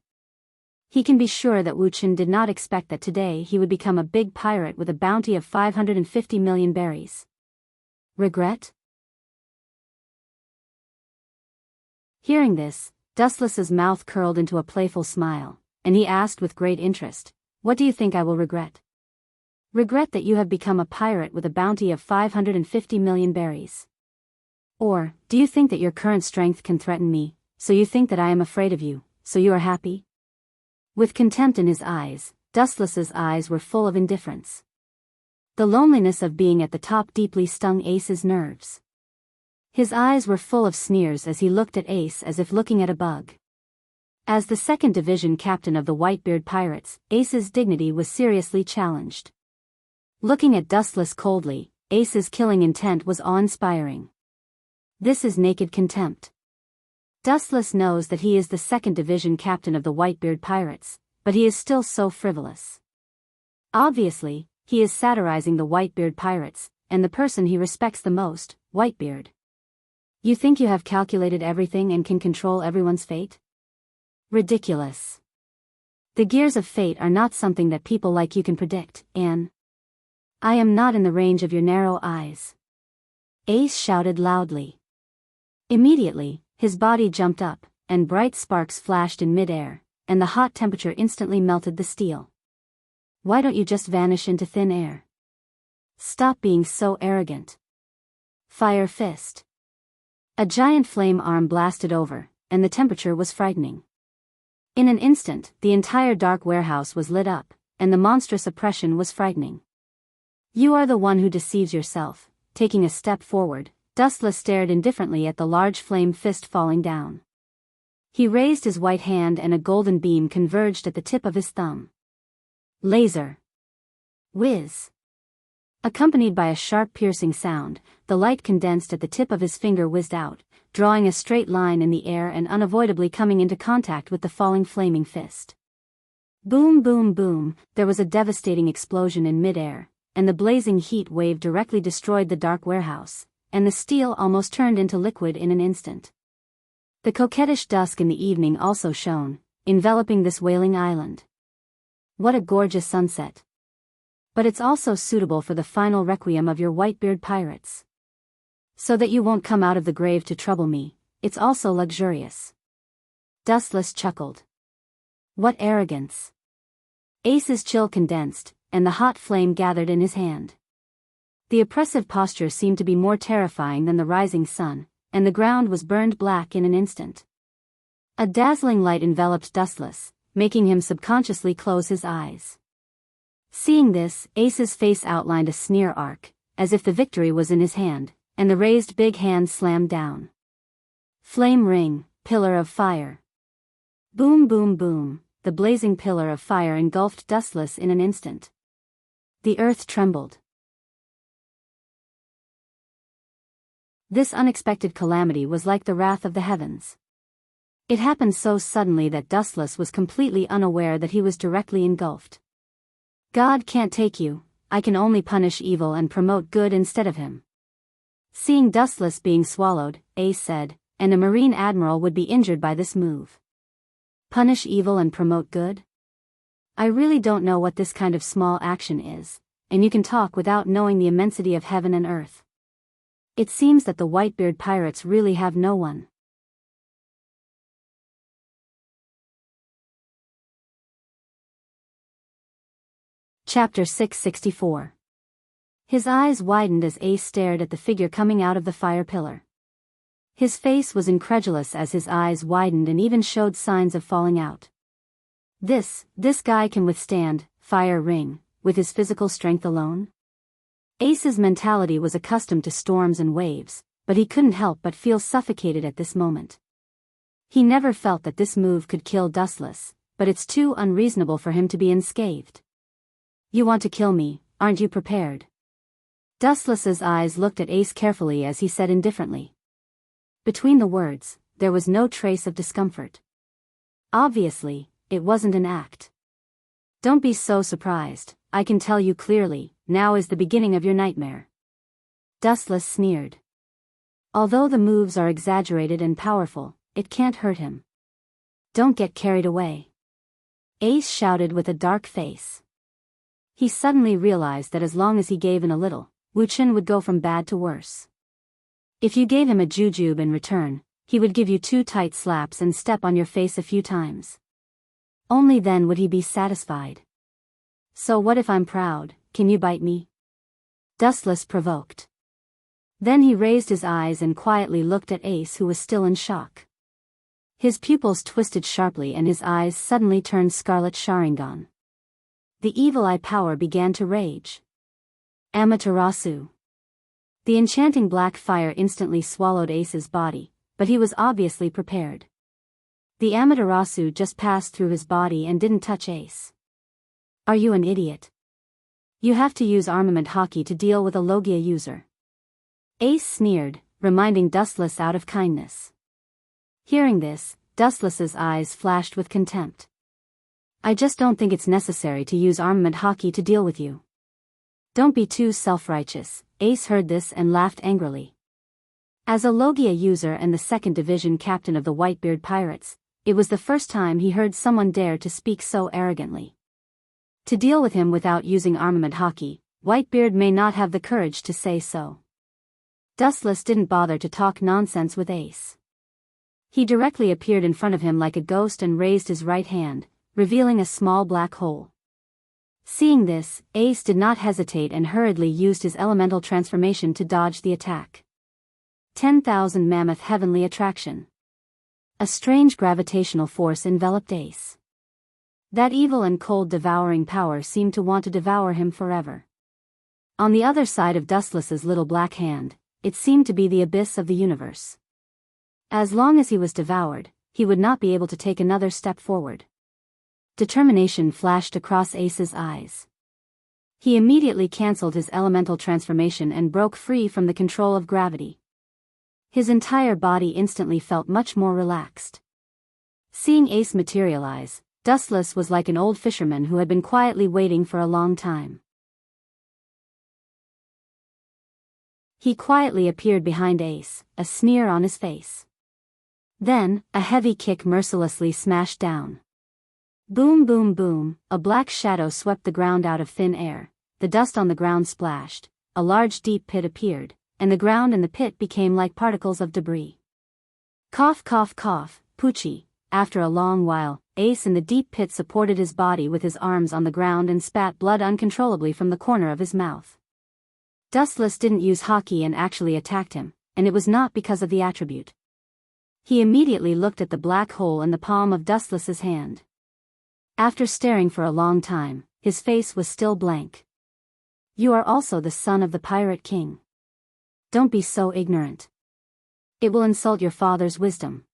He can be sure that Wu Chen did not expect that today he would become a big pirate with a bounty of 550 million berries. Regret? Hearing this, Dustless's mouth curled into a playful smile, and he asked with great interest, "What do you think I will regret?" "Regret that you have become a pirate with a bounty of 550 million berries. Or, do you think that your current strength can threaten me, so you think that I am afraid of you, so you are happy?" With contempt in his eyes, Dustless's eyes were full of indifference. The loneliness of being at the top deeply stung Ace's nerves. His eyes were full of sneers as he looked at Ace as if looking at a bug. As the 2nd Division captain of the Whitebeard pirates, Ace's dignity was seriously challenged. Looking at Dustless coldly, Ace's killing intent was awe-inspiring. This is naked contempt. Dustless knows that he is the 2nd Division captain of the Whitebeard pirates, but he is still so frivolous. Obviously, he is satirizing the Whitebeard pirates, and the person he respects the most, Whitebeard. "You think you have calculated everything and can control everyone's fate? Ridiculous. The gears of fate are not something that people like you can predict, and I am not in the range of your narrow eyes," Ace shouted loudly. Immediately, his body jumped up, and bright sparks flashed in mid-air, and the hot temperature instantly melted the steel. "Why don't you just vanish into thin air? Stop being so arrogant." Fire Fist. A giant flame arm blasted over, and the temperature was frightening. In an instant, the entire dark warehouse was lit up, and the monstrous oppression was frightening. "You are the one who deceives yourself." Taking a step forward, Dustless stared indifferently at the large flame fist falling down. He raised his white hand and a golden beam converged at the tip of his thumb. Laser. Whiz. Accompanied by a sharp piercing sound, the light condensed at the tip of his finger whizzed out, drawing a straight line in the air and unavoidably coming into contact with the falling flaming fist. Boom boom boom, there was a devastating explosion in midair, and the blazing heat wave directly destroyed the dark warehouse, and the steel almost turned into liquid in an instant. The coquettish dusk in the evening also shone, enveloping this wailing island. What a gorgeous sunset! But it's also suitable for the final requiem of your white-beard pirates. So that you won't come out of the grave to trouble me, it's also luxurious. Dustless chuckled. What arrogance! Ace's chill condensed, and the hot flame gathered in his hand. The oppressive posture seemed to be more terrifying than the rising sun, and the ground was burned black in an instant. A dazzling light enveloped Dustless, making him subconsciously close his eyes. Seeing this, Ace's face outlined a sneer arc, as if the victory was in his hand, and the raised big hand slammed down. Flame ring, pillar of fire. Boom boom boom, the blazing pillar of fire engulfed Dustless in an instant. The earth trembled. This unexpected calamity was like the wrath of the heavens. It happened so suddenly that Dustless was completely unaware that he was directly engulfed. God can't take you, I can only punish evil and promote good instead of him. Seeing Dustless being swallowed, Ace said, and a Marine admiral would be injured by this move. Punish evil and promote good? I really don't know what this kind of small action is, and you can talk without knowing the immensity of heaven and earth. It seems that the Whitebeard pirates really have no one. Chapter 664. His eyes widened as Ace stared at the figure coming out of the fire pillar. His face was incredulous as his eyes widened and even showed signs of falling out. This guy can withstand fire ring with his physical strength alone? Ace's mentality was accustomed to storms and waves, but he couldn't help but feel suffocated at this moment. He never felt that this move could kill Dustless, but it's too unreasonable for him to be unscathed. You want to kill me, aren't you prepared? Dustless's eyes looked at Ace carefully as he said indifferently. Between the words, there was no trace of discomfort. Obviously, it wasn't an act. Don't be so surprised, I can tell you clearly, now is the beginning of your nightmare. Dustless sneered. Although the moves are exaggerated and powerful, it can't hurt him. Don't get carried away. Ace shouted with a dark face. He suddenly realized that as long as he gave in a little, Wuchen would go from bad to worse. If you gave him a jujube in return, he would give you 2 tight slaps and step on your face a few times. Only then would he be satisfied. So what if I'm proud, can you bite me? Dustless provoked. Then he raised his eyes and quietly looked at Ace, who was still in shock. His pupils twisted sharply and his eyes suddenly turned scarlet Sharingan. The evil eye power began to rage. Amaterasu. The enchanting black fire instantly swallowed Ace's body, but he was obviously prepared. The Amaterasu just passed through his body and didn't touch Ace. Are you an idiot? You have to use armament hockey to deal with a Logia user. Ace sneered, reminding Dustless out of kindness. Hearing this, Dustless's eyes flashed with contempt. I just don't think it's necessary to use armament hockey to deal with you. Don't be too self-righteous. Ace heard this and laughed angrily. As a Logia user and the 2nd Division captain of the Whitebeard Pirates, it was the first time he heard someone dare to speak so arrogantly. To deal with him without using armament hockey, Whitebeard may not have the courage to say so. Dustless didn't bother to talk nonsense with Ace. He directly appeared in front of him like a ghost and raised his right hand, revealing a small black hole. Seeing this, Ace did not hesitate and hurriedly used his elemental transformation to dodge the attack. 10,000 Mammoth Heavenly Attraction. A strange gravitational force enveloped Ace. That evil and cold devouring power seemed to want to devour him forever. On the other side of Dustless's little black hand, it seemed to be the abyss of the universe. As long as he was devoured, he would not be able to take another step forward. Determination flashed across Ace's eyes. He immediately cancelled his elemental transformation and broke free from the control of gravity. His entire body instantly felt much more relaxed. Seeing Ace materialize, Dustless was like an old fisherman who had been quietly waiting for a long time. He quietly appeared behind Ace, a sneer on his face. Then, a heavy kick mercilessly smashed down. Boom boom boom, a black shadow swept the ground out of thin air, the dust on the ground splashed, a large deep pit appeared, and the ground in the pit became like particles of debris. Cough cough cough, Poochie. After a long while, Ace in the deep pit supported his body with his arms on the ground and spat blood uncontrollably from the corner of his mouth. Dustless didn't use hockey and actually attacked him, and it was not because of the attribute. He immediately looked at the black hole in the palm of Dustless's hand. After staring for a long time, his face was still blank. You are also the son of the Pirate King. Don't be so ignorant. It will insult your father's wisdom.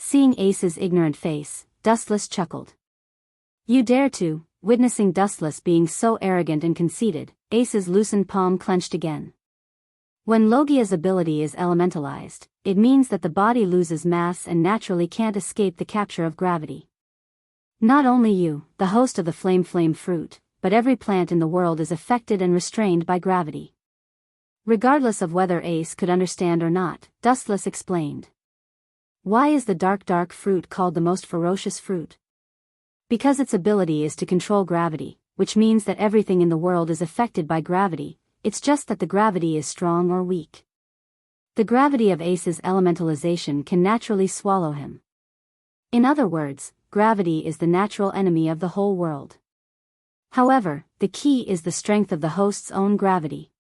Seeing Ace's ignorant face, Dustless chuckled. You dare to? Witnessing Dustless being so arrogant and conceited, Ace's loosened palm clenched again. When Logia's ability is elementalized, it means that the body loses mass and naturally can't escape the capture of gravity. Not only you, the host of the flame fruit, but every plant in the world is affected and restrained by gravity. Regardless of whether Ace could understand or not, Dustless explained. Why is the dark fruit called the most ferocious fruit? Because its ability is to control gravity, which means that everything in the world is affected by gravity, it's just that the gravity is strong or weak. The gravity of Ace's elementalization can naturally swallow him. In other words, gravity is the natural enemy of the whole world. However, the key is the strength of the host's own gravity.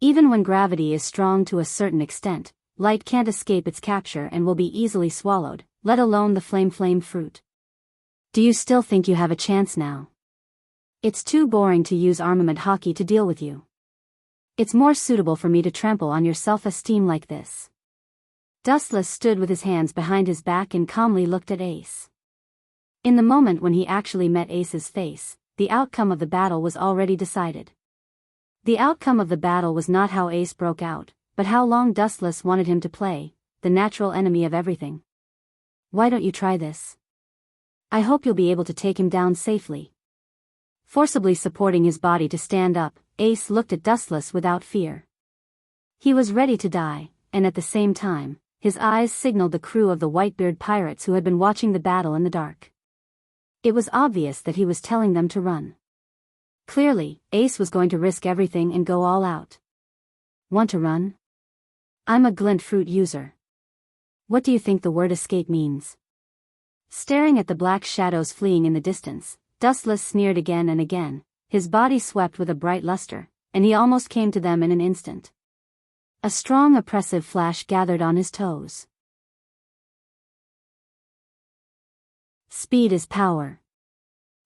Even when gravity is strong to a certain extent, light can't escape its capture and will be easily swallowed, let alone the flame fruit. Do you still think you have a chance now? It's too boring to use armament hockey to deal with you. It's more suitable for me to trample on your self-esteem like this. Dustless stood with his hands behind his back and calmly looked at Ace. In the moment when he actually met Ace's face, the outcome of the battle was already decided. The outcome of the battle was not how Ace broke out, but how long Dustless wanted him to play, the natural enemy of everything. Why don't you try this? I hope you'll be able to take him down safely. Forcibly supporting his body to stand up, Ace looked at Dustless without fear. He was ready to die, and at the same time, his eyes signaled the crew of the Whitebeard pirates who had been watching the battle in the dark. It was obvious that he was telling them to run. Clearly, Ace was going to risk everything and go all out. Want to run? I'm a glint fruit user. What do you think the word escape means? Staring at the black shadows fleeing in the distance, Dustless sneered again and again, his body swept with a bright luster, and he almost came to them in an instant. A strong oppressive flash gathered on his toes. Speed is power.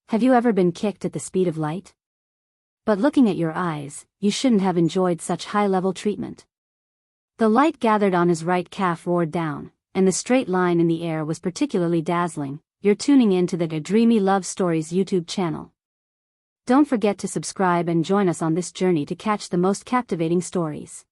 Have you ever been kicked at the speed of light? But looking at your eyes, you shouldn't have enjoyed such high-level treatment. The light gathered on his right calf roared down, and the straight line in the air was particularly dazzling. You're tuning in to the Dreamy Love Stories YouTube channel. Don't forget to subscribe and join us on this journey to catch the most captivating stories.